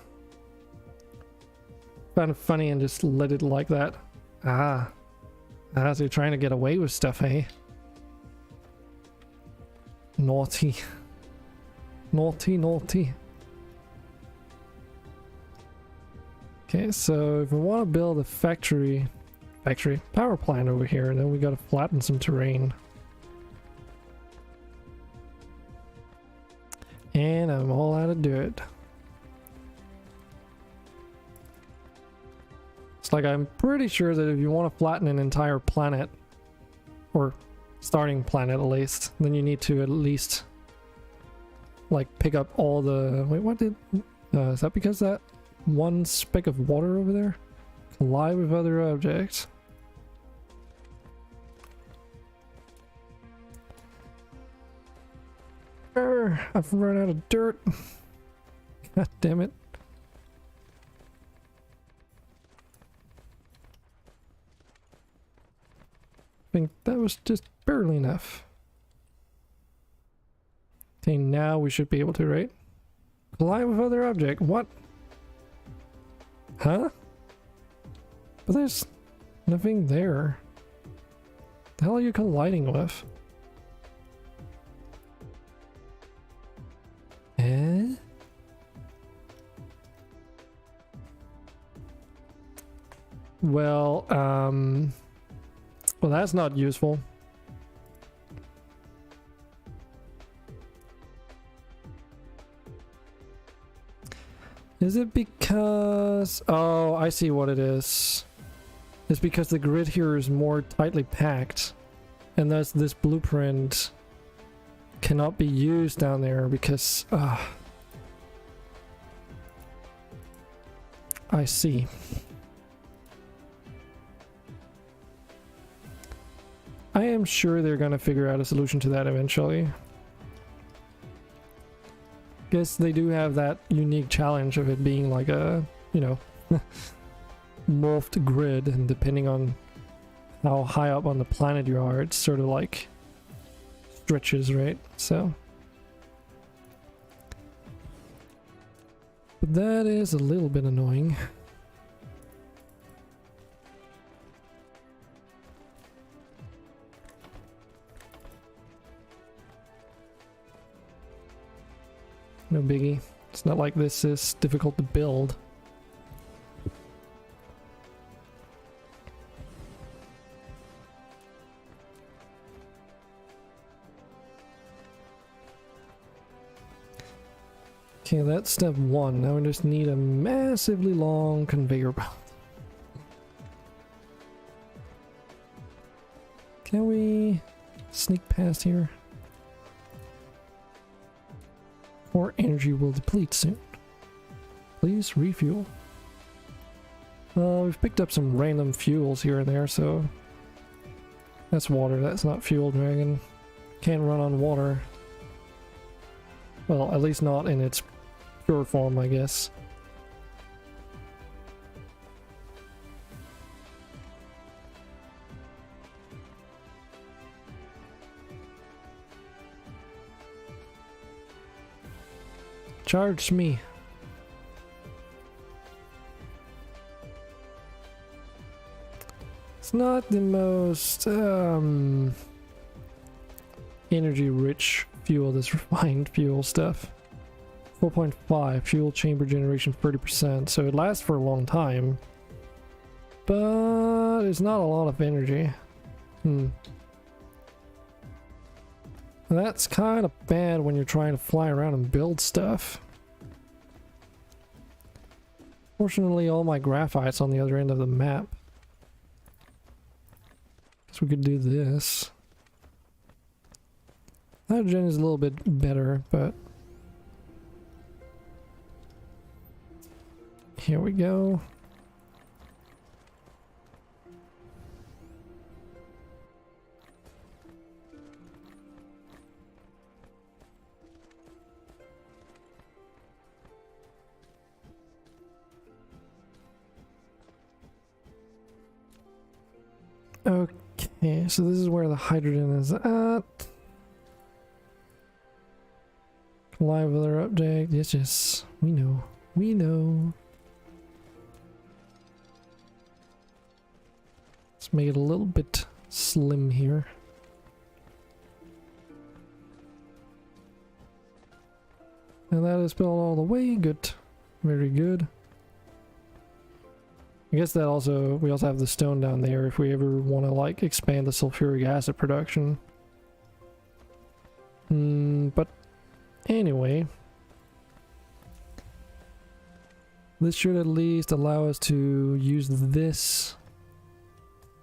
Kind of funny and just let it like that. So you're trying to get away with stuff, eh? Naughty. Naughty, naughty. Okay, so if we want to build a factory power plant over here, then we gotta flatten some terrain. And I'm all out of dirt. It's like I'm pretty sure that if you want to flatten an entire planet, or starting planet at least, then you need to at least like pick up all the... Wait, what did... is that because that one speck of water over there? Collide with other objects. I've run out of dirt. God damn it. I think that was just barely enough. Okay, now we should be able to, right? Collide with other object. What? Huh? But there's nothing there. The hell are you colliding with? Eh? Well, well, that's not useful. Is it because... Oh, I see what it is. It's because the grid here is more tightly packed, and thus this blueprint cannot be used down there because... I see. I am sure they're gonna figure out a solution to that eventually. Guess they do have that unique challenge of it being like a, you know, morphed grid, and depending on how high up on the planet you are, it's sort of like stretches, right? So, but that is a little bit annoying. No biggie. It's not like this is difficult to build. Okay, that's step one. Now we just need a massively long conveyor belt. Can we sneak past here? Or energy will deplete soon. Please refuel. We've picked up some random fuels here and there, so that's water. That's not fuel, dragon. Can't run on water. Well, at least not in its pure form, I guess. Charge me. It's not the most energy rich fuel, this refined fuel stuff. 4.5 fuel chamber generation 30%, so it lasts for a long time, but it's not a lot of energy. That's kind of bad when you're trying to fly around and build stuff. Fortunately, all my graphite's on the other end of the map. Guess we could do this. Hydrogen is a little bit better, but here we go. Okay, so this is where the hydrogen is at. Live weather update. Yes, yes. We know. We know. Let's make it a little bit slim here. And that is built all the way. Good. Very good. I guess that also, we also have the stone down there if we ever want to like expand the sulfuric acid production. But anyway, this should at least allow us to use this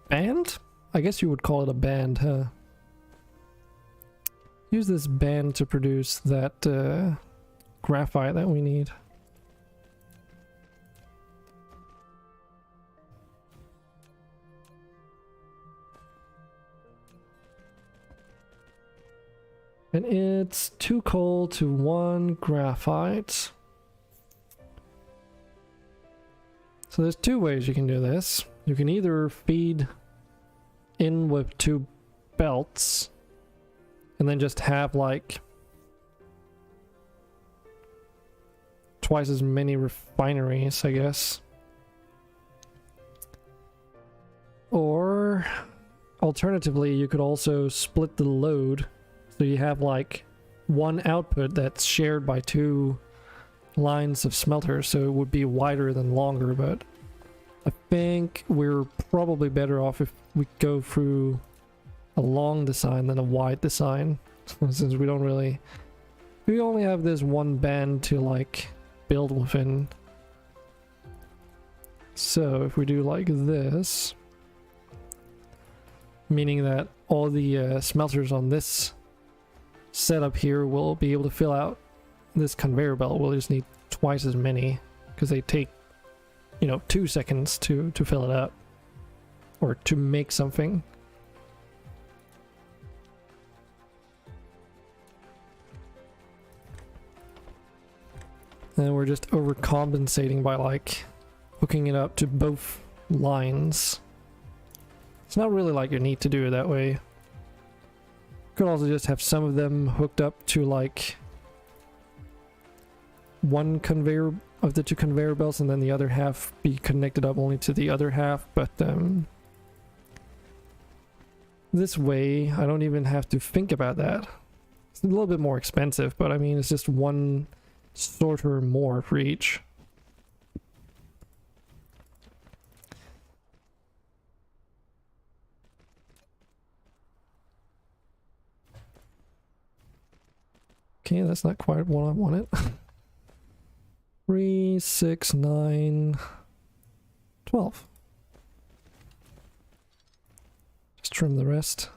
band? I guess you would call it a band, huh? Use this band to produce that graphite that we need. And it's 2 coal to 1 graphite. So there's 2 ways you can do this. You can either feed in with 2 belts and then just have like twice as many refineries, I guess. Or alternatively, you could also split the load. So you have like 1 output that's shared by 2 lines of smelters, so it would be wider than longer, but I think we're probably better off if we go through a long design than a wide design, since we don't really... We only have this 1 band to like build within. So if we do like this, meaning that all the smelters on this setup here will be able to fill out this conveyor belt. We'll just need twice as many because they take, you know, 2 seconds to fill it up or to make something. And we're just overcompensating by like hooking it up to both lines. It's not really like you need to do it that way. Could also just have some of them hooked up to like 1 conveyor of the 2 conveyor belts and then the other half be connected up only to the other half, but this way I don't even have to think about that. It's a little bit more expensive, but I mean it's just 1 sorter more for each. Okay, that's not quite what I wanted. 3, 6, 9, 12. Just trim the rest.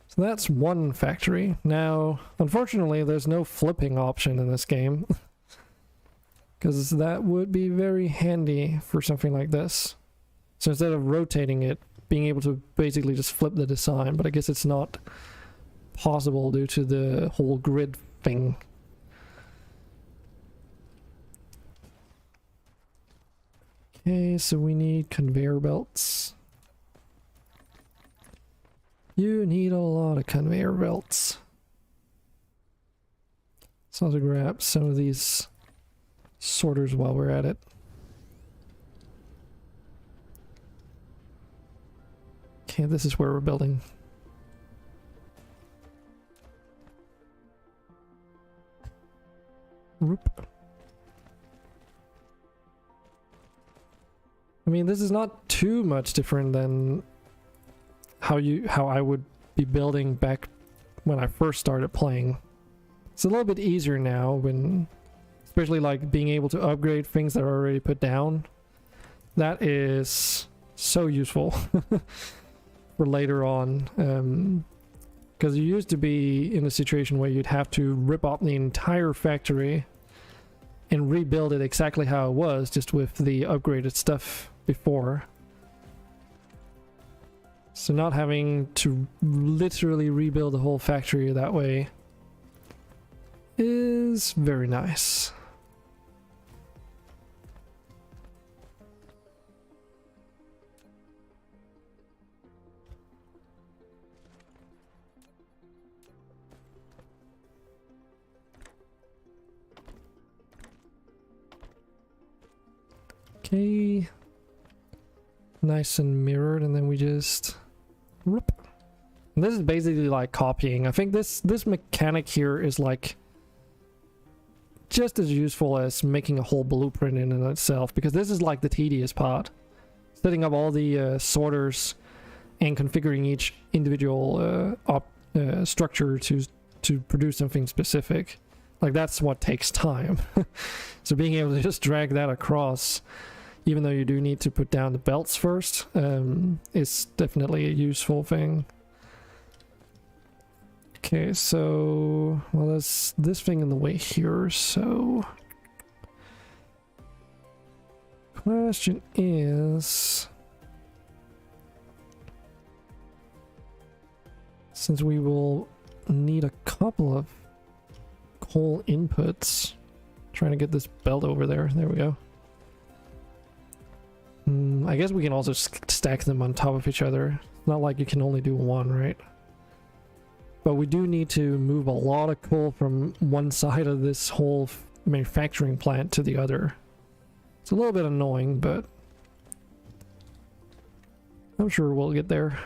So that's 1 factory. Now, unfortunately, there's no flipping option in this game. Because that would be very handy for something like this. So instead of rotating it, being able to basically just flip the design, but I guess it's not possible due to the whole grid thing. Okay, so we need conveyor belts. You need a lot of conveyor belts. Let's also grab some of these sorters while we're at it. Okay, this is where we're building. Whoop. I mean, this is not too much different than how I would be building back when I first started playing. It's a little bit easier now, when especially like being able to upgrade things that are already put down. That is so useful for later on, because you used to be in a situation where you'd have to rip out the entire factory and rebuild it exactly how it was, just with the upgraded stuff before. So not having to literally rebuild the whole factory that way is very nice. Okay, nice and mirrored, and then we just whoop. And this is basically like copying. I think this mechanic here is like just as useful as making a whole blueprint in and itself, because this is like the tedious part, setting up all the sorters and configuring each individual structure to produce something specific. Like, that's what takes time. So being able to just drag that across, even though you do need to put down the belts first, is definitely a useful thing. Okay, so, well, there's this thing in the way here, so question is, since we will need a couple of coal inputs, trying to get this belt over there. There we go. I guess we can also stack them on top of each other. It's not like you can only do one, right? But we do need to move a lot of coal from one side of this whole manufacturing plant to the other. It's a little bit annoying, but I'm sure we'll get there.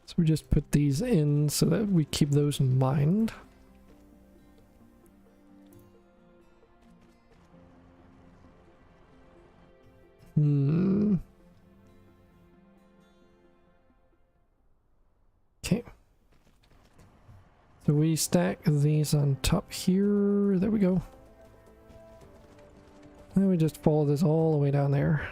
So we just put these in so that we keep those in mind. Okay. So we stack these on top here. There we go. And we just follow this all the way down there.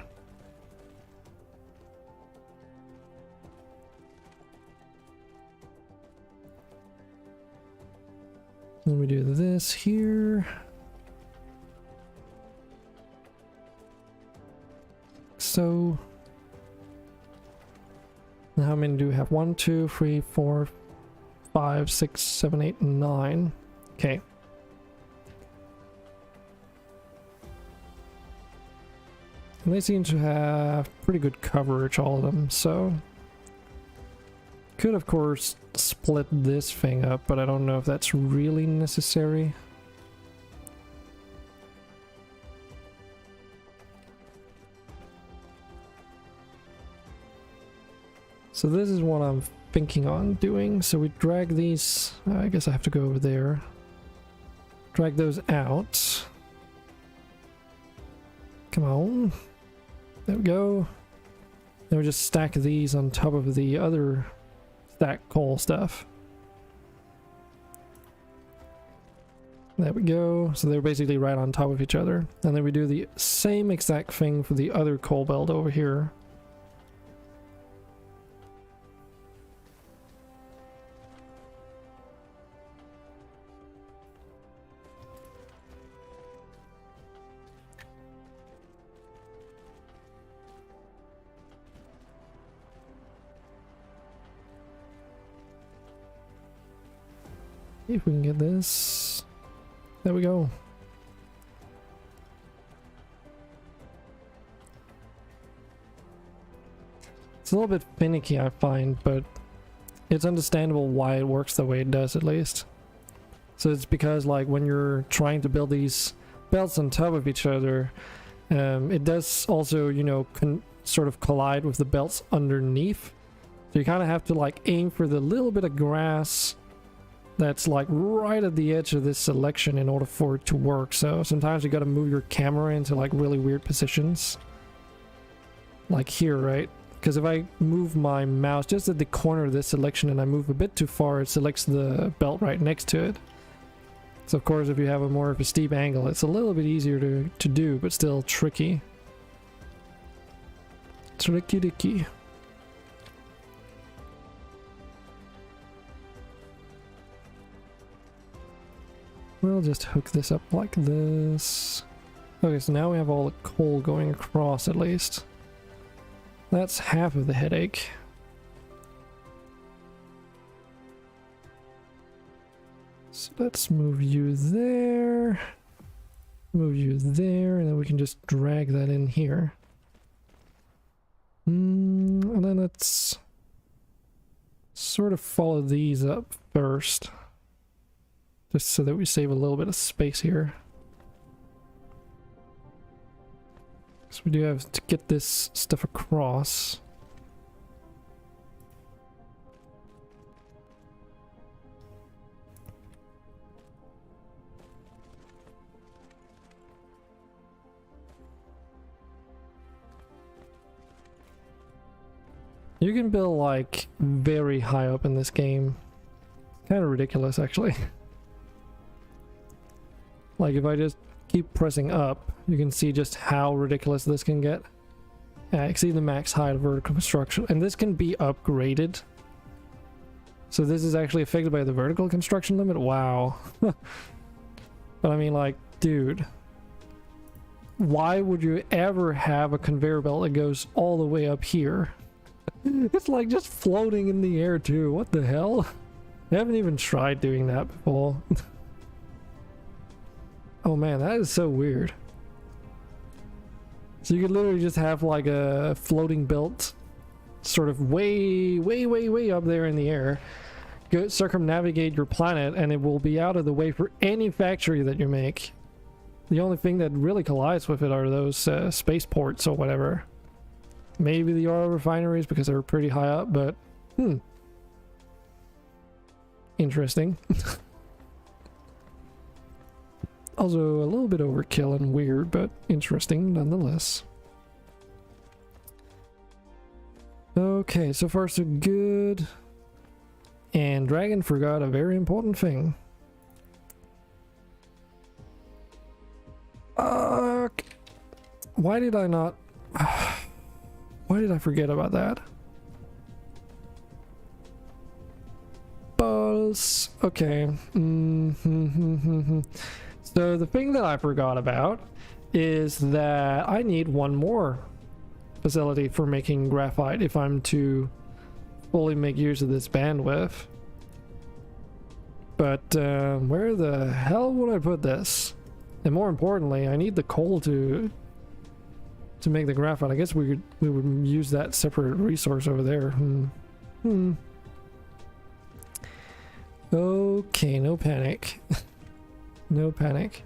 Then we do this here. So now how many do we have? 1, 2, 3, 4, 5, 6, 7, 8, 9. Okay. And they seem to have pretty good coverage, all of them, so could of course split this thing up, but I don't know if that's really necessary. So this is what I'm thinking on doing. So we drag these, I guess I have to go over there. Drag those out. Come on. There we go. Then we just stack these on top of the other stack coal stuff. There we go. So they're basically right on top of each other. And then we do the same exact thing for the other coal belt over here. If we can get this. There we go. It's a little bit finicky, I find, but it's understandable why it works the way it does, at least. So it's because, like, when you're trying to build these belts on top of each other, it does also, you know, sort of collide with the belts underneath. So you kind of have to, like, aim for the little bit of grass that's, like, right at the edge of this selection in order for it to work. So sometimes you got to move your camera into, like, really weird positions. Like here, right? Because if I move my mouse just at the corner of this selection and I move a bit too far, it selects the belt right next to it. So of course, if you have a more of a steep angle, it's a little bit easier to do, but still tricky. Tricky dicky. We'll just hook this up like this. Okay, so now we have all the coal going across at least. That's half of the headache. So let's move you there. Move you there, and then we can just drag that in here. And then let's sort of follow these up first. Just so that we save a little bit of space here. So we do have to get this stuff across. You can build like very high up in this game. Kind of ridiculous actually. Like if I just keep pressing up, you can see just how ridiculous this can get. Yeah, exceed the max height of vertical construction, and this can be upgraded. So this is actually affected by the vertical construction limit. Wow. But I mean, like, dude, why would you ever have a conveyor belt that goes all the way up here? It's like just floating in the air too. What the hell? I haven't even tried doing that before. Oh man, that is so weird. So you could literally just have like a floating belt sort of way up there in the air. Go circumnavigate your planet and it will be out of the way for any factory that you make. The only thing that really collides with it are those spaceports or whatever. Maybe the oil refineries because they're pretty high up, but interesting. Also a little bit overkill and weird, but interesting nonetheless. Okay, so far so good. And Dragon forgot a very important thing. Why did I not... Why did I forget about that? Balls. Okay. So the thing that I forgot about is that I need one more facility for making graphite if I'm to fully make use of this bandwidth. But where the hell would I put this? And more importantly, I need the coal to make the graphite. I guess we would use that separate resource over there. Okay, no panic. No panic.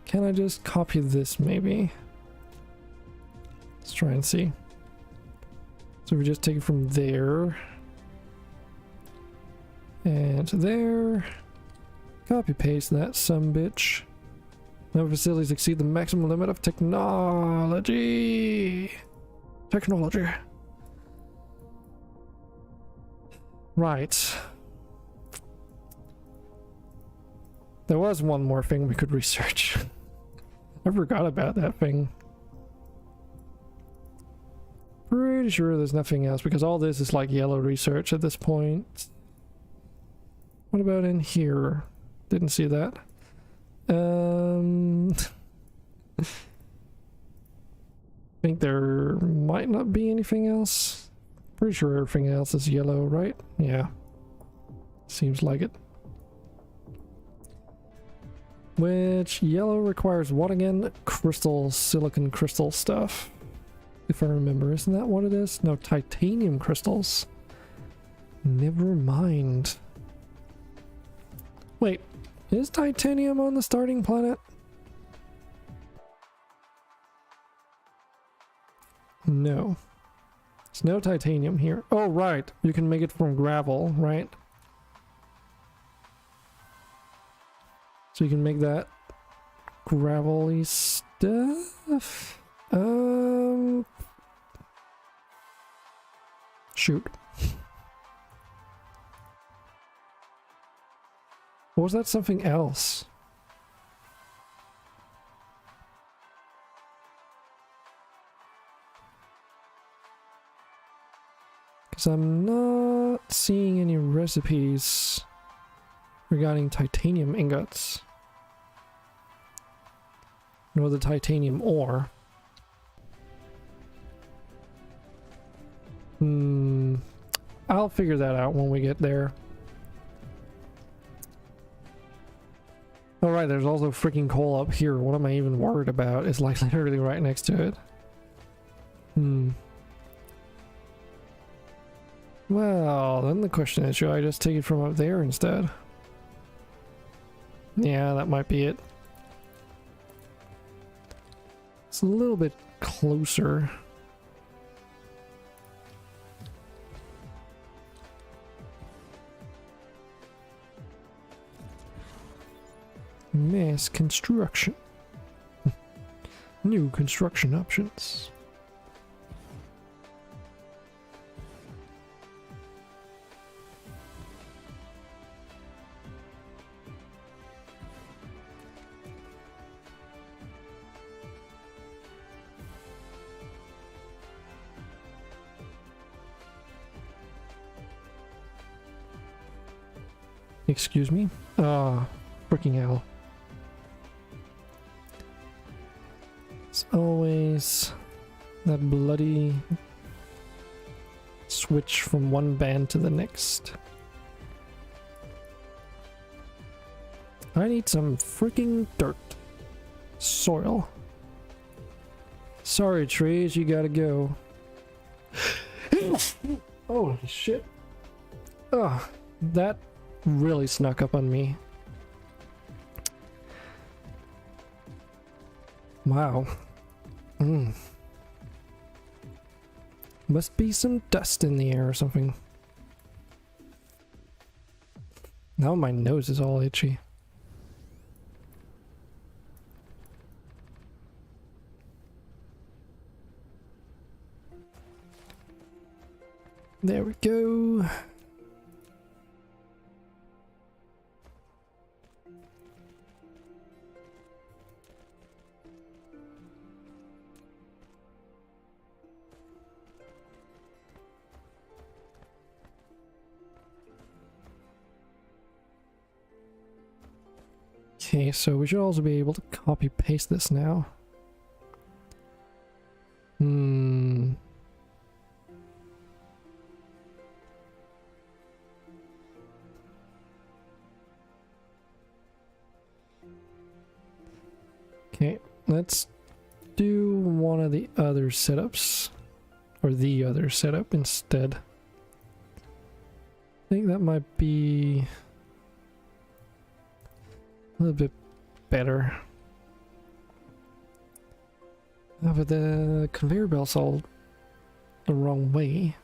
Can I just copy this maybe? Let's try and see. So we just take it from there and to there. Copy paste that sumbitch. No facilities exceed the maximum limit of technology. Technology. Right. There was one more thing we could research. I forgot about that thing. Pretty sure there's nothing else because all this is like yellow research at this point. What about in here? Didn't see that. I think there might not be anything else. Pretty sure everything else is yellow, right? Yeah. Seems like it. Which yellow requires what again? Crystal, silicon crystal stuff. if I remember. Isn't that what it is? No, titanium crystals. Never mind. Wait, is titanium on the starting planet? No. There's no titanium here. Oh, right. You can make it from gravel, right? So you can make that gravelly stuff. Shoot. Or was that something else? Because I'm not seeing any recipes regarding titanium ingots. Nor the titanium ore. I'll figure that out when we get there. Alright, there's also freaking coal up here. What am I even worried about? It's like literally right next to it. Well, then the question is, should I just take it from up there instead? Yeah, that might be it. It's a little bit closer. Mass construction. New construction options. Excuse me? Ah, freaking hell. It's always that bloody switch from one band to the next. I need some freaking dirt. Soil. Sorry, trees, you gotta go. Oh, shit. Ugh, that really snuck up on me. Wow. Must be some dust in the air or something. Now my nose is all itchy. There we go. Okay, so we should also be able to copy paste this now. Okay, let's do one of the other setups. Or the other setup instead. I think that might be a little bit better. Oh, but the conveyor belt's all the wrong way.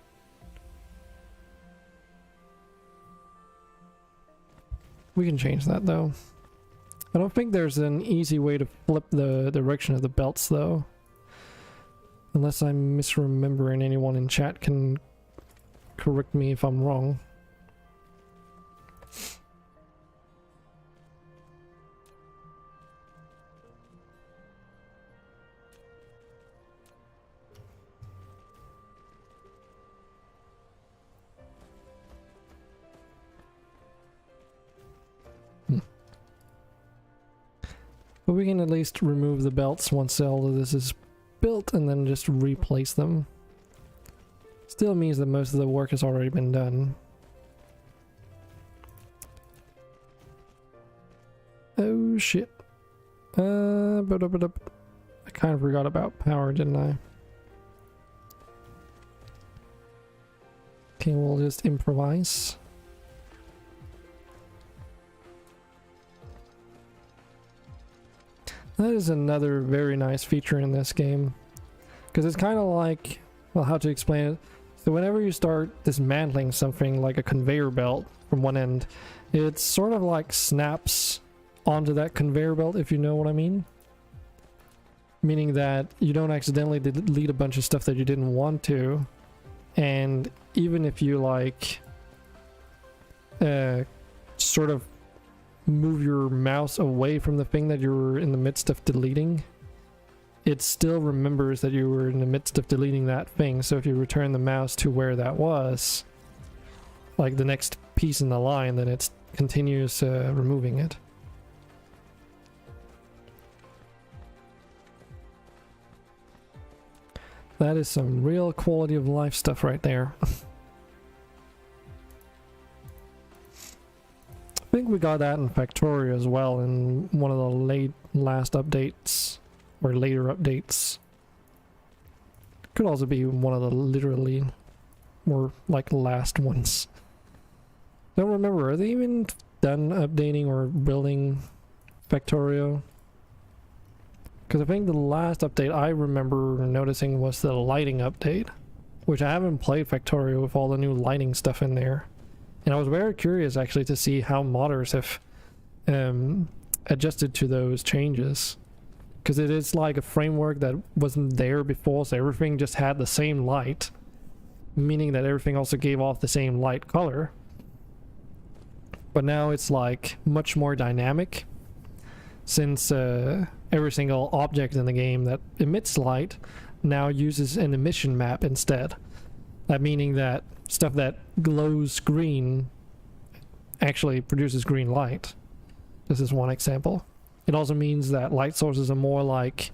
We can change that though. I don't think there's an easy way to flip the direction of the belts though. Unless I'm misremembering, anyone in chat can correct me if I'm wrong. But we can at least remove the belts once all of this is built and then just replace them. Still means that most of the work has already been done. Oh shit. I kind of forgot about power, didn't I? Okay, we'll just improvise. That is another very nice feature in this game. Because it's kind of like, well, how to explain it? So whenever you start dismantling something like a conveyor belt from one end, it sort of like snaps onto that conveyor belt, if you know what I mean. Meaning that you don't accidentally delete a bunch of stuff that you didn't want to. And even if you like sort of move your mouse away from the thing that you're in the midst of deleting, it still remembers that you were in the midst of deleting that thing. So if you return the mouse to where that was, like the next piece in the line, then it continues removing it. That is some real quality of life stuff right there. I think we got that in Factorio as well in one of the last updates, or later updates. Could also be one of the literally more like last ones. Don't remember, are they even done updating or building Factorio? Because I think the last update I remember noticing was the lighting update, which I haven't played Factorio with all the new lighting stuff in there. And I was very curious actually to see how modders have adjusted to those changes. Because it is like a framework that wasn't there before, so everything just had the same light. Meaning that everything also gave off the same light color. But now it's like much more dynamic. Since every single object in the game that emits light now uses an emission map instead. That meaning that stuff that glows green actually produces green light. This is one example. It also means that light sources are more like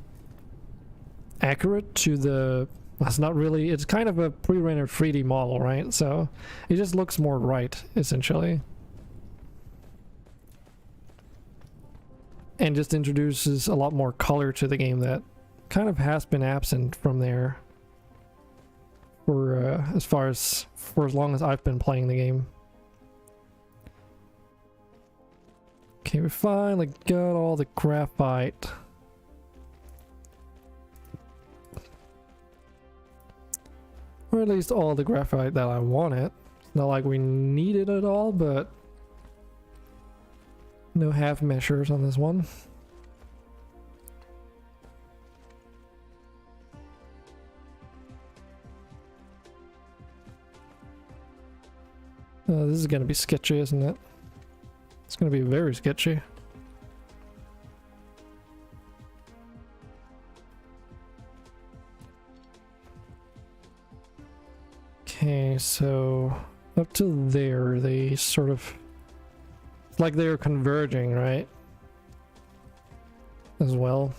accurate to the... It's not really... It's kind of a pre-rendered 3D model, right? So it just looks more right, essentially. And just introduces a lot more color to the game that kind of has been absent from there for as long as I've been playing the game. Okay, we finally got all the graphite. Or at least all the graphite that I wanted. It's not like we needed it all, but no half measures on this one. This is gonna be sketchy, isn't it? It's gonna be very sketchy. Okay, so up to there, they sort of... It's like they're converging, right? As well.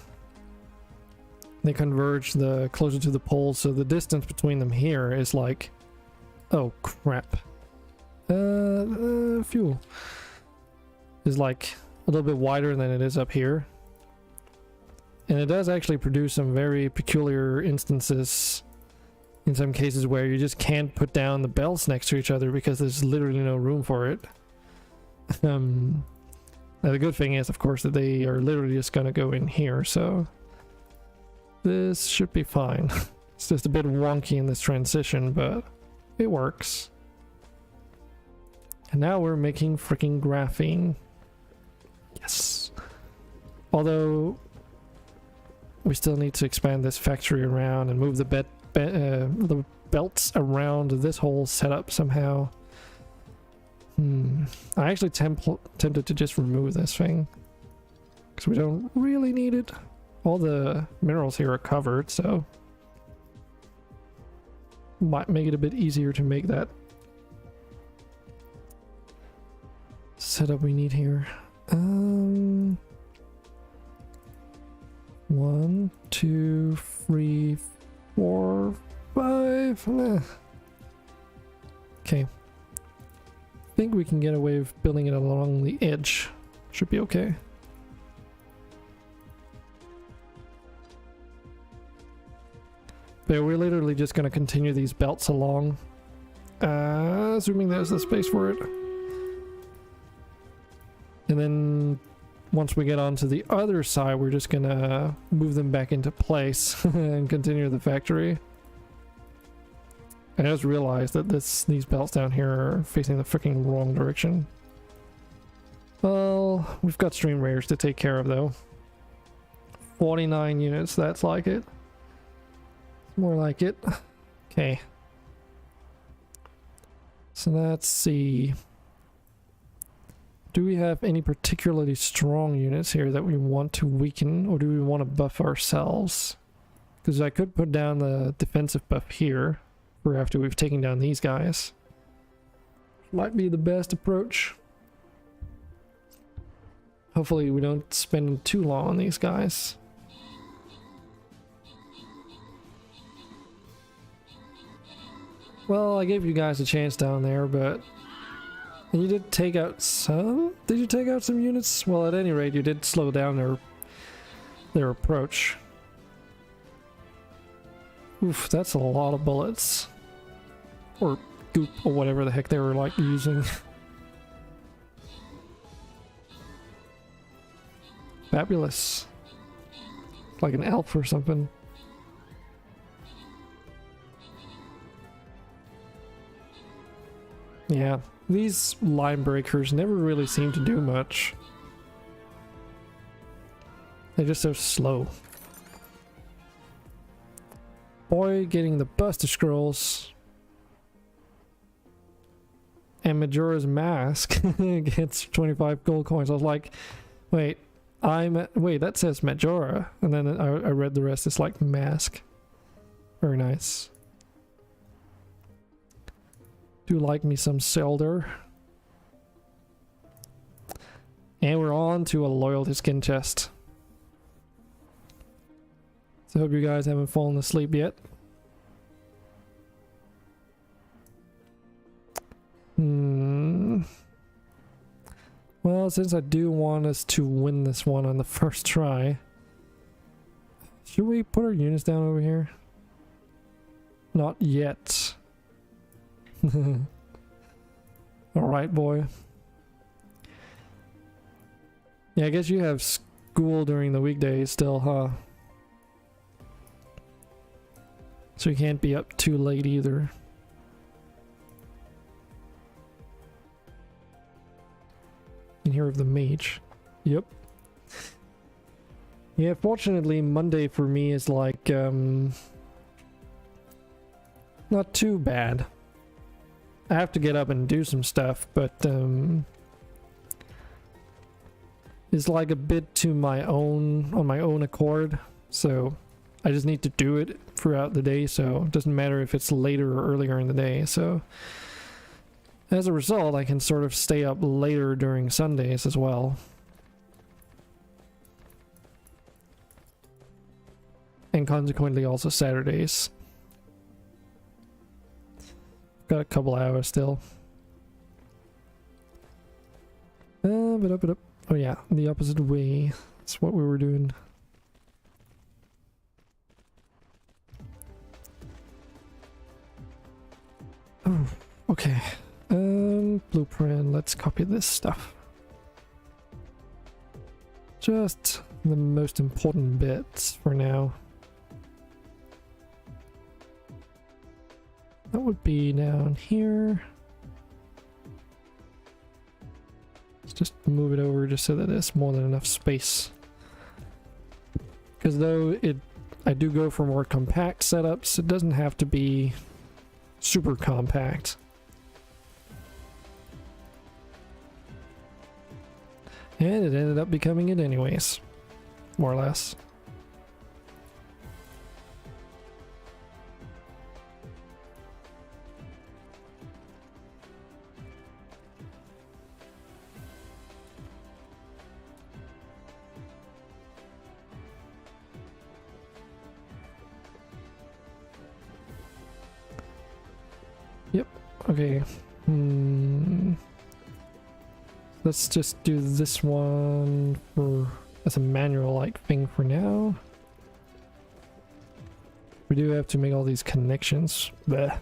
They converge the closer to the poles, so the distance between them here is like... Oh, crap. Fuel. Is like a little bit wider than it is up here. And it does actually produce some very peculiar instances in some cases where you just can't put down the belts next to each other because there's literally no room for it. Now the good thing is, of course, that they are literally just gonna go in here, so this should be fine. It's just a bit wonky in this transition, but it works. And now we're making freaking graphene. Yes. Although we still need to expand this factory around and move the the belts around this whole setup somehow. I actually tempted to just remove this thing because we don't really need it. All the minerals here are covered, so might make it a bit easier to make that setup we need here. 1, 2, 3, 4, 5. Okay. I think we can get away with building it along the edge. Should be okay. But we're literally just going to continue these belts along Assuming there's the space for it. And then once we get onto the other side, we're just gonna move them back into place and continue the factory. I just realized that these belts down here are facing the freaking wrong direction. Well, we've got stream raiders to take care of though. 49 units, that's like it. More like it. Okay. So let's see. Do we have any particularly strong units here that we want to weaken, or do we want to buff ourselves? Because I could put down the defensive buff here for after we've taken down these guys. Might be the best approach. Hopefully we don't spend too long on these guys. Well, I gave you guys a chance down there, but you did take out some? Did you take out some units? Well, at any rate, you did slow down their approach. Oof, that's a lot of bullets. Or goop, or whatever the heck they were like using. Fabulous. Like an elf or something. Yeah, these line breakers never really seem to do much. They're just so slow. Boy, getting the Buster Scrolls and Majora's Mask gets 25 gold coins. I was like, wait, wait, that says Majora, and then I read the rest. It's like Mask. Very nice. Do like me some Zelda. And we're on to a loyalty skin chest. So I hope you guys haven't fallen asleep yet. Well, since I do want us to win this one on the first try, should we put our units down over here? Not yet. Alright, boy. Yeah, I guess you have school during the weekdays still, huh? So you can't be up too late either. You can hear of the mage. Yep. Yeah, fortunately Monday for me is like, not too bad. I have to get up and do some stuff, but it's like a bit to my own, on my own accord, so I just need to do it throughout the day, so it doesn't matter if it's later or earlier in the day. So as a result, I can sort of stay up later during Sundays as well. And consequently also Saturdays. Got a couple hours still. Oh yeah, the opposite way. That's what we were doing. Oh, okay. Blueprint, let's copy this stuff. Just the most important bits for now. That would be down here. Let's just move it over just so that there's more than enough space. Because though I do go for more compact setups, it doesn't have to be super compact. And it ended up becoming it anyways, more or less. Yep, okay. Let's just do this one for as a manual like thing for now. We do have to make all these connections. Bleh.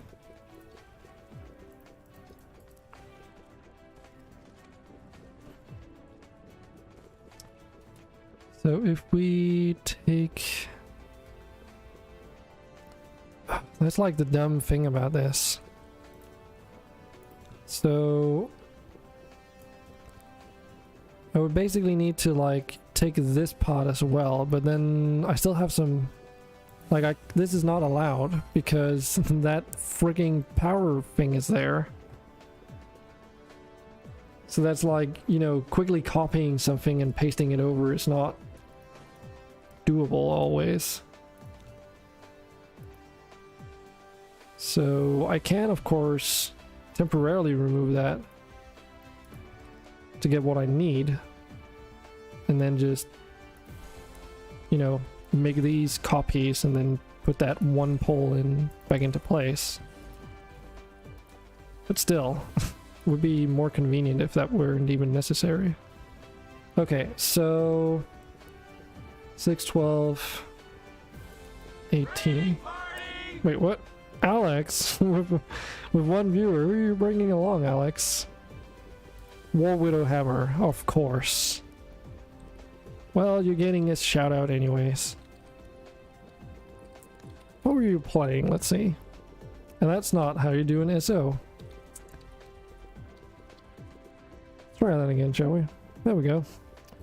So if we take... That's like the dumb thing about this. So I would basically need to like take this pot as well, but then I still have some, like, this is not allowed because that freaking power thing is there. So that's like, you know, quickly copying something and pasting it over is not doable always. So I can, of course, temporarily remove that to get what I need, and then just, you know, make these copies and then put that one pole in back into place. But still, would be more convenient if that weren't even necessary. Okay, so 6, 12, 18. Wait, what? Alex, with one viewer, who are you bringing along, Alex? War Widow Hammer, of course. Well, you're getting a shout out anyways. What were you playing? Let's see. And that's not how you do an SO. Let's try that again, shall we? There we go.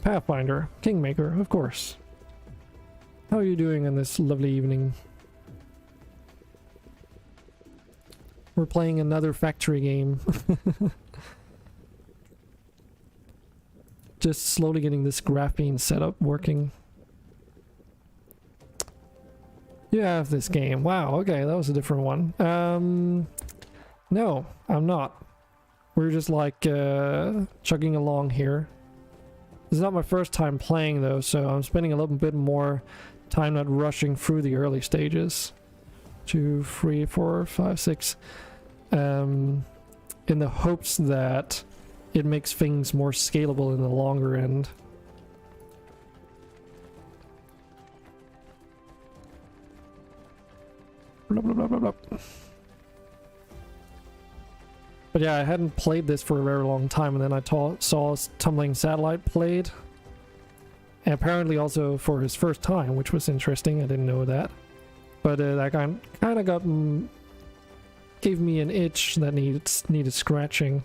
Pathfinder, Kingmaker, of course. How are you doing on this lovely evening? We're playing another factory game. Just slowly getting this graphene setup working. You have this game. Wow, okay, that was a different one. No, I'm not. We're just like chugging along here. This is not my first time playing though, so I'm spending a little bit more time not rushing through the early stages. 2, 3, 4, 5, 6. In the hopes that it makes things more scalable in the longer end. Blah, blah, blah, blah, blah. But yeah, I hadn't played this for a very long time, and then I saw Tumbling Satellite played. And apparently also for his first time, which was interesting. I didn't know that. But that kind of got... gave me an itch that needed scratching.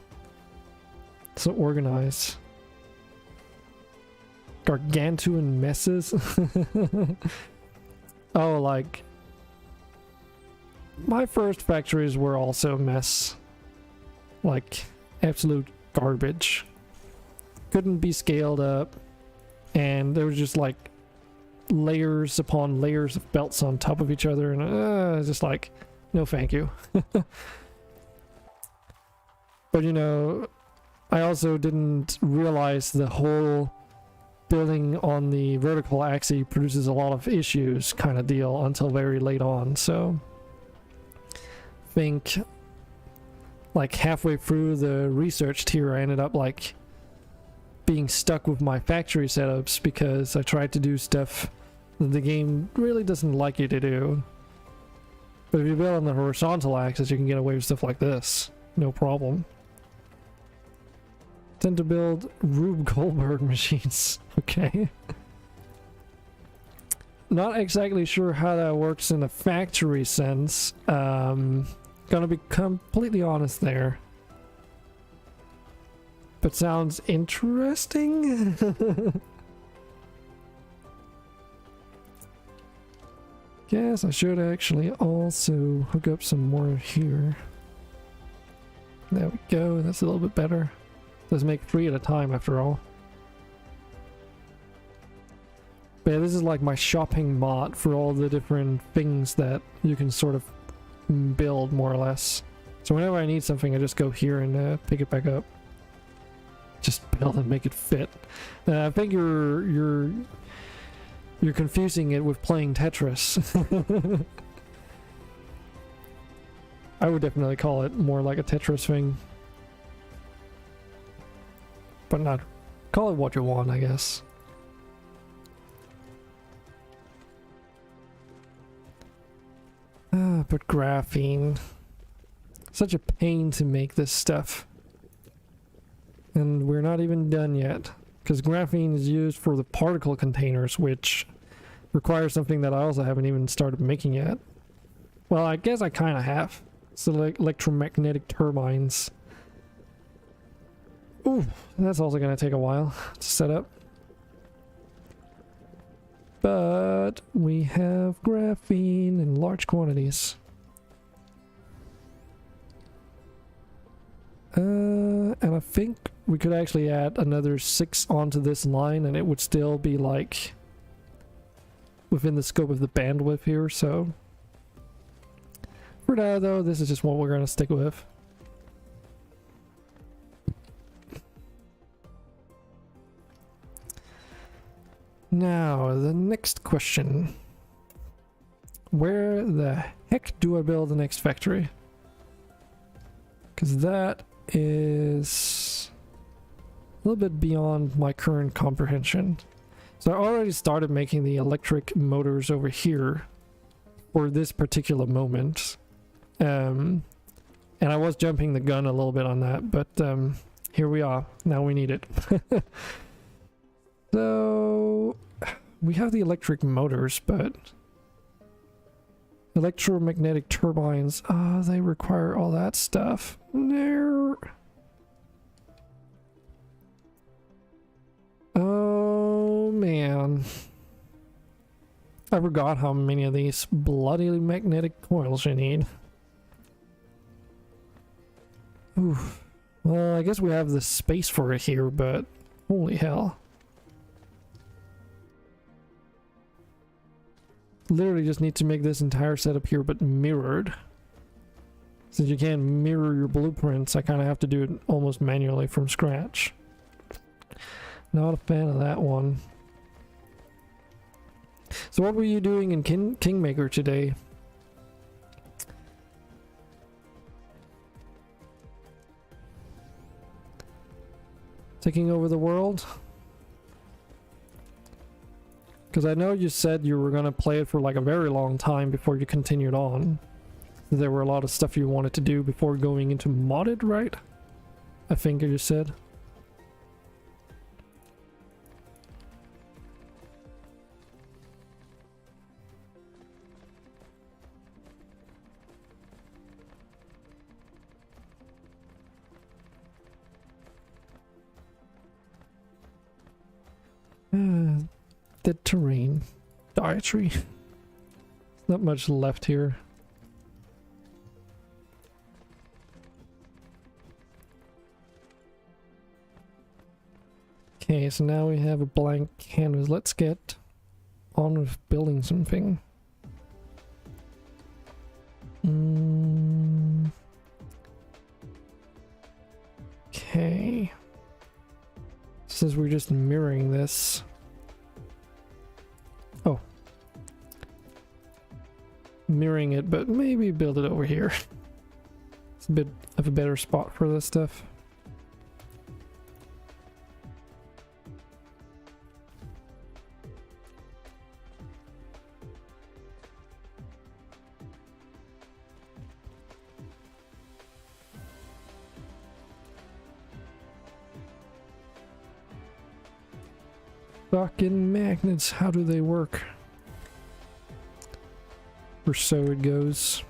So organize. Gargantuan messes? Oh, like... my first factories were also a mess. Like, absolute garbage. Couldn't be scaled up. And there was just like layers upon layers of belts on top of each other. And just like, no thank you. But you know, I also didn't realize the whole building on the vertical axis produces a lot of issues kind of deal until very late on. So I think like halfway through the research tier, I ended up like being stuck with my factory setups because I tried to do stuff that the game really doesn't like you to do. But if you build on the horizontal axis, you can get away with stuff like this. No problem. Tend to build Rube Goldberg machines. Okay. Not exactly sure how that works in a factory sense. Gonna be completely honest there. But sounds interesting. Guess I should actually also hook up some more here. There we go, that's a little bit better. Let's make 3 at a time after all. But yeah, this is like my shopping mod for all the different things that you can sort of build more or less. So whenever I need something, I just go here and pick it back up. Just build and make it fit. I think you're confusing it with playing Tetris. I would definitely call it more like a Tetris thing. But not... call it what you want, I guess. But graphene. Such a pain to make this stuff. And we're not even done yet. because graphene is used for the particle containers, which requires something that I also haven't even started making yet. Well, I guess I kind of have. It's the electromagnetic turbines. Ooh, that's also going to take a while to set up. But we have graphene in large quantities. And I think we could actually add another 6 onto this line and it would still be like within the scope of the bandwidth here, so for now though, this is just what we're gonna stick with. Now, the next question. Where the heck do I build the next factory? Because that is a little bit beyond my current comprehension. So I already started making the electric motors over here for this particular moment. And I was jumping the gun a little bit on that, but here we are. Now we need it. So we have the electric motors, but electromagnetic turbines, they require all that stuff. No. Oh man. I forgot how many of these bloody magnetic coils you need. Oof. Well, I guess we have the space for it here, but holy hell. Literally just need to make this entire setup here but mirrored. Since you can't mirror your blueprints, I kind of have to do it almost manually from scratch. Not a fan of that one. So what were you doing in Kingmaker today? Taking over the world? Because I know you said you were going to play it for like a very long time before you continued on. There were a lot of stuff you wanted to do before going into modded, right? I think you said. The terrain. Dietary. Not much left here. Okay, so now we have a blank canvas. Let's get on with building something. Okay. Since we're just mirroring this. Oh. Mirroring it, but maybe build it over here. It's a bit of a better spot for this stuff. Fucking magnets, how do they work? Or so it goes.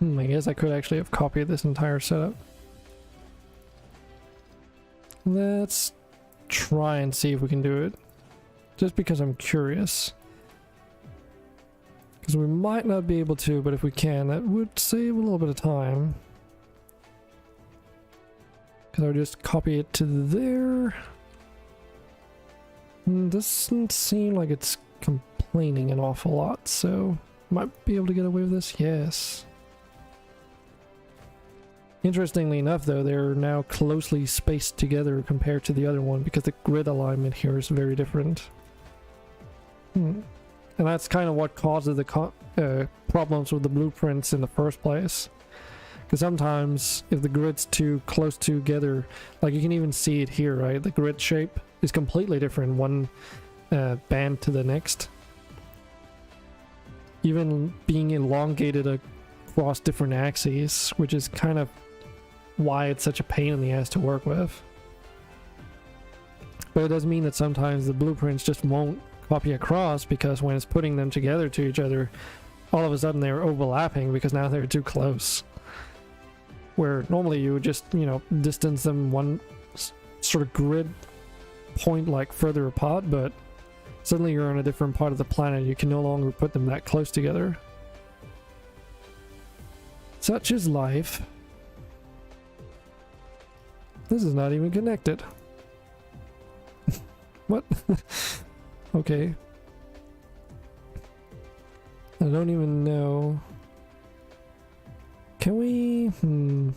I guess I could actually have copied this entire setup. Let's try and see if we can do it. Just because I'm curious. Because we might not be able to, but if we can, that would save a little bit of time. Because I'll just copy it to there. Doesn't seem like it's complaining an awful lot, so might be able to get away with this. Yes. Interestingly enough, though, they're now closely spaced together compared to the other one because the grid alignment here is very different. And that's kind of what causes the problems with the blueprints in the first place. Because sometimes if the grid's too close together, like you can even see it here, right? The grid shape is completely different one band to the next. Even being elongated across different axes, which is kind of why it's such a pain in the ass to work with. But it does mean that sometimes the blueprints just won't copy across, because when it's putting them together to each other, all of a sudden they're overlapping because now they're too close. Where normally you would just, you know, distance them one sort of grid point like further apart, but suddenly you're on a different part of the planet. You can no longer put them that close together. Such is life. This is not even connected. What? Okay. I don't even know. Can we? Don't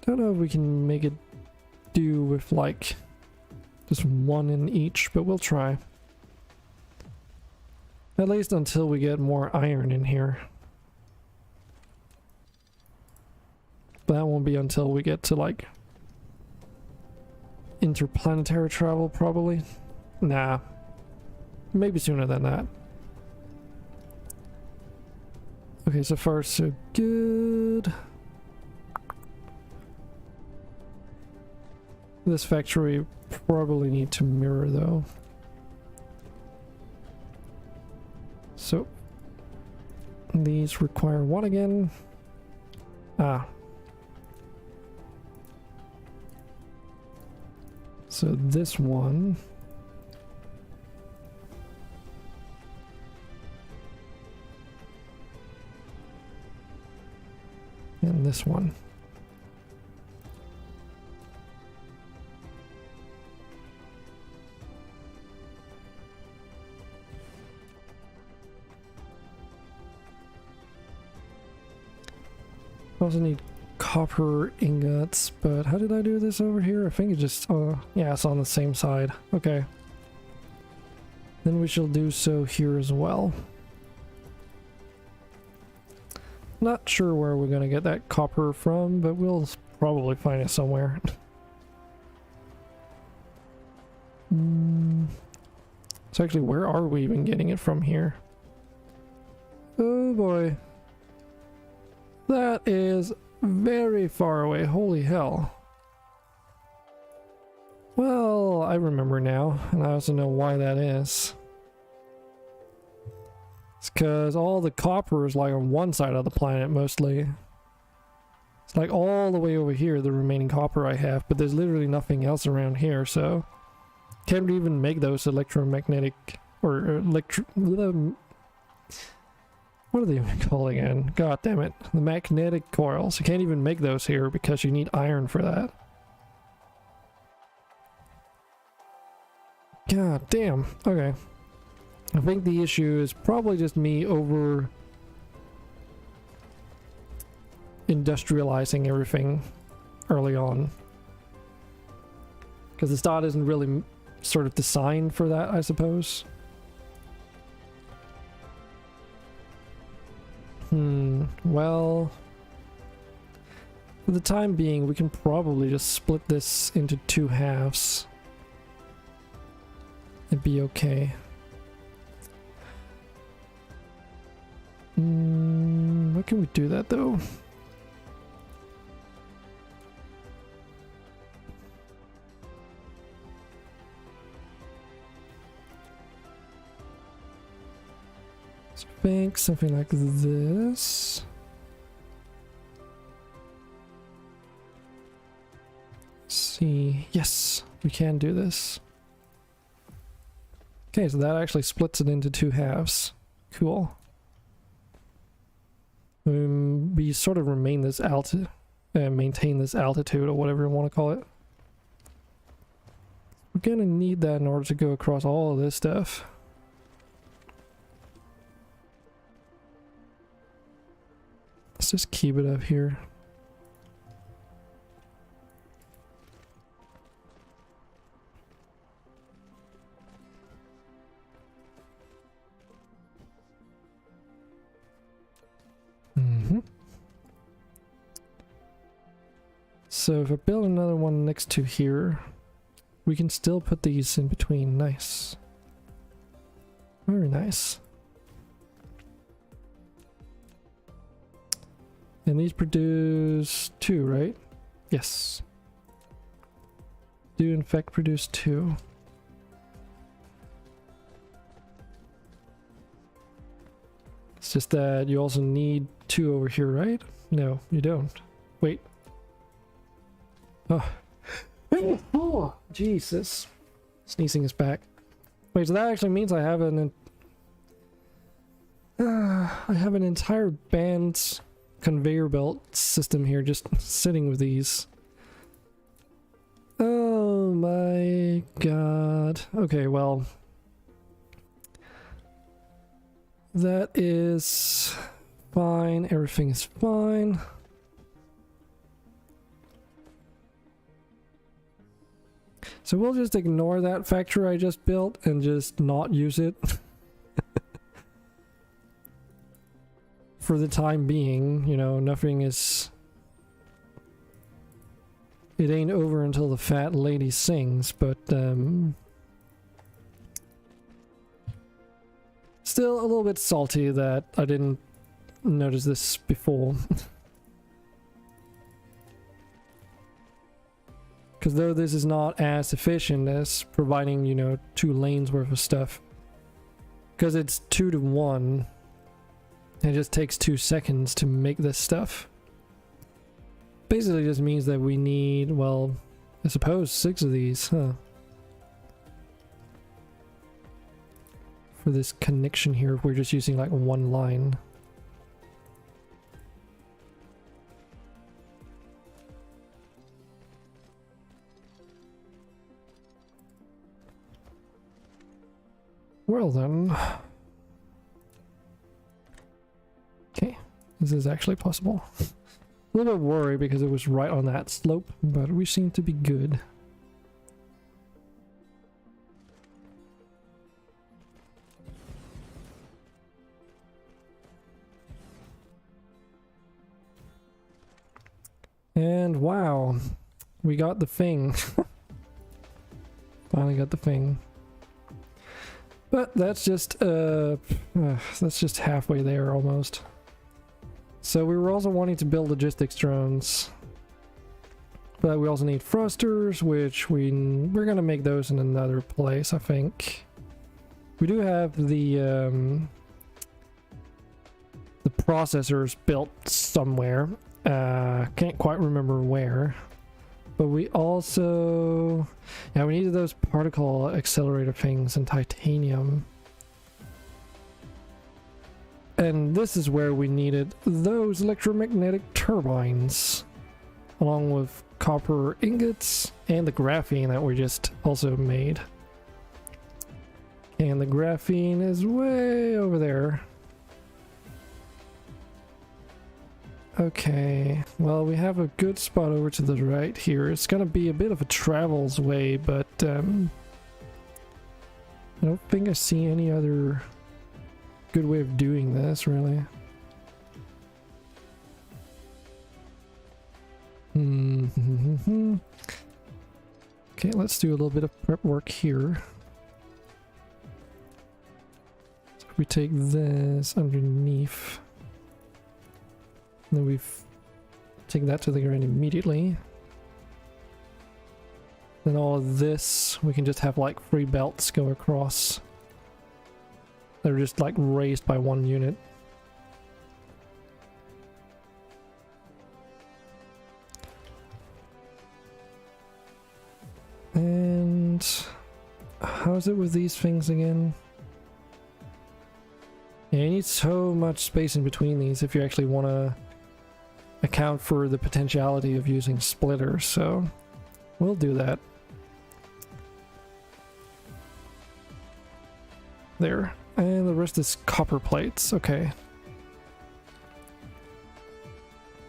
know if we can make it do with like just one in each, but we'll try. At least until we get more iron in here. But that won't be until we get to like interplanetary travel, probably. Nah. Maybe sooner than that. Okay, so far so good. This factory probably need to mirror though. So these require what again? Ah. So this one. And this one. I also need copper ingots, but how did I do this over here? I think it just, yeah, it's on the same side. Okay. Then we shall do so here as well. Not sure where we're gonna get that copper from, but we'll probably find it somewhere. So actually, where are we even getting it from here? Oh boy. That is very far away. Holy hell. Well, I remember now, and I also know why that is. It's because all the copper is like on one side of the planet mostly. It's like all the way over here, the remaining copper I have, but there's literally nothing else around here, so can't even make those electromagnetic or what are they even called again? God damn it. The magnetic coils. You can't even make those here because you need iron for that. God damn. Okay. I think the issue is probably just me over industrializing everything early on. Because the start isn't really sort of designed for that, I suppose. Well, for the time being, we can probably just split this into two halves. It'd be okay. Why can we do that though? So I think something like this. Let's see. Yes, we can do this. Okay, so that actually splits it into two halves. Cool. We sort of maintain this altitude or whatever you want to call it. We're gonna need that in order to go across all of this stuff. Let's just keep it up here. So if I build another one next to here, we can still put these in between. Nice. Very nice. And these produce 2, right? Yes. Do in fact produce 2. It's just that you also need 2 over here, right? No, you don't. Wait. Oh. Oh, Jesus. Sneezing is back. Wait, so that actually means I have an entire band conveyor belt system here just sitting with these. Oh my god. Okay, well, that is fine. Everything is fine. So we'll just ignore that factory I just built and just not use it. For the time being, you know, nothing is... It ain't over until the fat lady sings, but still a little bit salty that I didn't notice this before. Because though this is not as efficient as providing, you know, 2 lanes worth of stuff, because it's 2 to 1, it just takes 2 seconds to make this stuff. Basically just means that we need, well, I suppose 6 of these, huh? For this connection here, if we're just using like 1 line. Well then. Okay, this is actually possible. A little bit worried because it was right on that slope, but we seem to be good. And wow, we got the thing. Finally got the thing. But that's just halfway there almost. So we were also wanting to build logistics drones, but we also need thrusters, which we're gonna make those in another place, I think. We do have the processors built somewhere. Can't quite remember where. But we also... Yeah, we needed those particle accelerator things in titanium. And this is where we needed those electromagnetic turbines. Along with copper ingots and the graphene that we just also made. And the graphene is way over there. Okay, well, we have a good spot over to the right here. It's gonna be a bit of a travel's way, but I don't think I see any other good way of doing this, really. Okay, let's do a little bit of prep work here. So if we take this underneath, and then we take that to the ground immediately. Then all of this, we can just have like 3 belts go across. They're just like raised by 1 unit. And how's it with these things again? Yeah, you need so much space in between these if you actually want to account for the potentiality of using splitters, so we'll do that. There. And the rest is copper plates. Okay.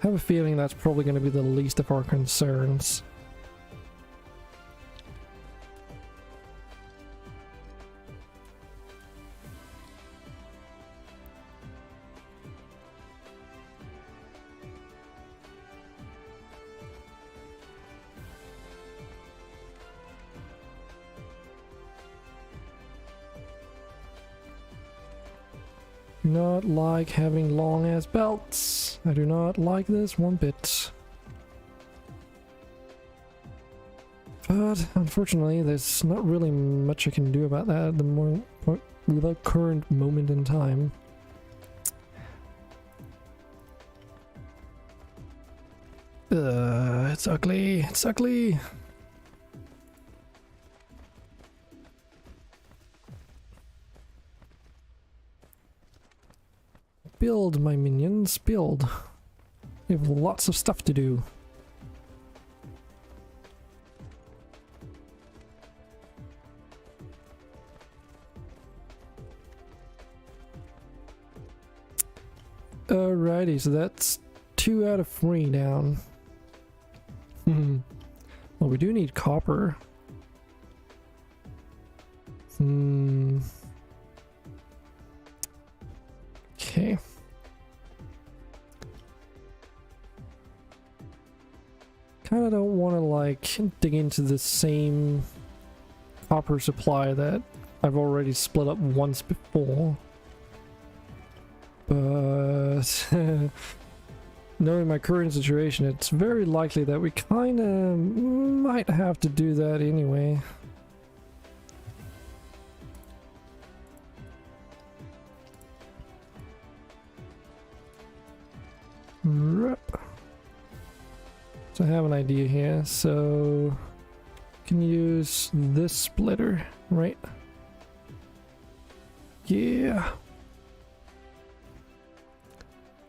I have a feeling that's probably going to be the least of our concerns. do not like having long ass belts. I do not like this one bit. But unfortunately, there's not really much I can do about that at the current moment in time. It's ugly. It's ugly. Build, my minions, build. We have lots of stuff to do. Alrighty, so that's 2 out of 3 down. Well, we do need copper. Okay. Kind of don't want to like dig into the same copper supply that I've already split up once before. But knowing my current situation, it's very likely that we kind of might have to do that anyway. So I have an idea here. So can use this splitter, right? Yeah.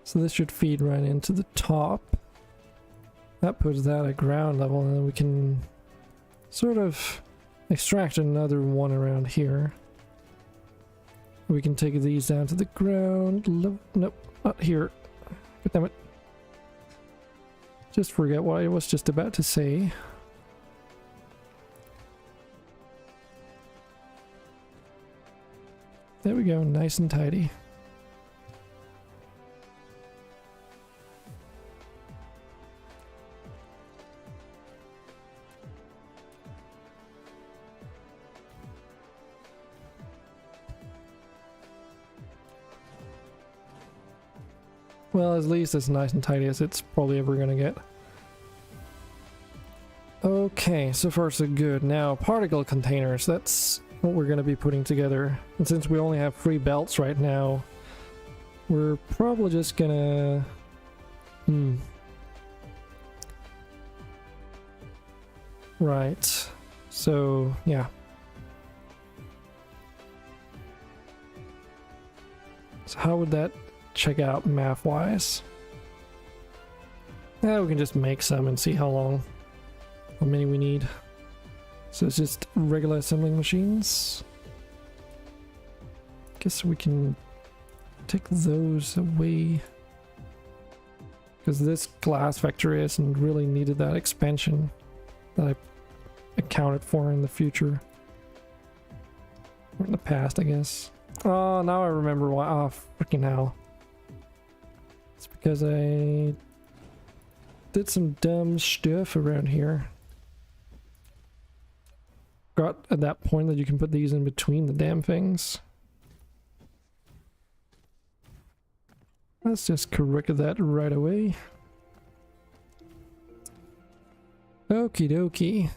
So this should feed right into the top. That puts that at ground level, and then we can sort of extract another one around here. We can take these down to the ground. Nope, not here. God damn it. Just forget what I was just about to say. There we go, nice and tidy. Well, at least it's nice and tidy as it's probably ever gonna get. Okay, so far so good. Now, particle containers, that's what we're gonna be putting together. And since we only have 3 belts right now, we're probably just gonna... Right. So, yeah. So how would that check out math-wise? We can just make some and see how many we need. So it's just regular assembling machines. Guess we can take those away, because this glass factory hasn't really needed that expansion that I accounted for in the future, or in the past, I guess. Oh, now I remember why. Oh, freaking hell. It's because I did some dumb stuff around here. Got at that point that you can put these in between the damn things. Let's just correct that right away. Okie dokie.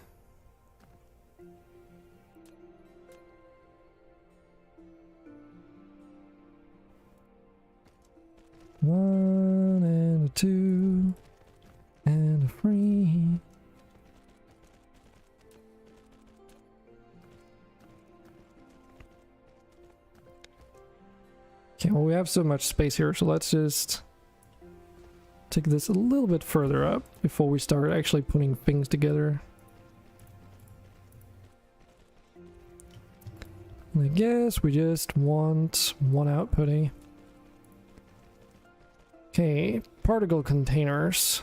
One and a 2 and a 3. Okay, well, we have so much space here, so let's just take this a little bit further up before we start actually putting things together. I guess we just want one outputty. Okay, particle containers.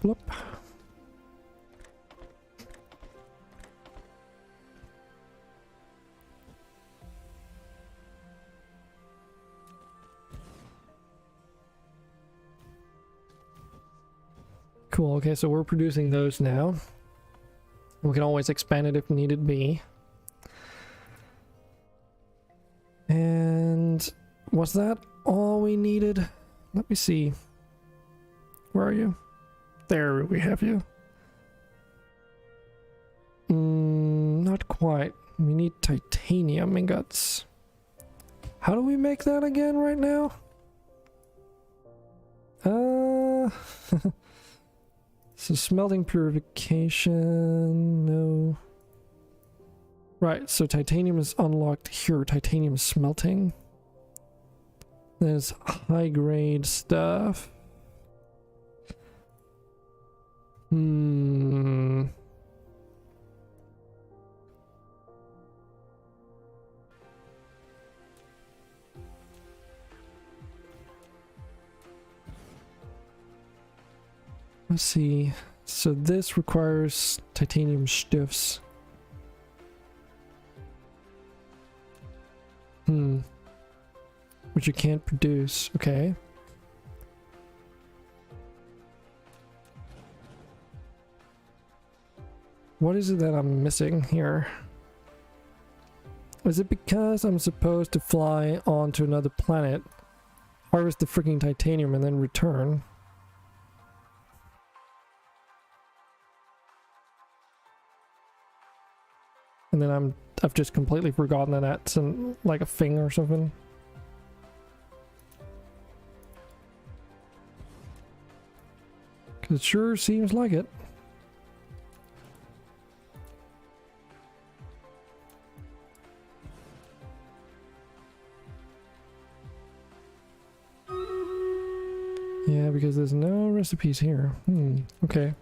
Bloop. Cool, okay, so we're producing those now. We can always expand it if needed be. And was that all we needed? Let me see. Where are you? There we have you. Not quite. We need titanium ingots. How do we make that again right now? So smelting purification, no. Right, so titanium is unlocked here. Titanium smelting. There's high grade stuff. Let's see. So this requires titanium stuffs. Which you can't produce. Okay. What is it that I'm missing here? Is it because I'm supposed to fly onto another planet, harvest the freaking titanium, and then return? And then I've just completely forgotten that that's like a thing or something. Cause it sure seems like it. Yeah, because there's no recipes here. Okay.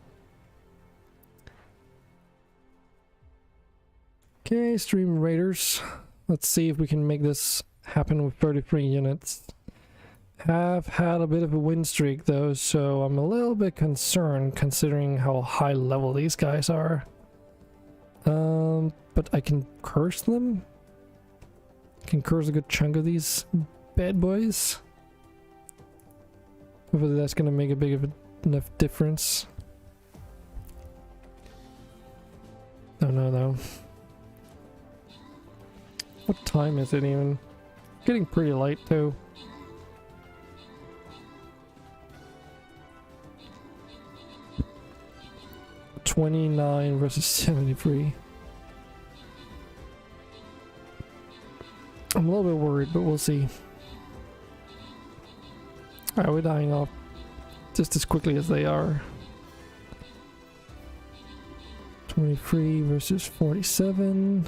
Okay, Stream Raiders. Let's see if we can make this happen with 33 units. Have had a bit of a win streak though, so I'm a little bit concerned considering how high level these guys are. But I can curse them? I can curse a good chunk of these bad boys. Whether that's gonna make a big of enough difference. Don't know though. What time is it even? Getting pretty late too. $29 versus 73. I'm a little bit worried, but we'll see. Alright, we're dying off just as quickly as they are. 23 versus 47.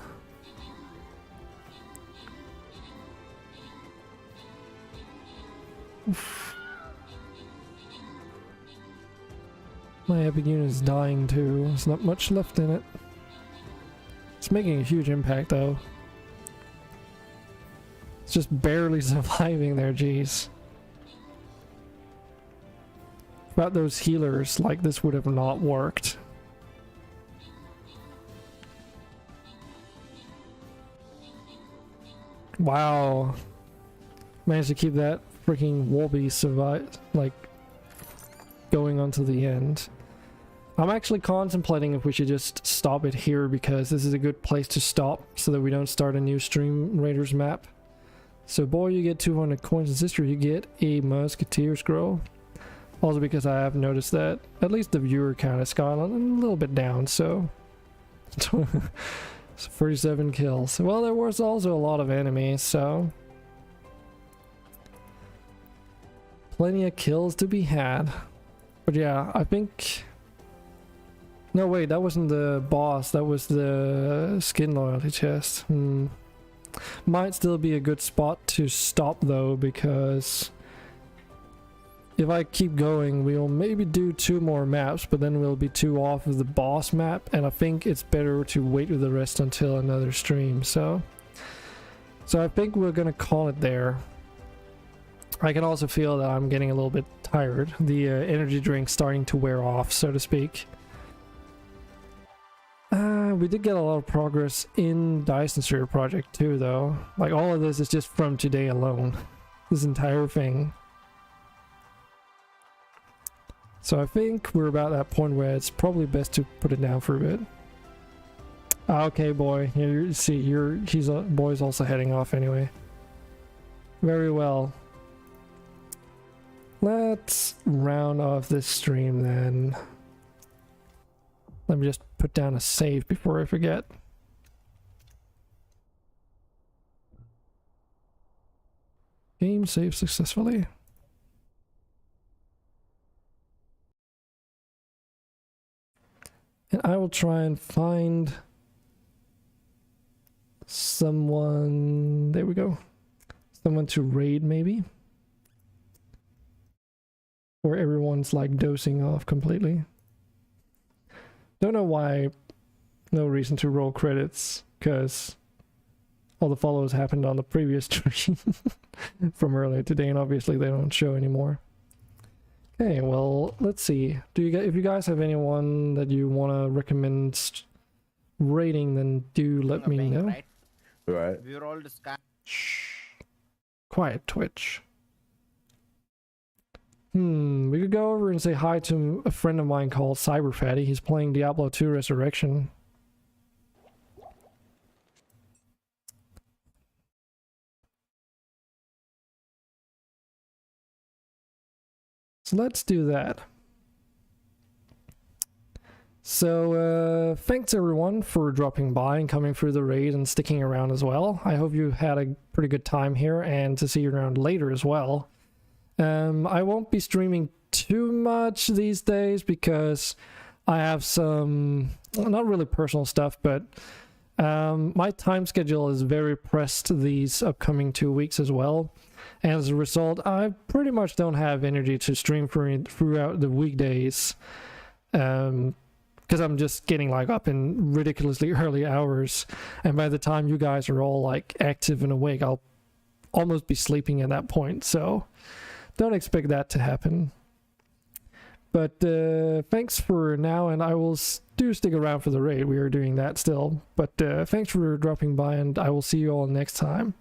Oof. My epic unit is dying too. There's not much left in it. It's making a huge impact though. It's just barely surviving there, jeez. Without those healers, like, this would have not worked. Wow. Managed to keep that freaking Wolby survive, like, going on to the end. I'm actually contemplating if we should just stop it here because this is a good place to stop so that we don't start a new Stream Raiders map. So boy, you get 200 coins in history, you get a Musketeer scroll. Also because I have noticed that at least the viewer count has gone a little bit down, so 37 kills. Well, there was also a lot of enemies, so plenty of kills to be had. But yeah, I think... No, wait, that wasn't the boss, that was the skin loyalty chest. Might still be a good spot to stop though, because if I keep going, we'll maybe do 2 more maps, but then we'll be 2 off of the boss map, and I think it's better to wait with the rest until another stream, so I think we're gonna call it there. I can also feel that I'm getting a little bit tired. The energy drink's starting to wear off, so to speak. We did get a lot of progress in Dyson Sphere project too, though. Like, all of this is just from today alone. This entire thing. So I think we're about that point where it's probably best to put it down for a bit. Okay, boy. You see, boy's also heading off anyway. Very well. Let's round off this stream then. Let me just put down a save before I forget. Game saved successfully. And I will try and find someone. There we go. Someone to raid, maybe. Where everyone's like dosing off completely. Don't know why. No reason to roll credits, because all the follows happened on the previous stream from earlier today, and obviously they don't show anymore. Okay, well, let's see. If you guys have anyone that you want to recommend rating, then do let me know. Right. We're all discussing. Shh. Quiet, Twitch. We could go over and say hi to a friend of mine called Cyberfatty. He's playing Diablo 2 Resurrection. So let's do that. So thanks everyone for dropping by and coming through the raid and sticking around as well. I hope you had a pretty good time here, and to see you around later as well. I won't be streaming too much these days because I have some, not really personal stuff, but my time schedule is very pressed these upcoming 2 weeks as well. And as a result, I pretty much don't have energy to stream throughout the weekdays. Because I'm just getting like up in ridiculously early hours, and by the time you guys are all like active and awake, I'll almost be sleeping at that point, so don't expect that to happen. But thanks for now, and I will do stick around for the raid. We are doing that still, but thanks for dropping by, and I will see you all next time.